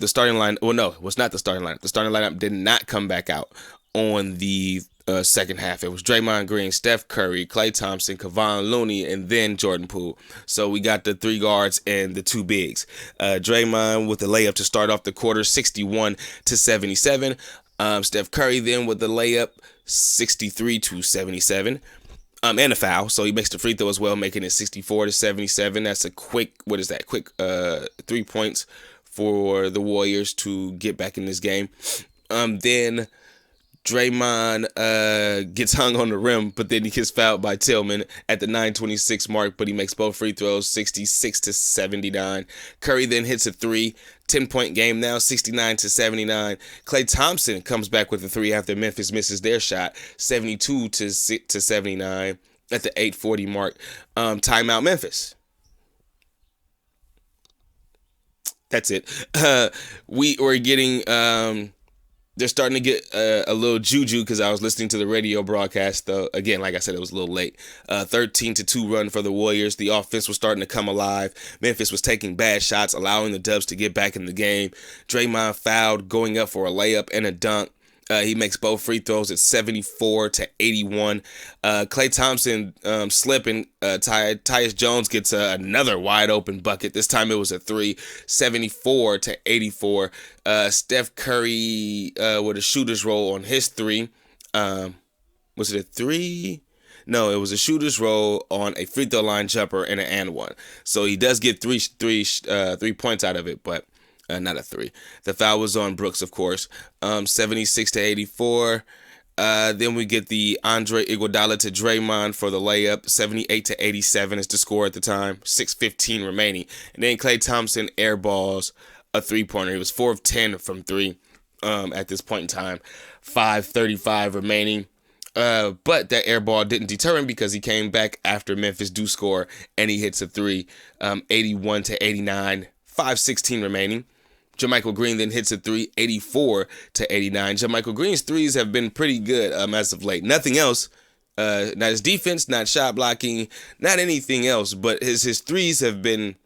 S7: starting line. Well, no, it was not the starting lineup. The starting lineup did not come back out on the second half. It was Draymond Green, Steph Curry, Klay Thompson, Kevon Looney, and then Jordan Poole. So we got the 3 guards and the 2 bigs. Draymond with the layup to start off the quarter, 61-77. Steph Curry then with the layup, 63-77. And a foul, so he makes the free throw as well, making it 64-77. That's a quick 3 points for the Warriors to get back in this game. Then Draymond gets hung on the rim, but then he gets fouled by Tillman at the 9:26 mark, but he makes both free throws, 66-79. Curry then hits a 3, 10-point game now, 69-79. Klay Thompson comes back with a 3 after Memphis misses their shot, 72-79 at the 8:40 mark. Timeout Memphis. That's it. We're getting... They're starting to get a little juju because I was listening to the radio broadcast. Though again, like I said, it was a little late. 13-2 run for the Warriors. The offense was starting to come alive. Memphis was taking bad shots, allowing the Dubs to get back in the game. Draymond fouled, going up for a layup and a dunk. He makes both free throws at 74-81. Klay Thompson slipping. Tyus Jones gets another wide open bucket. This time it was a 3, 74-84. Steph Curry with a shooter's roll on his 3. Was it a 3? No, it was a shooter's roll on a free throw line jumper and an and one. So he does get 3 points out of it, but not a 3. The foul was on Brooks, of course. 76-84. Then we get the Andre Iguodala to Draymond for the layup. 78-87 is the score at the time. 6:15 remaining. And then Klay Thompson airballs a 3-pointer. He was 4 of 10 from 3 at this point in time. 5:35 remaining. But that air ball didn't deter him because he came back after Memphis do score and he hits a 3. 81-89. 5:16 remaining. JaMychal Green then hits a 3, 84-89. JaMychal Green's threes have been pretty good as of late. Nothing else, not his defense, not shot blocking, not anything else, but his threes have been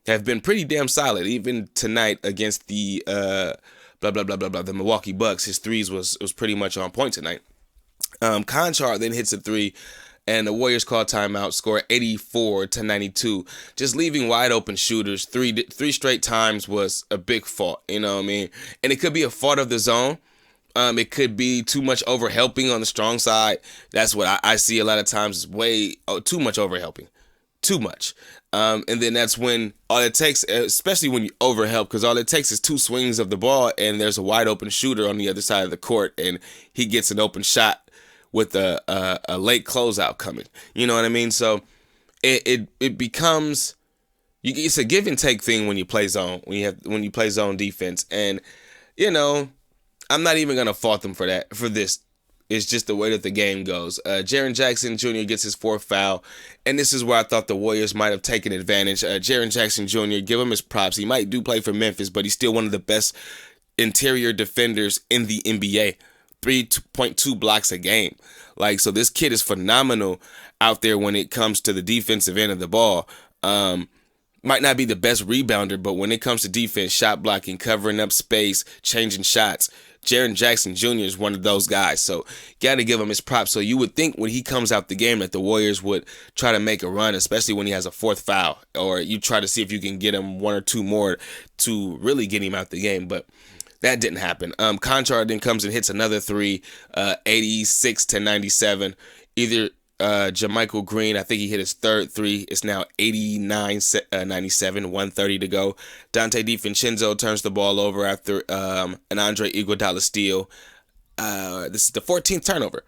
S7: pretty damn solid. Even tonight against the the Milwaukee Bucks, his threes was pretty much on point tonight. Conchar then hits a 3. And the Warriors call timeout, score 84-92. Just leaving wide open shooters 3 straight times was a big fault, you know what I mean? And it could be a fault of the zone. It could be too much overhelping on the strong side. That's what I see a lot of times, is too much overhelping. Too much. And then that's when all it takes, especially when you overhelp, because all it takes is 2 swings of the ball and there's a wide open shooter on the other side of the court and he gets an open shot with a late closeout coming. You know what I mean? So it becomes, it's a give and take thing when you play zone, when you play zone defense. And, you know, I'm not even going to fault them for this. It's just the way that the game goes. Jaren Jackson Jr. gets his 4th foul, and this is where I thought the Warriors might have taken advantage. Jaren Jackson Jr., give him his props. He might do play for Memphis, but he's still one of the best interior defenders in the NBA. 3.2 blocks a game. So this kid is phenomenal out there when it comes to the defensive end of the ball. Might not be the best rebounder, but when it comes to defense, shot blocking, covering up space, changing shots, Jaren Jackson Jr. is one of those guys. So got to give him his props. So you would think when he comes out the game that the Warriors would try to make a run, especially when he has a 4th foul, or you try to see if you can get him 1 or 2 more to really get him out the game. But that didn't happen. Conchar then comes and hits another 3, 86-97. Either JaMychal Green, I think he hit his 3rd 3. It's now 89-97, 1:30 to go. Dante DiVincenzo turns the ball over after an Andre Iguodala steal. This is the 14th turnover.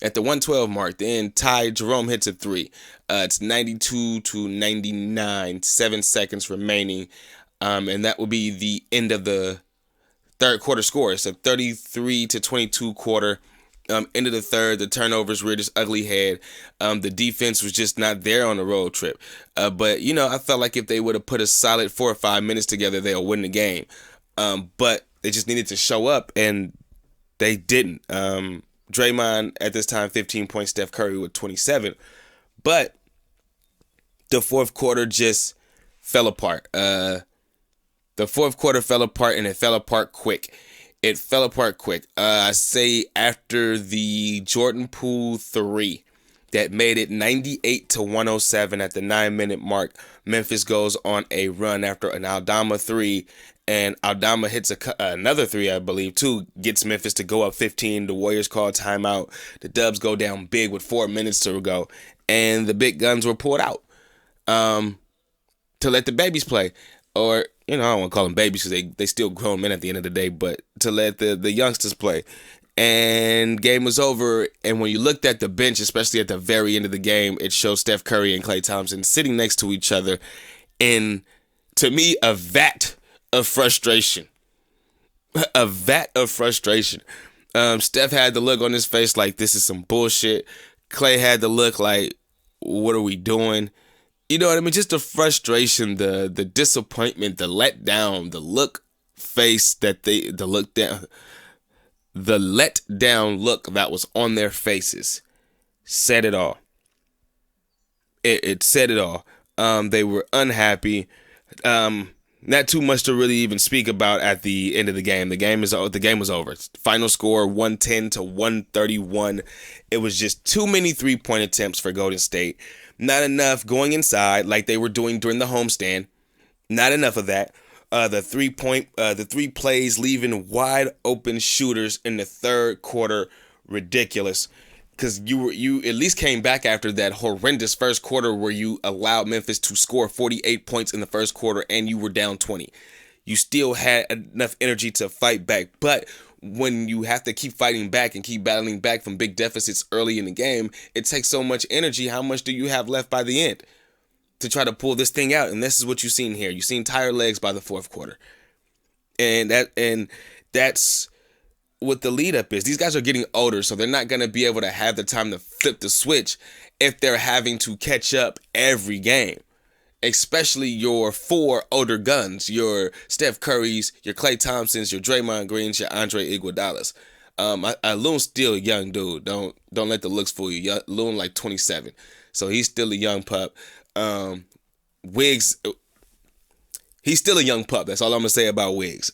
S7: At the 112 mark, then Ty Jerome hits a 3. It's 92-99, 7 seconds remaining. And that will be the end of the third quarter score. It's a 33-22 quarter. End of the third, the turnovers reared its ugly head. The defense was just not there on the road trip. But, you know, I felt like if they would have put a solid 4 or 5 minutes together, they'll win the game. But they just needed to show up, and they didn't. Draymond, at this time, 15 points, Steph Curry with 27. But the fourth quarter just fell apart. The fourth quarter fell apart, and it fell apart quick. I say after the Jordan Poole 3 that made it 98-107 at the 9-minute mark, Memphis goes on a run after an Aldama 3, and Aldama hits another 3, I believe, too, gets Memphis to go up 15. The Warriors call timeout. The Dubs go down big with 4 minutes to go, and the big guns were pulled out to let the babies play. Or, I don't want to call them babies because they still grown men at the end of the day, but to let the youngsters play. And game was over, and when you looked at the bench, especially at the very end of the game, it shows Steph Curry and Klay Thompson sitting next to each other in, to me, a vat of frustration. A vat of frustration. Steph had the look on his face like, this is some bullshit. Klay had the look like, what are we doing? You know what I mean? Just the frustration, the disappointment, the letdown, the look face that the let down look that was on their faces said it all. It said it all. They were unhappy. Not too much to really even speak about at the end of the game. The game was over. Final score 110-131. It was just too many 3-point attempts for Golden State. Not enough going inside like they were doing during the homestand. Not enough of that. The 3 plays leaving wide open shooters in the third quarter, ridiculous. Because you at least came back after that horrendous first quarter where you allowed Memphis to score 48 points in the first quarter and you were down 20. You still had enough energy to fight back, but when you have to keep fighting back and keep battling back from big deficits early in the game, it takes so much energy. How much do you have left by the end to try to pull this thing out? And this is what you've seen here. You've seen tired legs by the fourth quarter. And that's what the lead up is. These guys are getting older, so they're not going to be able to have the time to flip the switch if they're having to catch up every game. Especially your 4 older guns, your Steph Currys, your Klay Thompsons, your Draymond Greens, your Andre Iguodala's. Loon's still a young dude. Don't let the looks fool you. Loon like 27, so he's still a young pup. Wiggs, he's still a young pup. That's all I'm gonna say about Wiggs.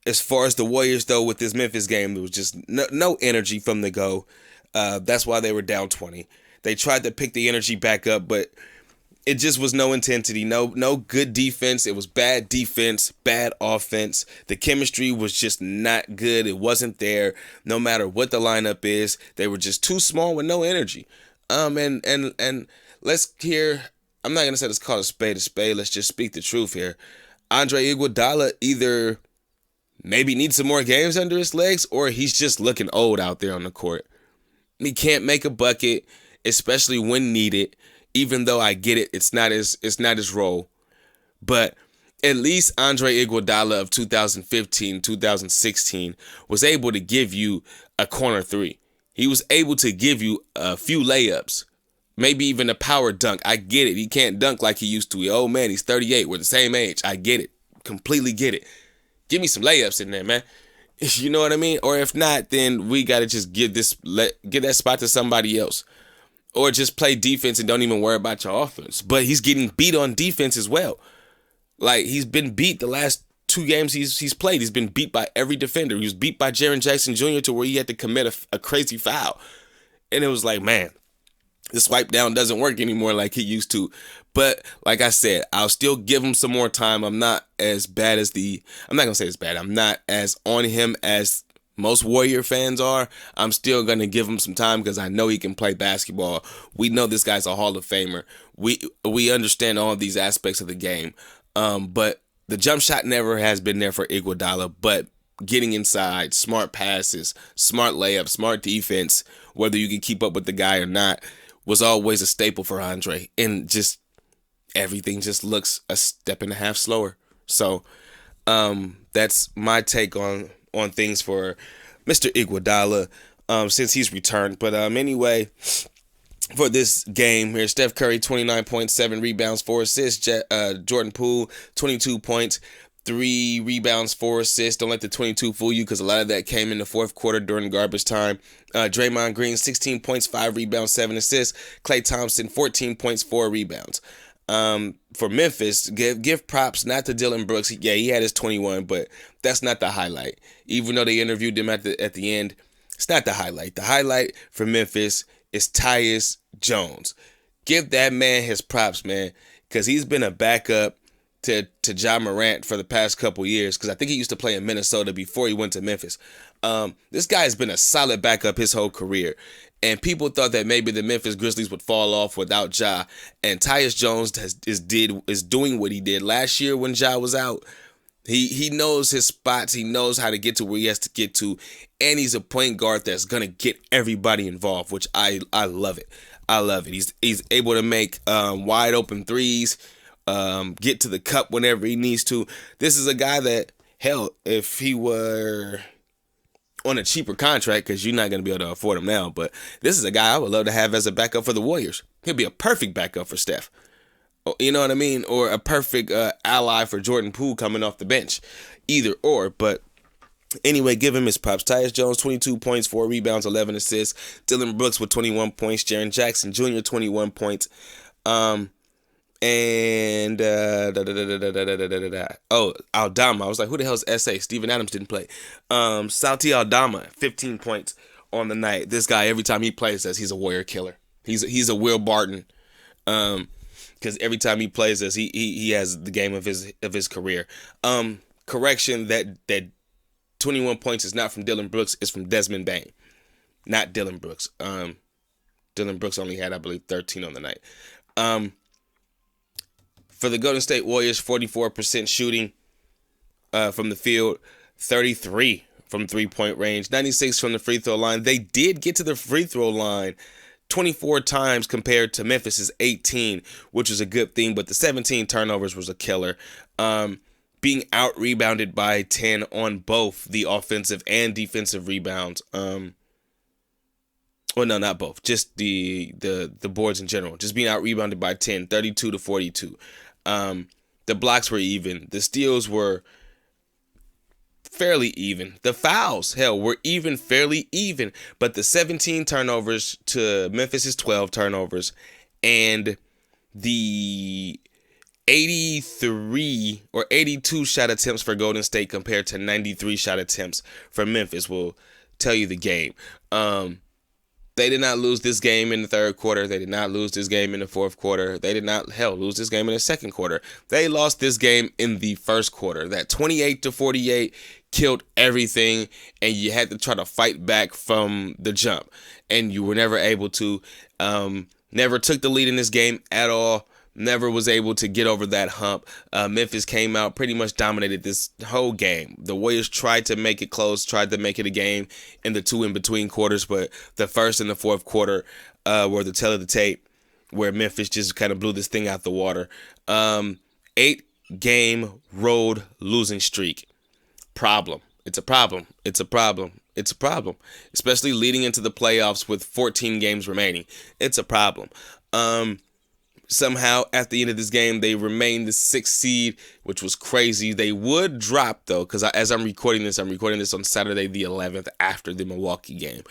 S7: As far as the Warriors, though, with this Memphis game, there was just no energy from the go. That's why they were down 20. They tried to pick the energy back up, but it just was no intensity, no good defense. It was bad defense, bad offense. The chemistry was just not good. It wasn't there. No matter what the lineup is, they were just too small with no energy. And let's hear. I'm not gonna say let's call a spade a spade. Let's just speak the truth here. Andre Iguodala either maybe needs some more games under his legs, or he's just looking old out there on the court. He can't make a bucket, especially when needed. Even though I get it, it's not his role. But at least Andre Iguodala of 2015, 2016 was able to give you a corner 3. He was able to give you a few layups, maybe even a power dunk. I get it. He can't dunk like he used to. Oh man, he's 38. We're the same age. I get it. Completely get it. Give me some layups in there, man. You know what I mean? Or if not, then we got to just give that spot to somebody else. Or just play defense and don't even worry about your offense. But he's getting beat on defense as well. Like, he's been beat the last 2 games he's played. He's been beat by every defender. He was beat by Jaren Jackson Jr. to where he had to commit a crazy foul. And it was like, man, the swipe down doesn't work anymore like he used to. But like I said, I'll still give him some more time. I'm not as bad as I'm not going to say it's bad. I'm not as on him as most Warrior fans are. I'm still going to give him some time because I know he can play basketball. We know this guy's a Hall of Famer. We understand all of these aspects of the game. But the jump shot never has been there for Iguodala, but getting inside, smart passes, smart layups, smart defense, whether you can keep up with the guy or not, was always a staple for Andre. And just everything just looks a step and a half slower. So that's my take on things for Mr. Iguodala since he's returned. But anyway, for this game here, Steph Curry, 29 points, 7 rebounds, 4 assists. Jordan Poole, 22 points, 3 rebounds, 4 assists. Don't let the 22 fool you because a lot of that came in the fourth quarter during garbage time. Draymond Green, 16 points, 5 rebounds, 7 assists. Klay Thompson, 14 points, 4 rebounds. For Memphis, give props not to Dillon Brooks. Yeah, he had his 21, but that's not the highlight. Even though they interviewed him at the end, it's not the highlight. The highlight for Memphis is Tyus Jones. Give that man his props, man, because he's been a backup to Ja Morant for the past couple years, because I think he used to play in Minnesota before he went to Memphis. This guy has been a solid backup his whole career, and people thought that maybe the Memphis Grizzlies would fall off without Ja, and Tyus Jones is doing what he did last year when Ja was out. He knows his spots. He knows how to get to where he has to get to, and he's a point guard that's gonna get everybody involved, which I love it. I love it. He's able to make wide open threes. Get to the cup whenever he needs to. This is a guy that, hell, if he were on a cheaper contract, because you're not going to be able to afford him now, but this is a guy I would love to have as a backup for the Warriors. He'll be a perfect backup for Steph. You know what I mean? Or a perfect ally for Jordan Poole coming off the bench. Either or, but anyway, give him his props. Tyus Jones, 22 points, 4 rebounds, 11 assists. Dillon Brooks with 21 points. Jaren Jackson Jr., 21 points. And Aldama. I was like, who the hell's SA? Steven Adams didn't play. Santi Aldama, 15 points on the night. This guy, every time he plays us, he's a Warrior killer. He's a Will Barton. Because every time he plays us, he has the game of his career. Correction, that 21 points is not from Dillon Brooks, it's from Desmond Bane. Not Dillon Brooks. Dillon Brooks only had, I believe, 13 on the night. For the Golden State Warriors, 44% shooting from the field, 33 from three-point range, 96 from the free throw line. They did get to the free throw line 24 times compared to Memphis's 18, which was a good thing, but the 17 turnovers was a killer. Being out-rebounded by 10 on both the offensive and defensive rebounds. Well, no, not both. Just the boards in general. Just being out-rebounded by 10, 32 to 42. The blocks were even. The steals were fairly even. The fouls, hell, were even, fairly even. But the 17 turnovers to Memphis's 12 turnovers, and the 83 or 82 shot attempts for Golden State compared to 93 shot attempts for Memphis will tell you the game. They did not lose this game in the third quarter. They did not lose this game in the fourth quarter. They did not, lose this game in the second quarter. They lost this game in the first quarter. That 28-48 killed everything, and you had to try to fight back from the jump. And you were never able to. Never took the lead in this game at all. Never was able to get over that hump. Memphis came out, pretty much dominated this whole game. The Warriors tried to make it close, tried to make it a game in the 2 in-between quarters, but the first and the fourth quarter were the tell of the tape, where Memphis just kind of blew this thing out the water. 8-game road losing streak. Problem. It's a problem. It's a problem. It's a problem. Especially leading into the playoffs with 14 games remaining. It's a problem. Somehow, at the end of this game, they remained the 6th seed, which was crazy. They would drop, though, because as I'm recording this on Saturday the 11th after the Milwaukee game.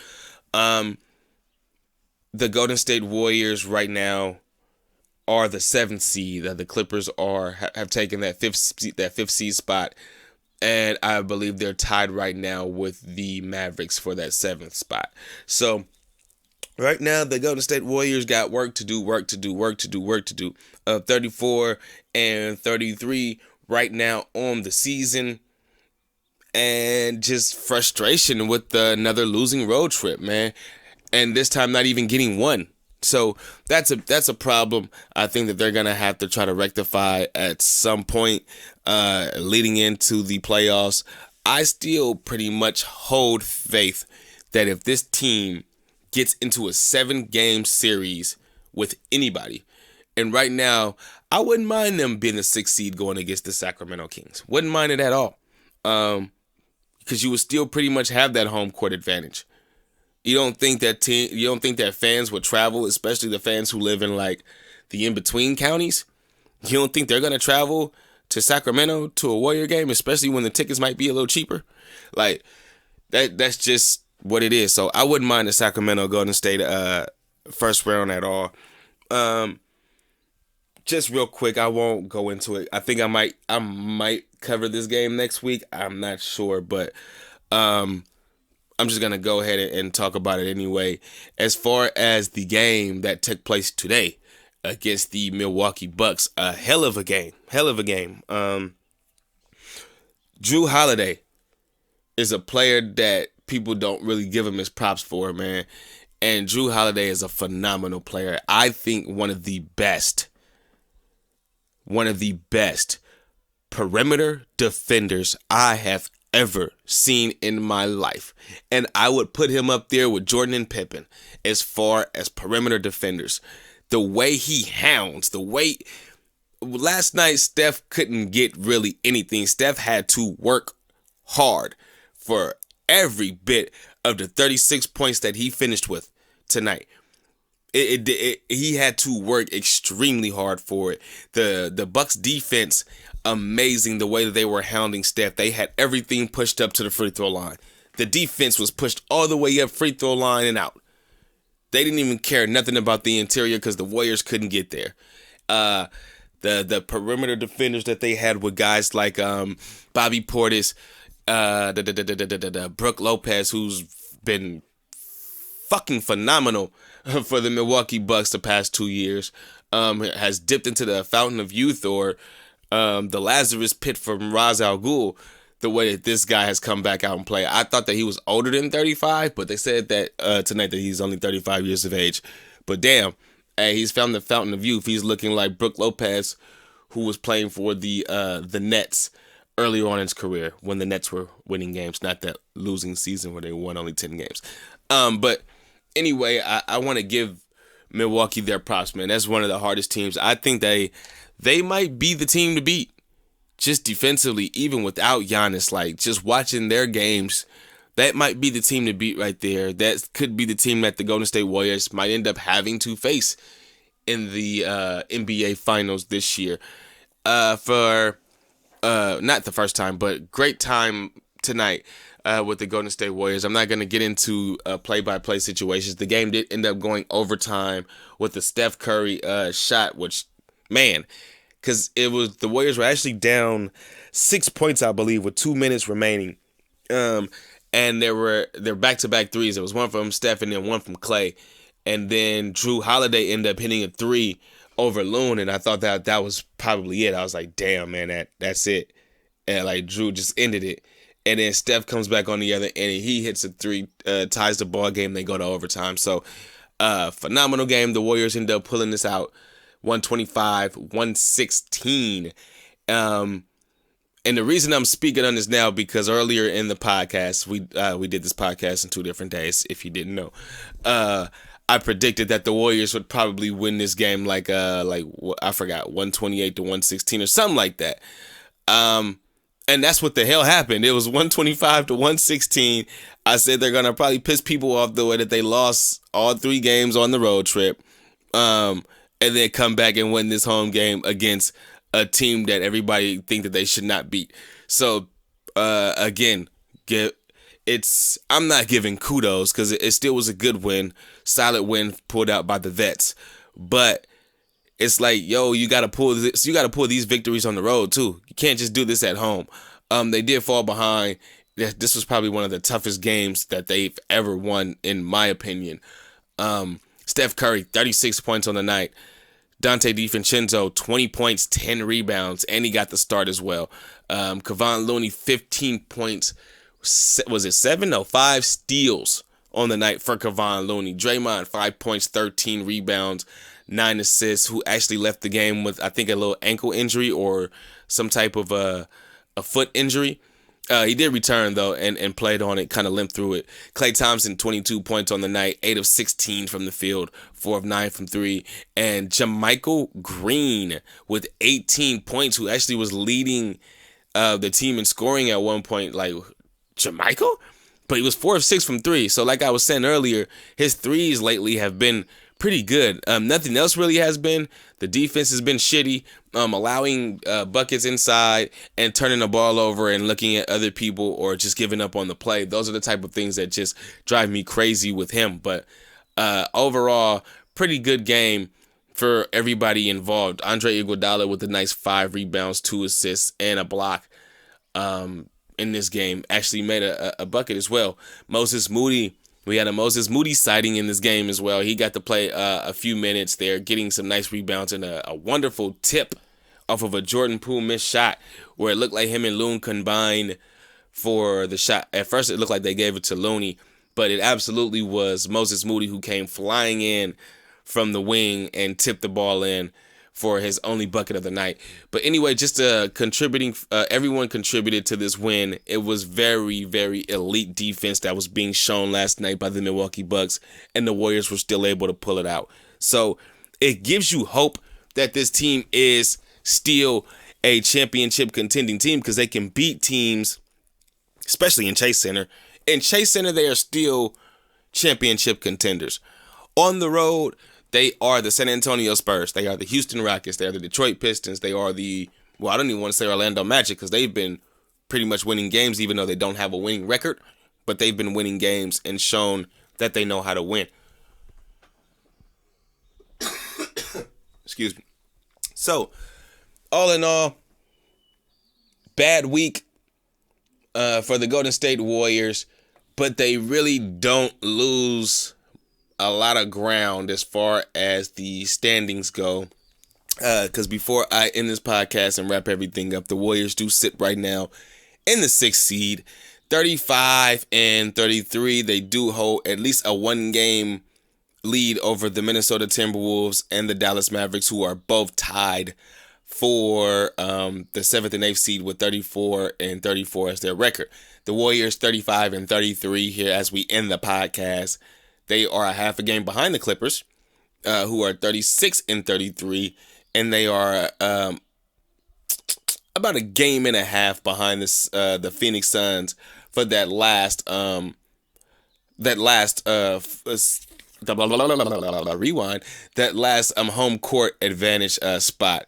S7: The Golden State Warriors right now are the 7th seed. The Clippers have taken that 5th seed spot, and I believe they're tied right now with the Mavericks for that 7th spot. So right now, the Golden State Warriors got work to do. 34-33 right now on the season. And just frustration with another losing road trip, man. And this time not even getting one. So that's a problem I think that they're going to have to try to rectify at some point leading into the playoffs. I still pretty much hold faith that if this team gets into a 7-game series with anybody, and right now, I wouldn't mind them being the 6th seed going against the Sacramento Kings. Wouldn't mind it at all. Because you would still pretty much have that home court advantage. You don't think that fans would travel, especially the fans who live in like the in-between counties? You don't think they're going to travel to Sacramento to a Warrior game, especially when the tickets might be a little cheaper. Like that's just what it is. So I wouldn't mind the Sacramento Golden State first round at all. Just real quick, I won't go into it. I think I might cover this game next week. I'm not sure, but I'm just gonna go ahead and talk about it anyway. As far as the game that took place today against the Milwaukee Bucks, a hell of a game. Jrue Holiday is a player that people don't really give him his props for, man. And Jrue Holiday is a phenomenal player. I think one of the best perimeter defenders I have ever seen in my life. And I would put him up there with Jordan and Pippen as far as perimeter defenders. The way he hounds, last night Steph couldn't get really anything. Steph had to work hard for every bit of the 36 points that he finished with tonight. He had to work extremely hard for it. The Bucks defense, amazing the way that they were hounding Steph. They had everything pushed up to the free throw line. The defense was pushed all the way up free throw line and out. They didn't even care nothing about the interior because the Warriors couldn't get there. The perimeter defenders that they had with guys like Bobby Portis, Brook Lopez, who's been fucking phenomenal for the Milwaukee Bucks the past 2 years, has dipped into the fountain of youth or the Lazarus pit from Ra's al Ghul, the way that this guy has come back out and play. I thought that he was older than 35, but they said that tonight that he's only 35 years of age. But damn, hey, he's found the fountain of youth. He's looking like Brook Lopez, who was playing for the Nets earlier on in his career when the Nets were winning games, not that losing season where they won only 10 games. But anyway, I want to give Milwaukee their props, man. That's one of the hardest teams. I think they might be the team to beat just defensively, even without Giannis. Like, just watching their games, that might be the team to beat right there. That could be the team that the Golden State Warriors might end up having to face in the NBA Finals this year. For not the first time, but great time tonight with the Golden State Warriors. I'm not going to get into play-by-play situations. The game did end up going overtime with the Steph Curry shot, which, man, because the Warriors were actually down 6 points, I believe, with 2 minutes remaining. And they're back-to-back threes. There was one from Steph and then one from Clay. And then Jrue Holiday ended up hitting a three over Loon, and I thought that was probably it. I was like, damn, man, that's it. And like Jrue just ended it. And then Steph comes back on the other end, and he hits a three, ties the ball game. They go to overtime. So, phenomenal game. The Warriors end up pulling this out, 125-116. And the reason I'm speaking on this now, because earlier in the podcast, we did this podcast in 2 different days, if you didn't know. I predicted that the Warriors would probably win this game like I forgot, 128-116 or something like that. And that's what the hell happened. It was 125-116. I said they're going to probably piss people off the way that they lost all 3 games on the road trip. And then come back and win this home game against a team that everybody think that they should not beat. So, again, I'm not giving kudos because it still was a good win, solid win pulled out by the vets. But it's like, yo, you got to pull this. You got to pull these victories on the road too. You can't just do this at home. They did fall behind. This was probably one of the toughest games that they've ever won, in my opinion. Steph Curry, 36 points on the night. Dante DiVincenzo, 20 points, 10 rebounds, and he got the start as well. Kevon Looney, 15 points. Was it 7? No, 5 steals on the night for Kevon Looney. Draymond, 5 points, 13 rebounds, 9 assists, who actually left the game with, I think, a little ankle injury or some type of a foot injury. He did return, though, and played on it, kind of limped through it. Klay Thompson, 22 points on the night, 8 of 16 from the field, 4 of 9 from 3. And JaMychal Green with 18 points, who actually was leading the team in scoring at one point. Like, JaMychal? But he was 4 of 6 from 3. So like I was saying earlier, his threes lately have been pretty good. Nothing else really has been. The defense has been shitty, allowing buckets inside and turning the ball over and looking at other people or just giving up on the play. Those are the type of things that just drive me crazy with him. But overall, pretty good game for everybody involved. Andre Iguodala with a nice 5 rebounds, 2 assists, and a block in this game. Actually made a bucket as well. Moses Moody. We had a Moses Moody sighting in this game as well. He got to play a few minutes there, getting some nice rebounds and a wonderful tip off of a Jordan Poole missed shot where it looked like him and Loon combined for the shot. At first, it looked like they gave it to Looney, but it absolutely was Moses Moody who came flying in from the wing and tipped the ball in for his only bucket of the night. But anyway, just contributing, everyone contributed to this win. It was very, very elite defense that was being shown last night by the Milwaukee Bucks, and the Warriors were still able to pull it out. So it gives you hope that this team is still a championship contending team because they can beat teams, especially in Chase Center. In Chase Center, they are still championship contenders. On the road, they are the San Antonio Spurs. They are the Houston Rockets. They are the Detroit Pistons. They are I don't even want to say Orlando Magic because they've been pretty much winning games even though they don't have a winning record. But they've been winning games and shown that they know how to win. Excuse me. So, all in all, bad week for the Golden State Warriors. But they really don't lose a lot of ground as far as the standings go. Because before I end this podcast and wrap everything up, the Warriors do sit right now in the 6th seed, 35-33. They do hold at least a 1-game lead over the Minnesota Timberwolves and the Dallas Mavericks, who are both tied for the 7th and 8th seed with 34-34 as their record. The Warriors 35-33 here as we end the podcast. They are a half a game behind the Clippers, who are 36-33, and they are about a game and a half behind the Phoenix Suns for that last home court advantage spot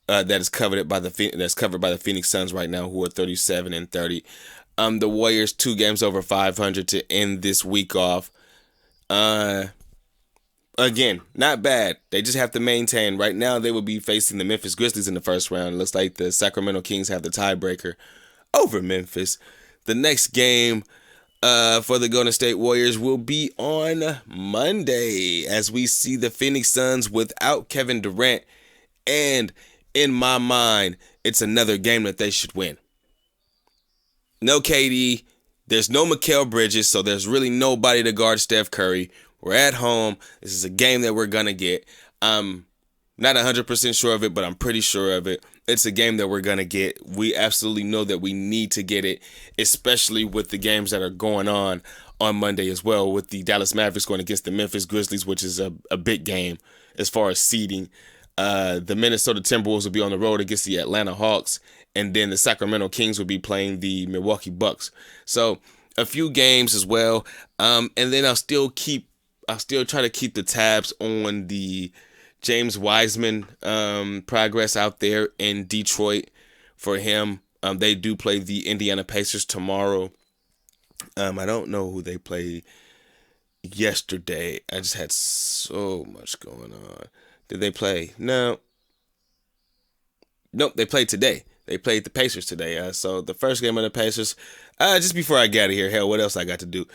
S7: that's covered by the Phoenix Suns right now, who are 37-30. The Warriors 2 games over 500 to end this week off. Again, not bad. They just have to maintain. Right now, they will be facing the Memphis Grizzlies in the first round. It looks like the Sacramento Kings have the tiebreaker over Memphis. The next game for the Golden State Warriors will be on Monday as we see the Phoenix Suns without Kevin Durant. And in my mind, it's another game that they should win. No KD. There's no Mikal Bridges, so there's really nobody to guard Steph Curry. We're at home. This is a game that we're going to get. I'm not 100% sure of it, but I'm pretty sure of it. It's a game that we're going to get. We absolutely know that we need to get it, especially with the games that are going on Monday as well, with the Dallas Mavericks going against the Memphis Grizzlies, which is a big game as far as seeding. The Minnesota Timberwolves will be on the road against the Atlanta Hawks, and then the Sacramento Kings will be playing the Milwaukee Bucks. So a few games as well, and then I'll still try to keep the tabs on the James Wiseman progress out there in Detroit for him. They do play the Indiana Pacers tomorrow. I don't know who they played yesterday. I just had so much going on. Did they play? No. Nope, they played today. They played the Pacers today. So the first game of the Pacers, just before I get out of here, hell, what else I got to do?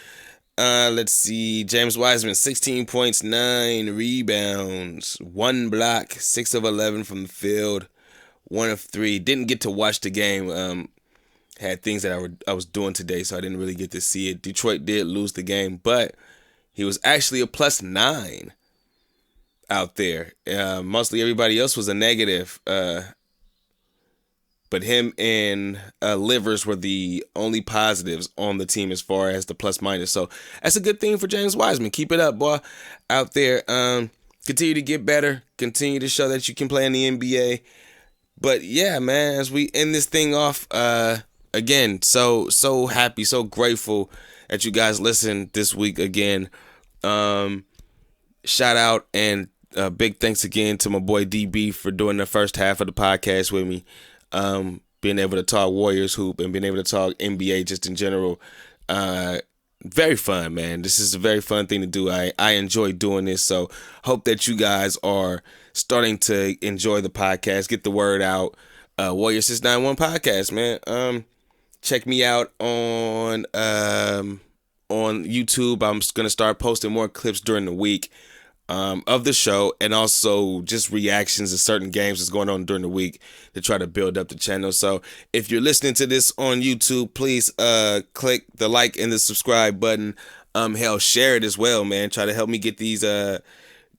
S7: Let's see. James Wiseman, 16 points, 9 rebounds, 1 block, 6 of 11 from the field, 1 of 3. Didn't get to watch the game. Had things that I was doing today, so I didn't really get to see it. Detroit did lose the game, but he was actually a +9 out there. Mostly everybody else was a negative. But him and Livers were the only positives on the team as far as the plus-minus. So that's a good thing for James Wiseman. Keep it up, boy, out there. Continue to get better. Continue to show that you can play in the NBA. But, yeah, man, as we end this thing off, again, so happy, so grateful that you guys listened this week again. shout out and big thanks again to my boy DB for doing the first half of the podcast with me. Being able to talk Warriors hoop and being able to talk NBA just in general. Very fun, man. This is a very fun thing to do. I enjoy doing this, so hope that you guys are starting to enjoy the podcast. Get the word out. WarriorSince 91 podcast, man. Check me out on YouTube. I'm going to start posting more clips during the week of the show, and also just reactions to certain games that's going on during the week to try to build up the channel. So if you're listening to this on YouTube, please click the like and the subscribe button. Hell, share it as well, man. Try to help me get these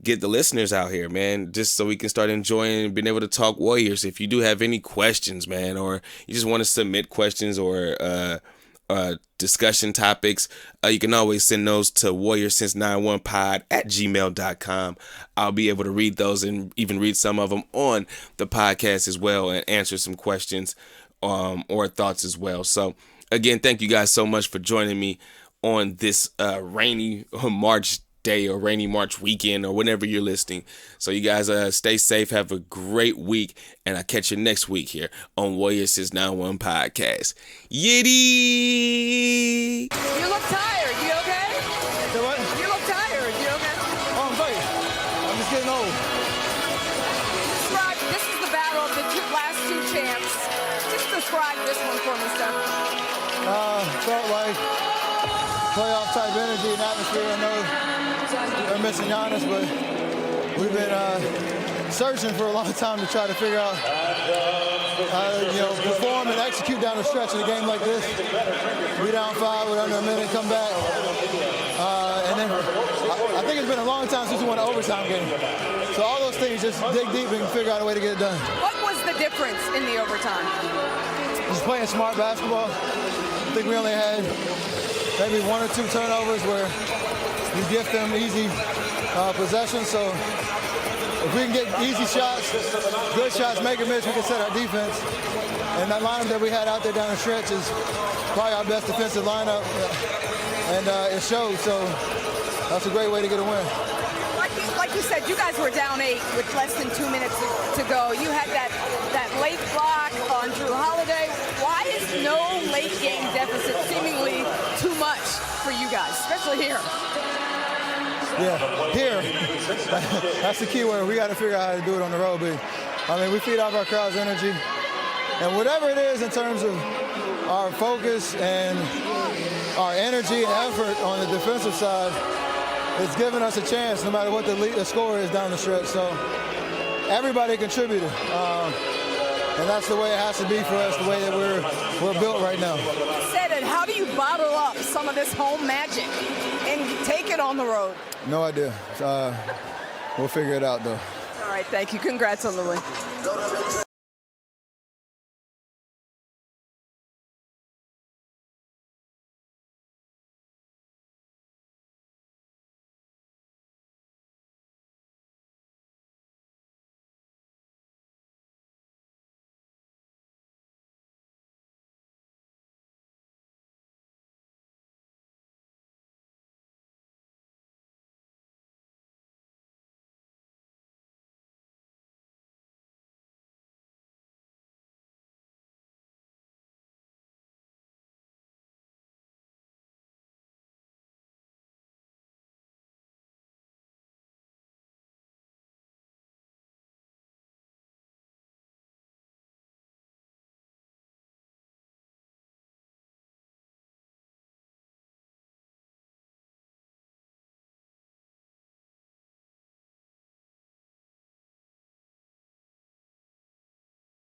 S7: get the listeners out here, man, just so we can start enjoying and being able to talk Warriors. If you do have any questions, man, or you just want to submit questions or discussion topics, you can always send those to WarriorSince91pod@gmail.com. I'll be able to read those and even read some of them on the podcast as well and answer some questions or thoughts as well. So again, thank you guys so much for joining me on this rainy March day or rainy March weekend or whenever you're listening. So you guys stay safe, have a great week, and I'll catch you next week here on WarriorSince 91 podcast. Yiddy!
S13: You look tired. You okay?
S14: So what?
S13: You look tired. You okay?
S14: Oh, I'm great. I'm just getting old.
S13: Describe, this is the battle of the last two champs. Just describe this one for me, Steph.
S14: Felt like playoff type energy and atmosphere. I know they're missing Giannis, but we've been searching for a long time to try to figure out how to perform and execute down the stretch in a game like this. We down 5 with under a minute, come back. And then I think it's been a long time since we won an overtime game. So all those things, just dig deep and figure out a way to get it done.
S13: What was the difference in the overtime?
S14: Just playing smart basketball. I think we only had maybe 1 or 2 turnovers where you gift them easy possessions. So if we can get easy shots, good shots, make a miss, we can set our defense. And that lineup that we had out there down the stretch is probably our best defensive lineup. And it showed, so that's a great way to get a win.
S13: Like you said, you guys were down 8 with less than 2 minutes to go. You had that late block on Drew Holiday. Why is no late game deficit seemingly too much for you guys, especially here?
S14: Yeah, here. That's the key word. We got to figure out how to do it on the road. But I mean, we feed off our crowd's energy. And whatever it is in terms of our focus and our energy and effort on the defensive side, it's given us a chance no matter what the score is down the stretch. So everybody contributed. And that's the way it has to be for us, the way that we're built right now.
S13: Said it. How do you bottle up some of this home magic and take it on the road?
S14: No idea. We'll figure it out, though.
S13: All right, thank you. Congrats on the win.